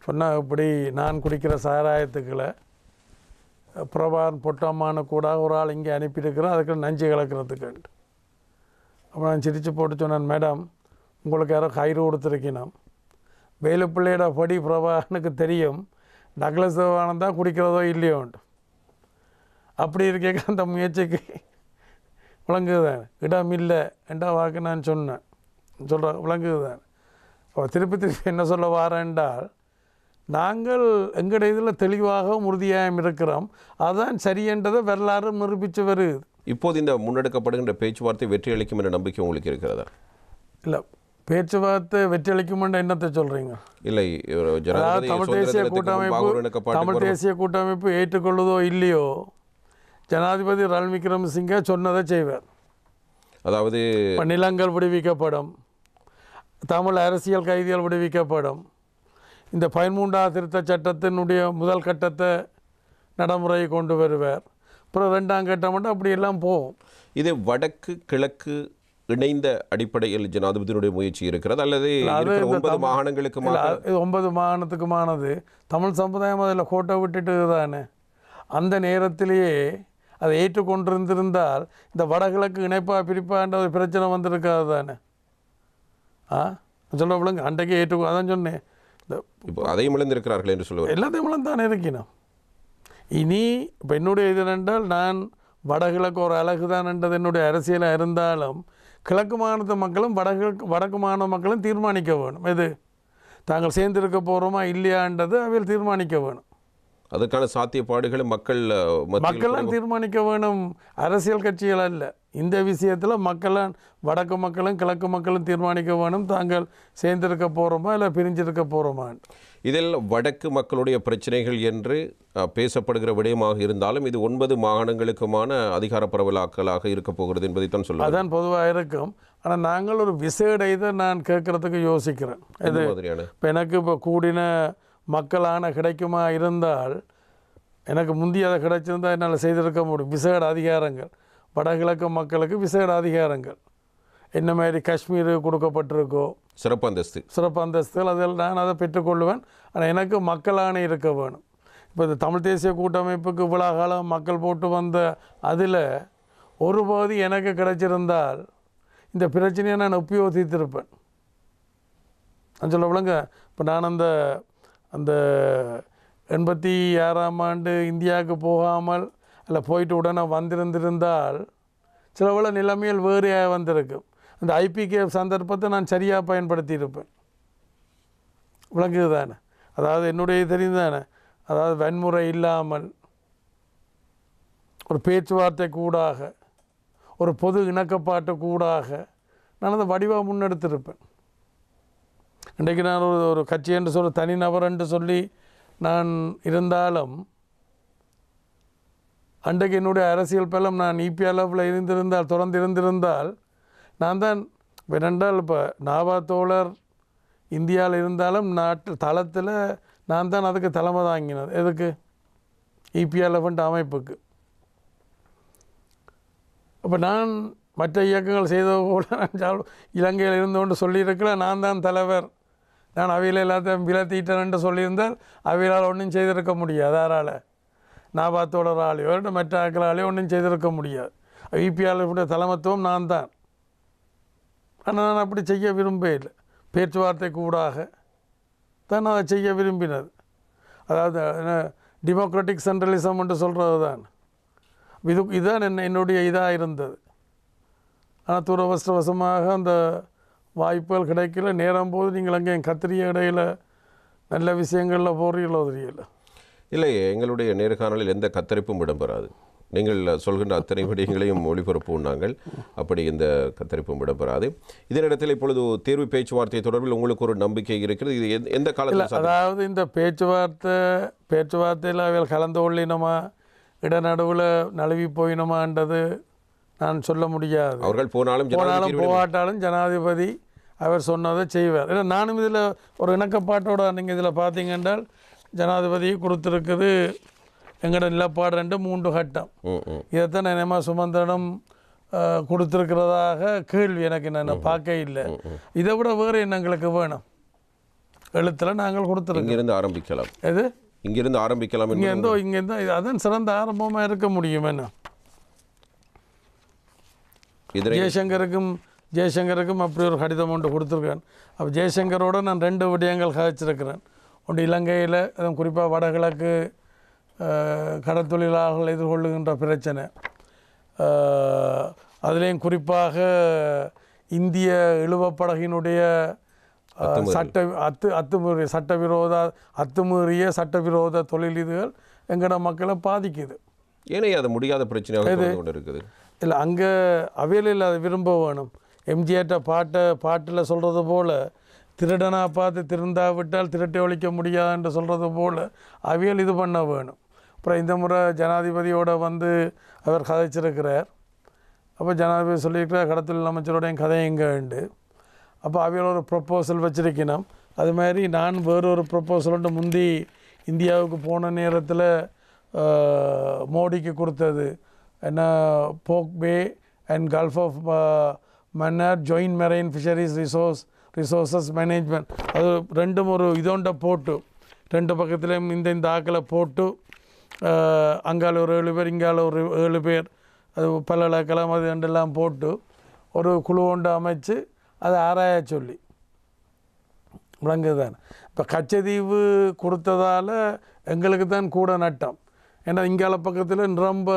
சொன்னால், இப்படி நான் குடிக்கிற சாராயத்துக்களை பிரபாகரன் பொட்டம்மான கூட ஒரு ஆள் இங்கே அனுப்பியிருக்கிறேன், அதுக்கு நஞ்சு கலக்கிறதுக்குன்ட்டு. அப்போ நான் சிரித்து போட்டு சொன்னேன், மேடம் உங்களுக்கு யாரோ கயிறு கொடுத்துருக்கணும், வேலுப்பிள்ளையோட படி பிரபாகரனுக்கு தெரியும், டக்ளஸ் தேவானந்தா குடிக்கிறதோ இல்லையோன்ட்டு. அப்படி இருக்க அந்த முயற்சிக்கு விளங்குதான் இடம் இல்லை என்றா வாக்கு நான் சொன்னேன் சொல்கிறேன், விளங்குதான். அவர் திருப்பி என்ன சொல்ல வாரென்றால், நாங்கள் எங்களுடைய இதில் தெளிவாகவும் உறுதியாகவும் இருக்கிறோம், அதுதான் சரியன்றதை வரலாறு நிரூபித்து வருது. இப்போது இந்த முன்னெடுக்கப்படுகின்ற பேச்சுவார்த்தை வெற்றி அளிக்கும் என்ற நம்பிக்கை உங்களுக்கு இருக்கிறதா? இல்லை, பேச்சுவார்த்தை வெற்றி அளிக்குமென்ற என்னத்தை சொல்கிறீங்க? இல்லை, தமிழ் தேசிய கூட்டமைப்பு ஏற்றுக்கொள்ளுதோ இல்லையோ ஜனாதிபதி ரணில் விக்ரமசிங்கே சொன்னதை செய்வார். அதாவது நிலங்கள் விடுவிக்கப்படும், தமிழ் அரசியல் கைதிகள் விடுவிக்கப்படும், இந்த 13ஆம் திருத்த சட்டத்தினுடைய முதல் கட்டத்தை நடைமுறையை கொண்டு வருவார். அப்புறம் 2ஆம் கட்டம் மட்டும் அப்படி எல்லாம் போகும். இது வடக்கு கிழக்கு இணைந்த அடிப்படையில் ஜனாதிபதியினுடைய முயற்சி இருக்கிறது அல்லது 9 மாகாணங்களுக்கு? 9 மாகாணத்துக்குமானது தமிழ் சமுதாயம் அதில் கோட்டை விட்டுட்டு தானே. அந்த நேரத்திலேயே அதை ஏற்றுக்கொண்டிருந்திருந்தால் இந்த வடகிழக்கு இணைப்பாக பிரிப்பான்ற ஒரு பிரச்சனை வந்திருக்காது தானே. சொல்ல விழுங்க, அன்றைக்கே அதான் சொன்னேன். இப்போ அதையும் இழந்திருக்கிறார்கள் என்று சொல்லுவார். எல்லாத்தையும் இழந்தானே இருக்கணும். இனி இப்போ என்னுடைய இது என்றால் நான் வடகிழக்கு ஒரு அழகு தான் என்றது என்னுடைய அரசியலாக இருந்தாலும் கிழக்கு மாநில மக்களும் வடக்கு மாநில மக்களும் தீர்மானிக்க வேணும். எது தாங்கள் சேர்ந்திருக்க போகிறோமா இல்லையான்றது அவையில் தீர்மானிக்க வேணும். அதற்கான சாத்தியப்பாடுகளை மக்கள்லாம் தீர்மானிக்க வேணும், அரசியல் கட்சிகள் அல்ல. இந்த விஷயத்தில் மக்களும் வடக்கு மக்களும் கிழக்கு மக்களும் தீர்மானிக்க வேணும், தாங்கள் சேர்ந்திருக்க போகிறோமா இல்லை பிரிஞ்சிருக்க போகிறோமா. இதில் வடக்கு மக்களுடைய பிரச்சனைகள் என்று பேசப்படுகிற விடயமாக இருந்தாலும் இது 9 மாகாணங்களுக்குமான அதிகார பரவலாக்கலாக இருக்க போகிறது என்பதைத்தான் சொல்லுங்கள். அதான் பொதுவாக இருக்கும். ஆனால் நாங்கள் ஒரு விசேட இதை நான் கேட்குறதுக்கு யோசிக்கிறேன். இது இப்போ எனக்கு இப்போ கூடின மக்களான கிடைக்குமா இருந்தால் எனக்கு முந்தைய அதை கிடைச்சிருந்தால் என்னால் செய்திருக்க முடியும். விசேட அதிகாரங்கள் வடகிழக்கு மக்களுக்கு விசேட அதிகாரங்கள் என்ன மாதிரி காஷ்மீர் கொடுக்கப்பட்டிருக்கோ சிறப்பு அந்தஸ்துகள் அதில் நான் அதை பெற்றுக்கொள்வேன். ஆனால் எனக்கு மக்களான இருக்க வேணும். இப்போ இந்த தமிழ் தேசிய கூட்டமைப்புக்கு இவ்வளோ காலம் மக்கள் போட்டு வந்த அதில் ஒரு பகுதி எனக்கு கிடைச்சிருந்தால் இந்த பிரச்சனையை நான் உபயோகித்திருப்பேன். நான் சொல்ல விளங்க. இப்போ நான் அந்த 86ஆம் ஆண்டு இந்தியாவுக்கு போகாமல் இல்லை போயிட்டு உடனே வந்திருந்திருந்தால் சில வேளை நிலைமையில் வேறையாக வந்திருக்கும். அந்த ஐபிகே சந்தர்ப்பத்தை நான் சரியாக பயன்படுத்தியிருப்பேன். விளங்குது தானே? அதாவது என்னுடைய தெரிந்து தானே, அதாவது வன்முறை இல்லாமல் ஒரு பேச்சுவார்த்தை கூடாக ஒரு பொது இணக்கப்பாட்டு கூடாக நான் அதை வடிவாக முன்னெடுத்திருப்பேன். இன்றைக்கு நான் ஒரு கட்சி என்று சொல்லி தனிநபர் என்று சொல்லி நான் இருந்தாலும் அன்றைக்கு என்னுடைய அரசியல் பலம் நான் இபிஎல்எஃப்பில் இருந்திருந்தால் தொடர்ந்து இருந்திருந்தால் நான் தான் வேணென்றால் இப்போ நாவா தோழர் இந்தியாவில் இருந்தாலும் தளத்தில் நான் தான் அதுக்கு தலைமை தாங்கினது. எதுக்கு? இபிஎல்எஃப்ன்ற அமைப்புக்கு. அப்போ நான் மற்ற இயக்கங்கள் செய்தது போல நான் இலங்கையில் இருந்து கொண்டு சொல்லியிருக்கல நான் தான் தலைவர், நான் அவையில் எல்லாத்தையும் விலத்திட்டேன் சொல்லியிருந்தால் அவையால் ஒன்றும் செய்திருக்க முடியாது. யாரால்? நாபாத்தோட ஆளையோ மற்ற ஆக்களாலேயோ ஒன்றும் செய்திருக்க முடியாது. இபிஎல்எஃப்டைய தலைமத்துவம் நான் தான். ஆனால் நான் அப்படி செய்ய விரும்பவில்லை. பேச்சுவார்த்தை கூடாக தான் நான் அதை செய்ய விரும்பினது. அதாவது டெமோக்ராட்டிக் சென்ட்ரலிசம் என்று சொல்கிறது தான். இதுதான் என்னுடைய இதாக இருந்தது. ஆனால் துரவசமாக அந்த வாய்ப்புகள் கிடைக்கல. நேரம் போது நீங்கள் அங்கே கத்திரிய இடையில் நல்ல விஷயங்களில் போகிறீங்களோ தெரியல. இல்லை, எங்களுடைய நேர்காணலில் எந்த கத்தரிப்பும் இடம்பெறாது. நீங்கள் சொல்கின்ற அத்தனை விடயங்களையும் ஒளிபரப்பும் நாங்கள். அப்படி இந்த கத்தரிப்பும் இடம்பெறாது. இதனிடத்தில் இப்பொழுது தேர்வு பேச்சுவார்த்தை தொடர்பில் உங்களுக்கு ஒரு நம்பிக்கை இருக்கிறது. இது எந்த காலத்தில்? அதாவது இந்த பேச்சுவார்த்தையில் அவைகள் கலந்து கொள்ளினமா இடநடுவில் நழுவி போயினமான்றது நான் சொல்ல முடியாது. அவர்கள் போனாலும் போகாட்டாலும் ஜனாதிபதி அவர் சொன்னதை செய்வார். ஏன்னா நானும் இதில் ஒரு இணக்கப்பாட்டோட நீங்கள் இதில் பார்த்தீங்க என்றால் ஜனாதிபதி கொடுத்துருக்குது எங்களோட நிலப்பாடு 3 கட்டம். இதைத்தான் நினைமா சுமந்திரனும் கொடுத்துருக்கிறதாக கேள்வி எனக்கு நான் பார்க்க இல்லை. இதை விட வேறு என்ன எங்களுக்கு வேணும்? எழுத்தில் நாங்கள் கொடுத்துருக்கோம். இங்கிருந்து ஆரம்பிக்கலாம். எது? இங்கிருந்து ஆரம்பிக்கலாம். இங்கேருந்தோ அதான் சிறந்த ஆரம்பமாக இருக்க முடியும். என்ன ஜெய்சங்கருக்கும் அப்படி ஒரு கடிதம் ஒன்று கொடுத்துருக்கேன். அப்போ ஜெய்சங்கரோடு நான் 2 விடயங்கள் கதைச்சிருக்கிறேன். ஒன்று இலங்கையில் அதுவும் குறிப்பாக வடகிழக்கு கடற்தொழிலாளர்கள் எதிர்கொள்ளுகின்ற பிரச்சனை, அதுலேயும் குறிப்பாக இந்திய இழுவப்படகினுடைய அத்துமீறிய சட்டவிரோத தொழில் இதுகள் எங்களோட மக்களை பாதிக்குது. ஏனே அது முடியாத பிரச்சனையாக இருக்குது. இல்லை அங்கே அவையில் அதை விரும்ப வேணும். எம்ஜிஆர்ட்ட பாட்டில் சொல்கிறது போல் திருடனா பார்த்து திருந்தாவிட்டால் திருட்டை ஒழிக்க முடியாதுன்னு சொல்கிறது போல் அவியல் இது பண்ண வேணும். அப்புறம் இந்த முறை ஜனாதிபதியோடு வந்து அவர் கதைச்சிருக்கிறார். அப்போ ஜனாதிபதி சொல்லியிருக்கிறார் கடத்தொழில் அமைச்சரோடையும் கதை எங்கேண்டு. அப்போ அவியல் ஒரு ப்ரொப்போசல் வச்சிருக்கணும். அது மாதிரி நான் வேறொரு ப்ரொப்போசல்ன்ட்டு முந்தி இந்தியாவுக்கு போன நேரத்தில் மோடிக்கு கொடுத்தது என்ன, Palk Bay and Gulf of Mannar joint marine fisheries resources management, அது ரெண்டும் ஒரு இதோண்ட போட்டு ரெண்டு பக்கத்துலேயும் இந்த ஆக்களை போட்டு அங்கால ஒரு 7 பேர் இங்கால ஒரு 7 பேர் அது பல்கலைக்கழகம் அது ரெண்டெல்லாம் போட்டு ஒரு குழு ஒன்று அமைச்சு அதை ஆராய சொல்லி விளங்குது தானே. இப்போ கச்சதீவு கொடுத்ததால் எங்களுக்கு தான் கூட நட்டம். ஏன்னா இங்கால பக்கத்தில் ரொம்ப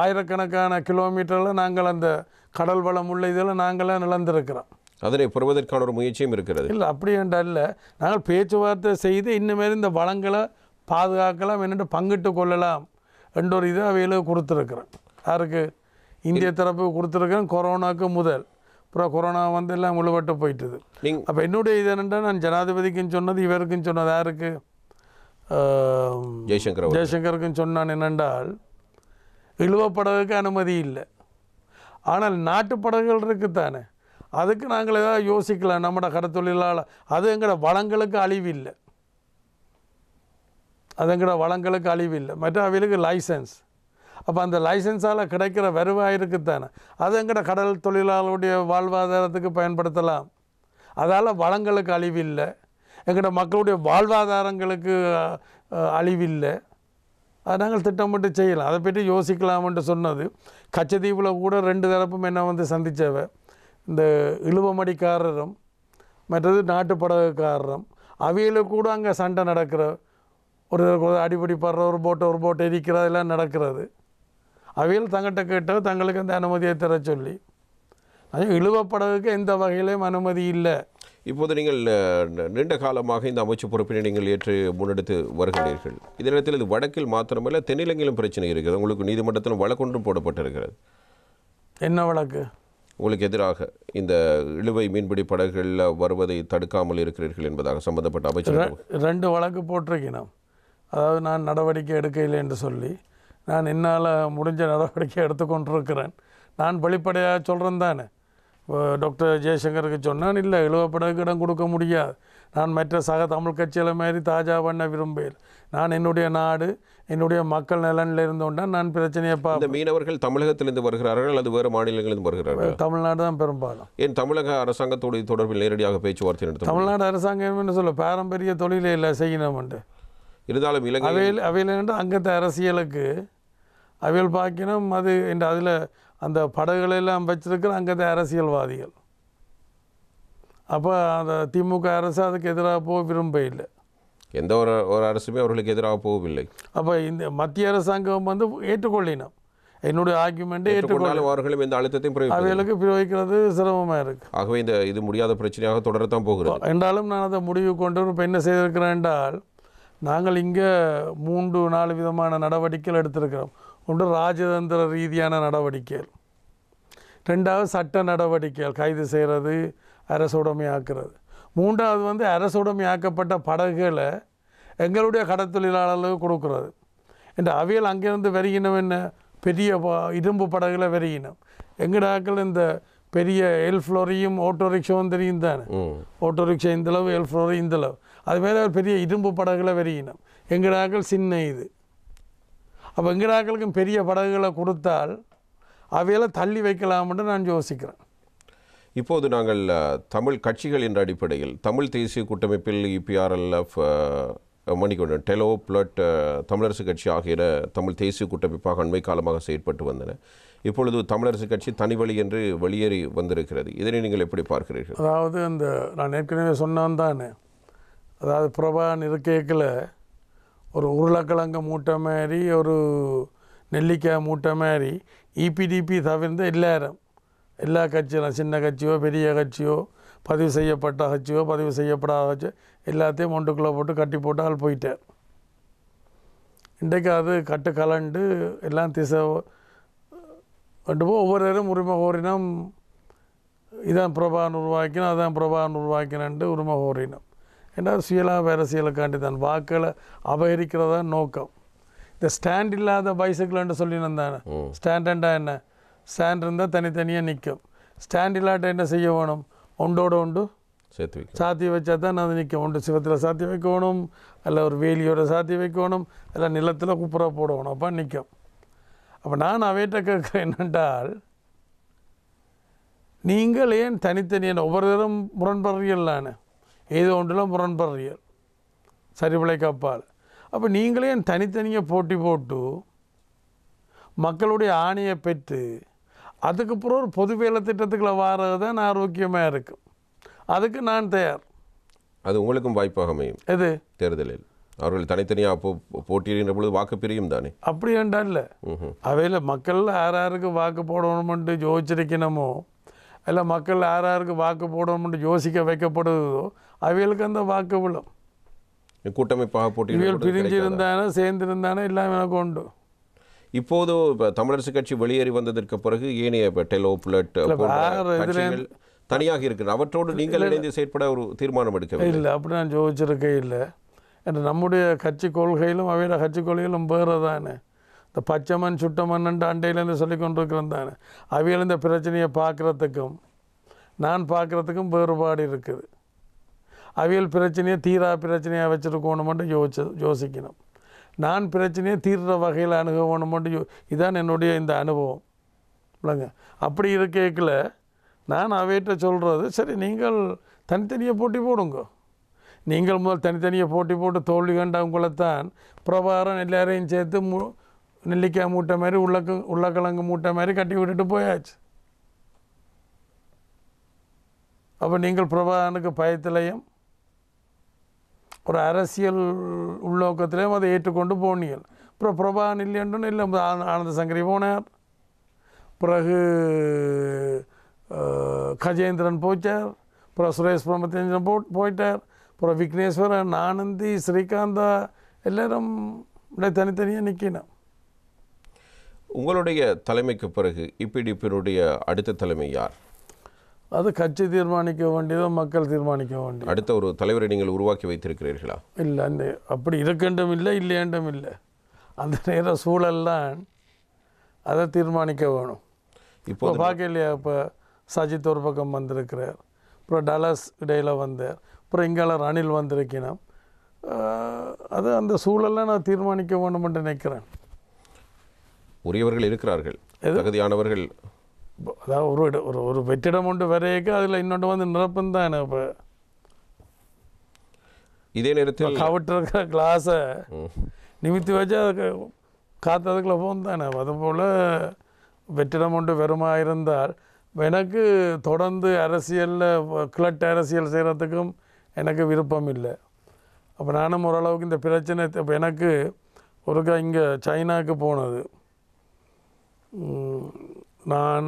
ஆயிரக்கணக்கான கிலோமீட்டரில் நாங்கள் அந்த கடல் வளம் உள்ள இதில் நாங்களாம் நிலந்திருக்கிறோம். அதனை பெறுவதற்கான ஒரு முயற்சியும் இருக்கிறது. இல்லை அப்படி என்றல்ல, நாங்கள் பேச்சுவார்த்தை செய்து இன்னுமாரி இந்த வளங்களை பாதுகாக்கலாம், என்னென்று பங்கிட்டு கொள்ளலாம் என்ற ஒரு இதை அவையில் கொடுத்துருக்குறேன். யாருக்கு? இந்திய தரப்பு கொடுத்துருக்கேன். கொரோனாவுக்கு முதல், அப்புறம் கொரோனா வந்து எல்லாம் முழுவட்டு போயிட்டுது. அப்போ என்னுடைய இது என்னென்னா, நான் ஜனாதிபதிக்கும் சொன்னது, இவருக்கும் சொன்னது, யாருக்கு? ஜெய்சங்கருக்கும் சொன்னான். என்னென்றால் இழுவப்படகுக்கு அனுமதி இல்லை, ஆனால் நாட்டு படகுகள் இருக்குத்தானே, அதுக்கு நாங்கள் ஏதாவது யோசிக்கலாம். நம்மளோட கடத்தொழிலாளர் அது எங்களோட வளங்களுக்கு அழிவில்லை, அது எங்களோட வளங்களுக்கு அழிவில்லை. மற்ற அவைகளுக்கு லைசன்ஸ். அப்போ அந்த லைசன்ஸால் கிடைக்கிற வருவாய் இருக்குத்தானே, அது எங்களோட கடல் தொழிலாளருடைய வாழ்வாதாரத்துக்கு பயன்படுத்தலாம். அதால் வளங்களுக்கு அழிவில்லை, எங்களோட மக்களுடைய வாழ்வாதாரங்களுக்கு அழிவில்லை. அதை நாங்கள் திட்டமிட்டு செய்யலாம், அதை பற்றி யோசிக்கலாம்ன்ட்டு சொன்னது. கச்சதீவில் கூட 2 தரப்பும் என்ன வந்து சந்தித்தவ, இந்த இழுவமடிக்காரரும் மற்றது நாட்டு படகுக்காரரும், அவையில் கூட அங்கே சண்டை நடக்கிற, ஒரு அடிப்படி படுற, ஒரு போட்டை எரிக்கிறது எல்லாம் நடக்கிறது. அவையில் தங்கிட்ட கேட்ட தங்களுக்கு அந்த அனுமதியை தர சொல்லி, அது இழுவப்படகுக்கு எந்த வகையிலையும் அனுமதி இல்லை. இப்போது நீங்கள் நீண்ட காலமாக இந்த அமைச்சு பொறுப்பினை நீங்கள் ஏற்று முன்னெடுத்து வருகிறீர்கள். இதே நேரத்தில் இது வடக்கில் மாத்திரமல்ல, தென்னிலங்கையிலும் பிரச்சனை இருக்குது. உங்களுக்கு நீதிமன்றத்திலும் வழக்கொன்றும் போடப்பட்டிருக்கிறது. என்ன வழக்கு? உங்களுக்கு எதிராக இந்த இழுவை மீன்பிடி படகுகளில் வருவதை தடுக்காமல் இருக்கிறீர்கள் என்பதாக சம்பந்தப்பட்ட அமைச்சர் 2 வழக்கு போட்டிருக்கணும். அதாவது நான் நடவடிக்கை எடுக்கவில்லை என்று சொல்லி, நான் என்னால் முடிஞ்ச நடவடிக்கை எடுத்துக்கொண்டிருக்கிறேன். நான் வெளிப்படையாக சொல்கிறேன் தானே. டாக்டர் ஜெய்சங்கருக்கு சொன்னான், இல்லை இழுவப்படகுக்கு இடம் கொடுக்க முடியாது, நான் மற்ற சக தமிழ் கட்சிகளை மாதிரி தாஜா பண்ண விரும்புகிறேன். நான் என்னுடைய நாடு, என்னுடைய மக்கள் நலனில் இருந்தோன்னா நான் பிரச்சனையை பார்ப்பேன். மீனவர்கள் தமிழகத்திலிருந்து வருகிறார்கள் அல்லது வேறு மாநிலங்களிலிருந்து வருகிறார்கள்? தமிழ்நாடு தான் பெரும்பாலும். ஏன் தமிழக அரசாங்கத்தோடு தொடர்பில் நேரடியாக பேச்சுவார்த்தை நடத்த? தமிழ்நாடு அரசாங்கம் என்ன சொல்ல, பாரம்பரிய தொழிலை இல்லை செய்யணும்ண்டு. இருந்தாலும் அவையில் என்று அங்கத்த அரசியலுக்கு அவையில் பார்க்கணும். அது என்று அதில் அந்த படகுகளெல்லாம் வச்சிருக்கிற அங்கத்த அரசியல்வாதிகள். அப்போ அந்த திமுக அரசு அதுக்கு எதிராக போக விரும்ப இல்லை. எந்த ஒரு அரசுமே அவர்களுக்கு எதிராக போகவில்லை. அப்போ இந்த மத்திய அரசாங்கம் வந்து ஏற்றுக்கொள்ளினோம், என்னுடைய ஆர்குமெண்ட்டை ஏற்றுக்கொள்ளும். அவர்களும் இந்த அழுத்தத்தையும் அவைகளுக்கு பிரயோகிக்கிறது சிரமமாக இருக்குது. ஆகவே இது முடியாத பிரச்சனையாக தொடரத்தான் போகிறது. என்றாலும் நான் அதை முடிவு கொண்டு இப்போ என்ன செய்திருக்கிறேன் என்றால், நாங்கள் இங்கே 3-4 விதமான நடவடிக்கைகள் எடுத்திருக்கிறோம். ஒன்று ராஜதந்திர ரீதியான நடவடிக்கைகள், 2வது சட்ட நடவடிக்கைகள், கைது செய்கிறது, அரசுடைமையாக்குறது, 3வது வந்து அரசுடைமையாக்கப்பட்ட படகுகளை எங்களுடைய கடற்தொழிலாளர்களுக்கு கொடுக்குறது. என்ற அவையில் அங்கேருந்து வருகினோம், என்ன பெரிய இரும்பு படகுல வருகினோம். எங்கடாக்கள் இந்த பெரிய எல்ஃப்ளோரியும் ஓட்டோ ரிக்ஷாவும் தெரியும் தானே, ஓட்டோ ரிக்ஷா இந்தளவு, எல்ஃப்ளோரி இந்தளவு, அதுமாரி பெரிய இரும்பு படகுல வருகினோம். எங்கடாக்கள் சின்ன இது. அப்போ எங்கடாக்களுக்கும் பெரிய படகுகளை கொடுத்தால் அவையெல்லாம் தள்ளி வைக்கலாம்னு நான் யோசிக்கிறேன். இப்போது நாங்கள் தமிழ் கட்சிகள் என்ற அடிப்படையில் தமிழ் தேசிய கூட்டமைப்பில் இபிஆர்எல்எஃப், மணிக்கொண்டன், டெலோ, பிளட், தமிழரசு கட்சி ஆகிய தமிழ் தேசிய கூட்டமைப்பாக அண்மை காலமாக செயற்பட்டு வந்தன. இப்பொழுது தமிழரசு கட்சி தனி வழி என்று வெளியேறி வந்திருக்கிறது. இதனை நீங்கள் எப்படி பார்க்கிறீர்கள்? அதாவது அந்த நான் ஏற்கனவே சொன்னான் தானே, அதாவது பிரபான் இருக்கையில் ஒரு உருளைக்கிழங்கு மூட்டை மாதிரி, ஒரு நெல்லிக்காய் மூட்டை மாதிரி இபிடிபி தவிர்த்து எல்லா கட்சியும், சின்ன கட்சியோ பெரிய கட்சியோ, பதிவு செய்யப்பட்ட கட்சியோ பதிவு செய்யப்படாத கட்சியோ, எல்லாத்தையும் ஒன்றுக்குள்ளே போட்டு கட்டி போட்டு ஆள் போயிட்டார். இன்றைக்கு அது கட்டு கலண்டு எல்லாம் ரெண்டு போய் ஒவ்வொருவரும் உரிமை கோரினம், இதான் பிரபாகரன் உருவாக்கினோம் அதான் பிரபாகரன் உருவாக்கினன்ட்டு உரிமை கோரினம். ஏன்னா சுயலாப அரசியலுக்காண்டி தான் வாக்களை அபகரிக்கிறதா நோக்கம். இந்த ஸ்டாண்ட் இல்லாத பைசைக்கிள்னு சொல்லியிருந்தானே, ஸ்டாண்டா என்ன, ஸ்டாண்ட் இருந்தால் தனித்தனியாக நிற்கும். ஸ்டாண்ட் இல்லாட்ட என்ன செய்ய வேணும், ஒன்றோட ஒன்று சாத்தி வச்சா தான் அது நிற்கும். ஒன்று சிவத்தில் சாத்தி வைக்கணும், அல்ல ஒரு வேலியோட சாத்தி வைக்கணும், இல்லை நிலத்தில் குப்புற போடணும், அப்போ நிற்கும். அப்போ நான் அவையிட்ட கேட்குறேன் என்னென்றால், நீங்கள் ஏன் தனித்தனியான ஒவ்வொரு தரம் முரண்படுறீங்களானே, ஏதோ ஒன்றில் முரண்படுறீர்கள் சரி பிள்ளைக்கு அப்பால். அப்போ நீங்களே ஏன் தனித்தனியாக போட்டி போட்டு மக்களுடைய ஆணையை பெற்று அதுக்கப்புறம் ஒரு பொது வேலை திட்டத்துக்குள்ள வாரது தான் ஆரோக்கியமாக இருக்கும். அதுக்கு நான் தயார். அது உங்களுக்கும் வாய்ப்பாக அமையும். எது தேர்தலில் அவர்கள் தனித்தனியாக போட்டியிடுகின்ற பொழுது வாக்கு பிரியும் தானே? அப்படி ஏண்டா இல்லை, அவையில் மக்கள் யாருக்கு வாக்கு போடணுமென்று யோசிச்சிருக்கணுமோ, இல்லை மக்கள் யாருக்கு வாக்கு போடணுமென்று யோசிக்க வைக்கப்படுதோ அவைகளுக்கு அந்த வாக்கு விழும். கூட்டமைப்பாக போட்டி பிரிஞ்சிருந்தானே சேர்ந்திருந்தானே எல்லாம் எனக்கு உண்டு. இப்போது தமிழரசு கட்சி வெளியேறி வந்ததற்கு பிறகு ஏனைய டெலோ புல்லட் தனியாக இருக்கிற அவற்றோடு நீங்கள் இணைந்து செயற்பட ஒரு தீர்மானம் எடுக்க இல்லை. அப்படி நான் யோசிச்சிருக்கே இல்லை. என்று நம்முடைய கட்சி கொள்கையிலும் அவையோட கட்சி கொள்கையிலும் வேறு தானே. இந்த பச்சைமண் சுட்டமண்ணுண்டு அண்டையிலேருந்து சொல்லி கொண்டிருக்கிறேன் தானே. அவையில் இந்த பிரச்சனையை பார்க்குறதுக்கும் நான் பார்க்குறதுக்கும் வேறுபாடு இருக்குது. அவியல் பிரச்சனையை தீரா பிரச்சனையாக வச்சுருக்கணுமென்று யோசிக்கணும். நான் பிரச்சனையை தீர்ற வகையில் அணுகணுமென்று இதான் என்னுடைய இந்த அனுபவம் இல்லைங்க. அப்படி இருக்கேக்கில் நான் அவையிட்ட சொல்கிறது, சரி நீங்கள் தனித்தனியாக போட்டி போடுங்க. நீங்கள் முதல் தனித்தனியாக போட்டி போட்டு தோல்வி கண்டவங்களைத்தான் பிரபாகரன் எல்லாரையும் சேர்த்து நெல்லிக்காய் மூட்டை மாதிரி உருளைக்கிழங்கு மூட்டை மாதிரி கட்டி விட்டுட்டு போயாச்சு. அப்போ நீங்கள் பிரபாகரனுக்கு பயத்திலையும் ஒரு அரசியல் உள்நோக்கத்திலையும் அதை ஏற்றுக்கொண்டு போனீர்கள். அப்புறம் பிரபாகரன் இல்லைன்னு இல்லை, ஆனந்த சங்கரி போனார், பிறகு கஜேந்திரன் போச்சார், அப்புறம் சுரேஷ் பிரமத்தேந்திரன் போயிட்டார், அப்புறம் விக்னேஸ்வரன், ஆனந்தி, ஸ்ரீகாந்தா எல்லாரும் தனித்தனியாக நிற்கணும். உங்களுடைய தலைமைக்கு பிறகு இபிடிபியினுடைய அடுத்த தலைமை யார்? அது கட்சி தீர்மானிக்க வேண்டியதோ மக்கள் தீர்மானிக்க வேண்டியது. அடுத்த ஒரு தலைவரை நீங்கள் உருவாக்கி வைத்திருக்கிறீர்களா? இல்லை, அந்த அப்படி இருக்கண்டும் இல்லை, இல்லையண்டும் இல்லை. அந்த நேர சூழல்லாம் அதை தீர்மானிக்க வேணும். இப்போ பார்க்க இல்லையா, இப்போ சஜித் ஒரு பக்கம் வந்திருக்கிறார், அப்புறம் டலஸ் இடையில் வந்தார், அப்புறம் இங்கால ரணில் வந்திருக்கணும். அது அந்த சூழலை நான் தீர்மானிக்க வேண்டும் என்று நினைக்கிறேன். உரியவர்கள் இருக்கிறார்கள், தகுதியானவர்கள். அதாவது ஒரு வெற்றிடம் ஒன்று வரையக்க அதில் இன்னொன்று வந்து நிரப்பும் தானே. இப்போ இதே நேரத்தில் கவிட்டிருக்கிற கிளாஸை நிமித்தி வச்சு அதுக்கு காத்ததுக்குள்ள போகும் தானே. அதுபோல் வெற்றிடம் ஒன்று வெறுமா இருந்தால் எனக்கு தொடர்ந்து அரசியலில் கிளட் அரசியல் செய்கிறதுக்கும் எனக்கு விருப்பம் இல்லை. அப்போ நானும் ஓரளவுக்கு இந்த பிரச்சனை இப்போ எனக்கு ஒருக்கா இங்கே சைனாவுக்கு போனது, நான்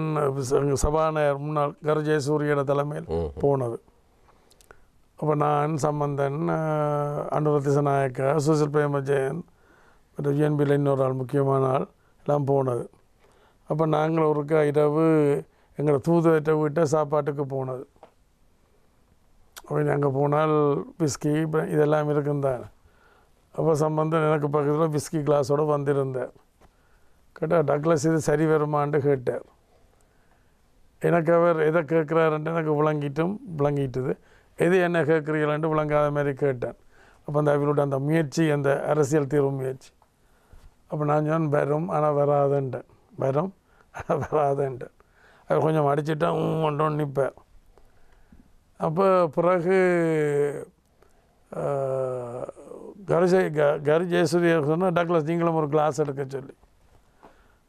சபாநாயகர் முன்னாள் கரு ஜெயசூரியோட தலைமையில் போனது. அப்போ நான் சம்பந்தன், அனுரதிச நாயக்கா, சுசில் பிரேமஜெயன், யுஎன்பியில் இன்னொரு ஆள் முக்கியமான ஆள் எல்லாம் போனது. அப்போ நாங்கள் ஒருக்கா இரவு எங்களை தூதுவற்ற வீட்டை சாப்பாட்டுக்கு போனது. அப்படி அங்கே போனால் விஸ்கி இதெல்லாம் இருக்குந்தான். அப்போ சம்பந்தன் எனக்கு பக்கத்தில் விஸ்கி கிளாஸோடு வந்திருந்தார். கேட்டால் டக்ளஸ் இது சரி வருமானு கேட்டார். எனக்கு அவர் எதை கேட்குறாருன்ட்டு எனக்கு விளங்கிட்டுது, எது என்ன கேட்குறீங்களான்ட்டு விளங்காத மாதிரி கேட்டேன். அப்போ அந்த அவரோட அந்த முயற்சி, அந்த அரசியல் தீர்வு முயற்சி, அப்போ நான் சொன்னேன் வரும் ஆனால் வராதுன்ட்டேன், வரும் ஆனால் வராதுன்ட்டேன். அவர் கொஞ்சம் அடிச்சுட்டான் ஒன்றோன்னு நிற்பார். அப்போ பிறகு கரு ஜெயசூரிய சொன்னால் டக்ளஸ் நீங்களும் ஒரு கிளாஸ் எடுக்க சொல்லி.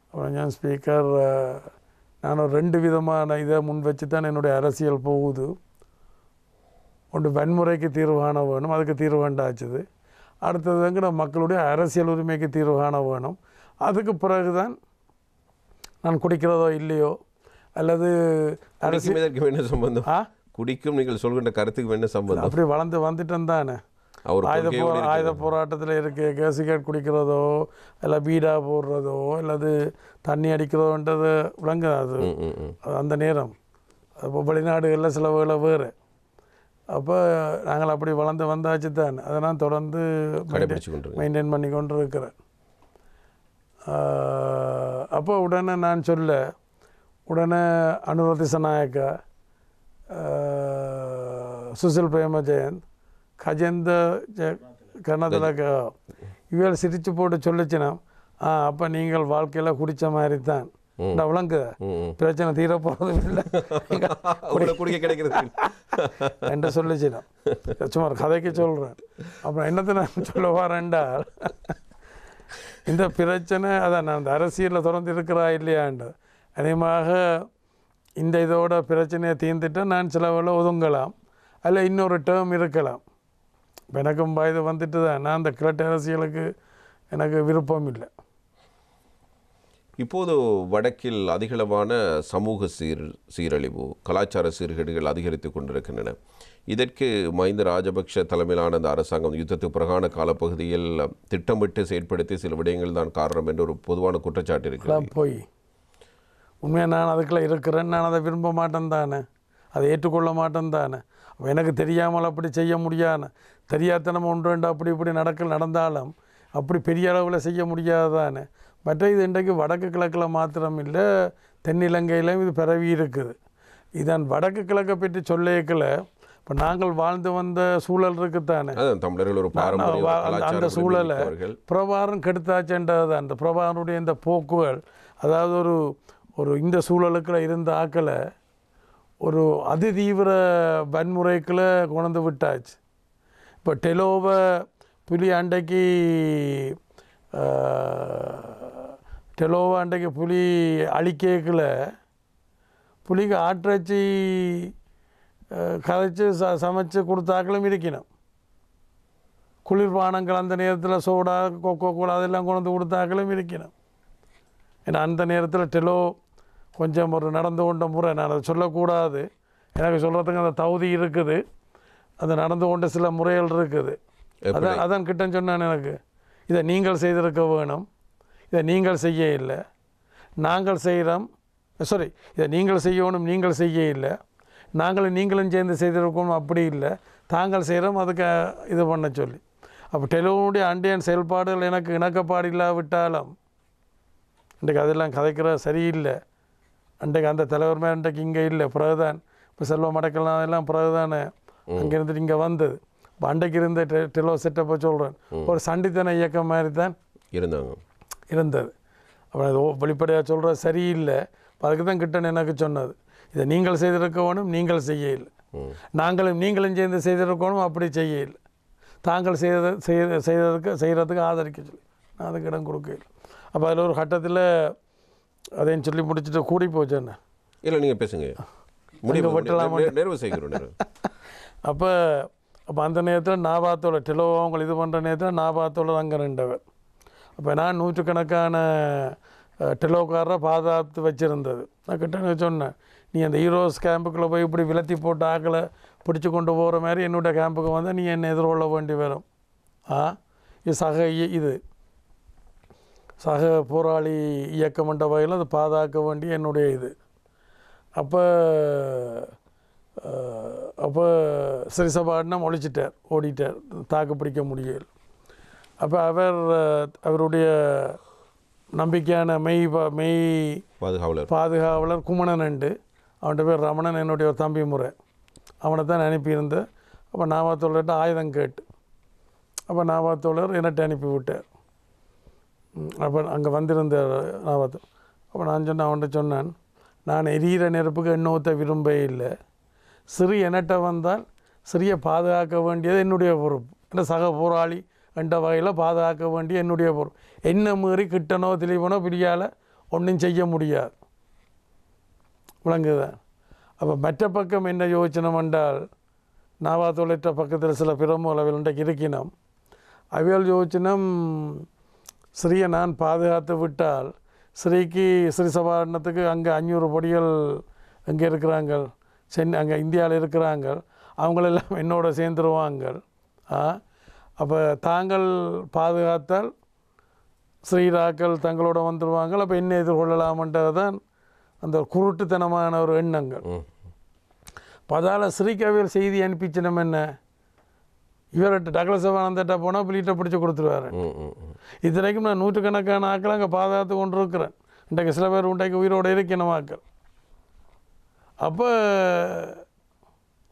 அப்புறம் ஞான் ஸ்பீக்கர், நான் ஒரு 2 விதமான இதை முன் வச்சு தான் என்னுடைய அரசியல் போகுது. ஒன்று வன்முறைக்கு தீர்வு காண வேணும், அதுக்கு தீர்வு வேண்டாச்சுது. அடுத்ததுங்கிற மக்களுடைய அரசியல் உரிமைக்கு தீர்வு காண வேணும். அதுக்கு பிறகு தான் நான் குடிக்கிறதோ இல்லையோ அல்லது அரசியல் என்ன சம்பந்தம், குடிக்கும் நீங்கள் சொல்கின்ற கருத்துக்கு என்ன சம்பந்தம்? அப்படி வந்துட்டேன் தானே. அவர் ஆயுத போராட்டத்தில் இருக்க சிகரெட் குடிக்கிறதோ இல்லை பீடா போடுறதோ அல்லது தண்ணி அடிக்கிறதோன்றது விளங்குது. அது அந்த நேரம் அப்போ வெளிநாடுகளில் சில வேறு. அப்போ நாங்கள் அப்படி வளர்ந்து வந்தாச்சு தான். அதை நான் தொடர்ந்து மெயின்டைன் பண்ணி கொண்டு இருக்கிறேன். அப்போ உடனே நான் உடனே அனுர திசாநாயக்கா, சுசில் பிரேமஜெயந்த், கஜேந்த கர்ணாடகா இவள் சிரித்து போட்டு சொல்லிச்சுனா, அப்போ நீங்கள் வாழ்க்கையில் குடித்த மாதிரி தான் விளங்குத, பிரச்சனை தீர போகிறதும் இல்லை, குடிக்க கிடைக்கிறது என்று சொல்லிச்சுனா. சும்மா கதைக்கு சொல்கிறேன். அப்புறம் என்னத்தை நான் சொல்ல வரேன்டால், இந்த பிரச்சனை அதான் நான் அந்த அரசியலில் தொடர்ந்து இருக்கிறா இல்லையாண்டு அதிகமாக இந்த இதோட பிரச்சனையை தீர்ந்துட்டு நான் சில வேளை ஒதுங்கலாம், அதில் இன்னொரு டேர்ம் இருக்கலாம். இப்போ எனக்கும் வயது வந்துட்டு தான், நான் அந்த கிழட்டு அரசியலுக்கு எனக்கு விருப்பம் இல்லை. இப்போது வடக்கில் அதிகளவான சமூக சீரழிவு, கலாச்சார சீர்கேடுகள் அதிகரித்து கொண்டிருக்கின்றன. இதற்கு மஹிந்த ராஜபக்ஷ தலைமையிலான அந்த அரசாங்கம் யுத்தத்துக்கு பிறகான காலப்பகுதியில் திட்டமிட்டு செயற்படுத்தி சில விடயங்கள் தான் காரணம் என்று ஒரு பொதுவான குற்றச்சாட்டு இருக்கிறது. போய் உண்மையாக நான் அதுக்குள்ளே இருக்கிறேன், நான் அதை விரும்ப மாட்டேன் தானே, அதை ஏற்றுக்கொள்ள மாட்டேன் தானே. எனக்கு தெரியாமல் அப்படி செய்ய முடியாது, தெரியாதனம் ஒன்று ரெண்டு அப்படி இப்படி நடந்தாலும் அப்படி பெரிய அளவில் செய்ய முடியாது தானே. மற்ற இது இன்றைக்கு வடக்கு கிழக்கில் மாத்திரம் இல்லை, தென்னிலங்கையிலும் இது பரவி இருக்குது. இதன் வடக்கு கிழக்கை பற்றி சொல்லிக்கல, இப்போ நாங்கள் வாழ்ந்து வந்த சூழல் இருக்குத்தானே, தமிழர்கள் ஒரு அந்த சூழலை பிரபாரம் கெடுத்தாச்சுன்றது தான். அந்த பிரபாரனுடைய இந்த போக்குகள், அதாவது ஒரு இந்த சூழலுக்குள்ள இருந்த ஆக்களை ஒரு அதிதீவிர வன்முறைக்குள்ளே கொண்டு விட்டாச்சு. இப்போ டெலோவை புலி அண்டைக்கு புலி அழிக்கல, புலிக்கு ஆட்டிறைச்சி கதைச்சி சமைச்சு கொடுத்தாக்களும் இருக்கணும். குளிர்பானங்கள் அந்த நேரத்தில் சோடா கொக்கோ கோலா அதெல்லாம் கொண்டு கொடுத்தாக்களும் இருக்கணும். ஏன்னா அந்த நேரத்தில் டெலோ கொஞ்சம் ஒரு நடந்து கொண்ட முறை, நான் அதை சொல்லக்கூடாது, எனக்கு சொல்கிறதுக்கு அந்த தகுதி இருக்குது, அது நடந்து கொண்ட சில முறைகள் இருக்குது. அதான் கிட்டன்னு சொன்னான் எனக்கு, இதை நீங்கள் செய்திருக்க வேணும், இதை நீங்கள் செய்ய இல்லை, நாங்கள் செய்கிறோம், இதை நீங்கள் செய்யணும், நீங்கள் செய்ய இல்லை, நீங்களும் சேர்ந்து செய்திருக்கணும், அப்படி இல்லை, தாங்கள் செய்கிறோம், அதுக்கு இது பண்ண சொல்லி. அப்போ டெலோனுடைய அண்டியன் செயல்பாடுகள் எனக்கு இணக்கப்பாடு இல்லாவிட்டாலும் இன்றைக்கு அதெல்லாம் கதைக்கிற சரியில்லை. அன்றைக்கு அந்த தலைவர் மேலே இன்றைக்கு இங்கே இல்லை, பிறகுதான் இப்போ செல்வம் அடக்கலாம் அதெல்லாம் பிறகுதானே அங்கே இருந்துட்டு இங்கே வந்தது. இப்போ அன்றைக்கு இருந்த டெலோ செட்டப்பை சொல்கிறேன், ஒரு சண்டித்தன இயக்கம் மாதிரி தான் இருந்தது. அப்புறம் அது வெளிப்படையாக சொல்கிற சரியில்லை. அதுக்கு தான் கிட்டன் எனக்கு சொன்னது, இதை நீங்கள் செய்திருக்க வேணும், நீங்கள் செய்ய இல்லை, நீங்களும் சேர்ந்து செய்திருக்கணும், அப்படி செய்ய இல்லை, தாங்கள் செய்கிறதுக்கு ஆதரிக்க சொல்லி நான் அதுக்கு இடம் கொடுக்க இல்லை. அப்போ அதில் ஒரு கட்டத்தில் அதையும் சொல்லி முடிச்சுட்டு கூடி போச்சு. என்ன இல்லை, நீங்கள் பேசுங்க, வெட்டலாம் நிறைவு செய்கிறோம். அப்போ அந்த நேரத்தில் நாபாத்தோட டெலோ அவங்க இது பண்ணுற நேரத்தில் நாபாத்தோட அங்கே நின்றவர். அப்போ நான் நூற்றுக்கணக்கான டெலோக்காரரை பாதுகாத்து வச்சுருந்தது. நான் கிட்ட சொன்னேன், நீ அந்த ஹீரோஸ் கேம்புக்குள்ளே போய் இப்படி விலத்தி போட்டு ஆக்களை பிடிச்சி கொண்டு போகிற மாதிரி என்னுடைய கேம்புக்கு வந்தால் நீ என்னை எதிர்கொள்ள வேண்டி வரும். இது சக போராளி இயக்கம் என்ற வகையில் அதை பாதுகாக்க வேண்டிய என்னுடைய இது. அப்போ சிறிசபாடினம் ஓடிட்டார், தாக்கு பிடிக்க முடியல. அப்போ அவருடைய நம்பிக்கையான மெய் பாதுகாவலர் குமணன் உண்டு, அவன்கிட்ட பேர் ரமணன், என்னுடைய ஒரு தம்பி முறை, அவனை தான் அனுப்பியிருந்தேன். அப்போ நாபாத்தோழர்கிட்ட ஆயுதம் கேட்டு, அப்போ நாபாத்தோழர் என்னட்ட அனுப்பி விட்டார். அப்போ அங்கே வந்திருந்த நாபாத்தோழர். அப்போ நான் அவன்கிட்ட சொன்னான், நான் எரியிற நெருப்புக்கு எண்ணூற்ற விரும்ப இல்லை, சிறு எண்ணட்ட வந்தால் சிறிய பாதுகாக்க வேண்டியது என்னுடைய பொறுப்பு, இந்த சக போராளி என்ற வகையில் பாதுகாக்க வேண்டிய என்னுடைய பொறுப்பு. என்ன மீறி கிட்டனோ திலீபனோ பிரியால் ஒன்றும் செய்ய முடியாது, விளங்குதான். அப்போ மற்ற பக்கம் என்ன யோசனம் என்றால், நாபாத்தோழற்ற பக்கத்தில் சில பிரமுகர்கள் இன்றைக்கு இருக்கணும், அவியல் யோசனம் ஸ்ரீயை நான் பாதுகாத்து விட்டால் ஸ்ரீ சபாரணத்துக்கு அங்கே 500 பொடிகள் எங்கே இருக்கிறாங்க, அங்கே இந்தியாவில் இருக்கிறாங்க, அவங்களெல்லாம் என்னோட சேர்ந்துருவாங்க. அப்போ தாங்கள் பாதுகாத்தால் ஸ்ரீராக்கள் தங்களோட வந்துடுவாங்க, அப்போ என்ன எதிர்கொள்ளலாம்ன்றது தான் அந்த குருட்டுத்தனமான ஒரு எண்ணங்கள். பதால ஸ்ரீகவியல் செய்தி அனுப்பிச்சினம் என்ன, இவர்கிட்ட டக்ளஸ் ஆனந்திட்ட போனால் பிளீட்டை பிடிச்சி கொடுத்துருவாரு. இதுவரைக்கும் நான் நூற்றுக்கணக்கான ஆக்கள் அங்கே பாதுகாத்து கொண்டு இருக்கிறேன். இன்றைக்கு சில பேர் உண்டைக்கு உயிரோடு இருக்கணும் ஆக்கள். அப்போ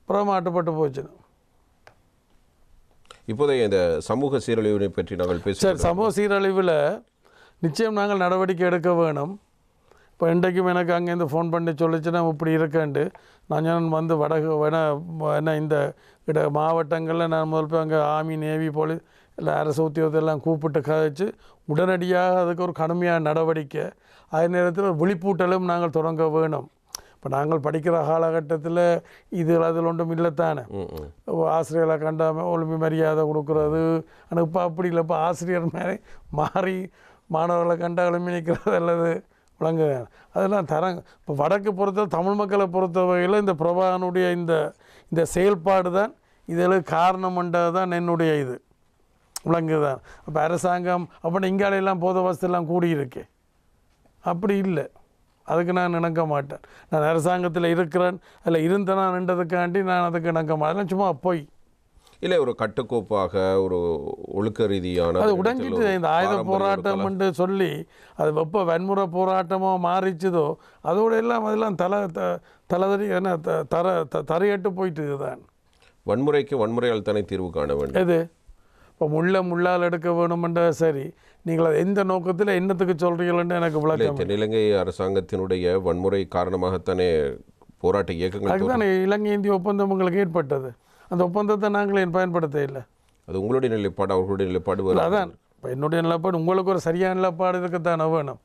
புறமாட்டுப்பட்டு போச்சு. இப்போதைய இந்த சமூக சீரழிவினை பற்றி நாங்கள் பேசுகிறோம். சமூக சீரழிவில் நிச்சயம் நாங்கள் நடவடிக்கை எடுக்க வேணும். இப்போ இன்றைக்கும் எனக்கு அங்கேருந்து ஃபோன் பண்ணி சொல்லிச்சுன்னா இப்படி இருக்கேன்ட்டு நான் வந்து என்ன இந்த மாவட்டங்களில் நான் முதல் போய் அங்கே ஆர்மி நேவி போலீஸ் இல்லை அரசு உத்தியோகத்தெல்லாம் கூப்பிட்டு கதைச்சு உடனடியாக அதுக்கு ஒரு கடுமையான நடவடிக்கை, அதே நேரத்தில் ஒரு விழிப்பூட்டலும் நாங்கள் தொடங்க வேணும். இப்போ நாங்கள் படிக்கிற காலகட்டத்தில் அதில் ஒன்றும் இல்லைத்தானே. ஆசிரியர்களை கண்டாமல் ஒழுங்கு மரியாதை கொடுக்குறது. ஆனால் இப்போ அப்படி இல்லை. இப்போ ஆசிரியர் மாறி மாணவர்களை கண்டா எழுப்பி நிற்கிறது அல்லது விளங்கு அதெல்லாம் தரங்க. இப்போ வடக்கு பொறுத்த தமிழ் மக்களை பொறுத்த வகையில் இந்த பிரபாகனுடைய இந்த செயல்பாடு தான் இதில் காரணம்ன்றது தான் என்னுடைய இது விளங்குதான். அப்போ அரசாங்கம் அப்படி இங்காலையெல்லாம் போத வசதியெல்லாம் கூடியிருக்கு, அப்படி இல்லை. அதுக்கு நான் இணங்க மாட்டேன். நான் அரசாங்கத்தில் இருக்கிறேன், அதில் இருந்தேனான்றதுக்காண்டி நான் அதுக்கு இணங்க மாட்டேன். சும்மா போய் இல்லை, ஒரு கட்டுக்கோப்பாக ஒரு ஒழுக்க ரீதியான அது உடைஞ்சிட்டு இந்த ஆயுத போராட்டம்னு சொல்லி அது எப்போ வன்முறை போராட்டமாக மாறிச்சுதோ அதோட எல்லாம் அதெல்லாம் தலைதறி என்ன தரையட்டு போயிட்டு தான். வன்முறைக்கு வன்முறையால் தானே தீர்வு காண வேண்டும். எது இப்போ முள்ளால் எடுக்க வேணுமென்ற சரி, நீங்கள் அதை எந்த நோக்கத்தில் என்னத்துக்கு சொல்கிறீங்கன்னு எனக்கு விளக்கம். இலங்கை அரசாங்கத்தினுடைய வன்முறை காரணமாகத்தானே போராட்ட இயக்கங்கள். அதுதானே இலங்கை இந்திய ஒப்பந்தம் உங்களுக்கு ஏற்பட்டது. அந்த ஒப்பந்தத்தை நாங்கள் ஏன் பயன்படுத்த இல்லை? அது உங்களுடைய நிலைப்பாடு, அவர்களுடைய நிலைப்பாடு வரும். அதான் இப்போ என்னுடைய நிலைப்பாடு உங்களுக்கு ஒரு சரியான நிலைப்பாடு இருக்கத்தானே வேணும்.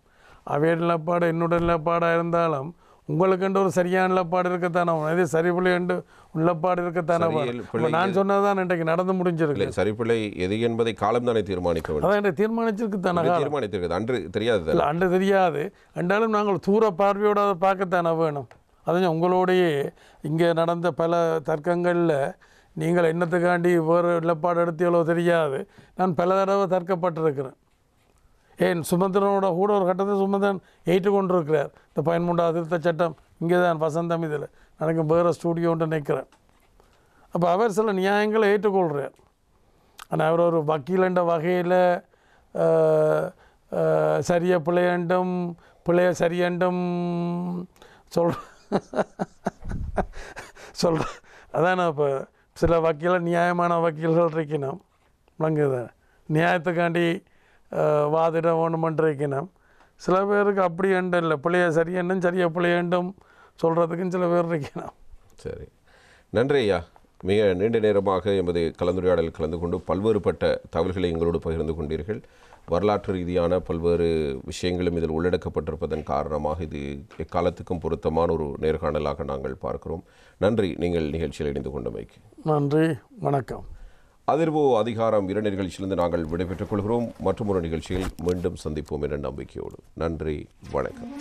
அவைய நிலைப்பாடு என்னுடைய நிலைப்பாடாக இருந்தாலும் உங்களுக்குன்ற ஒரு சரியான நிலைப்பாடு இருக்கத்தானே வேணும். இதே சரிபிள்ளை என்று நிலைப்பாடு இருக்கத்தானே வேணும். நான் சொன்னதான் இன்றைக்கு நடந்து முடிஞ்சிருக்கு. சரிபிள்ளை எது என்பதை காலம் தானே தீர்மானிக்க வேண்டும். அதான் இன்றைக்கு தீர்மானிச்சிருக்கு தானே, தீர்மானித்திருக்கு. அன்று தெரியாது, அன்று தெரியாது என்றாலும் நாங்கள் தூர பார்வையோடு அதை பார்க்கத்தானே வேணும். அதுவும் உங்களுடைய இங்கே நடந்த பல தர்க்கங்களில் நீங்கள் என்னத்துக்காண்டி வேறு நிலப்பாடு எடுத்தியளோ தெரியாது. நான் பல தடவை தர்க்கப்பட்டிருக்கிறேன். ஏன் சுமந்திரனோட கூட ஒரு கட்டத்தில் சுமந்திரன் ஏற்றுக்கொண்டிருக்கிறார். இந்த 13வது திருத்த சட்டம் இங்கே தான் வசந்தம் இதில் எனக்கு வேறு ஸ்டூடியோன்ட்டு நிற்கிறேன். அப்போ அவர் சில நியாயங்களை ஏற்றுக்கொள்கிறார். ஆனால் அவர் ஒரு வக்கீலண்ட வகையில் சரிய பிள்ளையண்டும் பிள்ளைய சரியண்டும் சொல்கிற அதான். இப்போ சில வக்கீல் நியாயமான வக்கீல்கள் இருக்கணும், விளங்குது. நியாயத்துக்காண்டி வாதிட வேணுமென்று இருக்கணும். சில பேருக்கு அப்படி எண்டும் இல்லை, பிள்ளைய சரியண்டும் சரியா பிள்ளையண்டும் சொல்கிறதுக்கும் சில பேர் இருக்கணும். சரி, நன்றி ஐயா. மிக நீண்ட நேரமாக எமது கலந்துரையாடல் கலந்து கொண்டு பல்வேறுபட்ட தகவல்களை எங்களோடு பகிர்ந்து கொண்டீர்கள். வரலாற்று ரீதியான பல்வேறு விஷயங்களும் இதில் உள்ளடக்கப்பட்டிருப்பதன் காரணமாக இது எக்காலத்துக்கும் பொருத்தமான ஒரு நேர்காணலாக நாங்கள் பார்க்கிறோம். நன்றி, நீங்கள் நிகழ்ச்சியில் இணைந்து கொண்டமைக்கு. நன்றி, வணக்கம். அதிர்வு அதிகாரம் 2 நிகழ்ச்சியிலிருந்து நாங்கள் விடைபெற்றுக் கொள்கிறோம். மற்றும் ஒரு நிகழ்ச்சியில் மீண்டும் சந்திப்போம் என்ற நம்பிக்கையோடு. நன்றி, வணக்கம்.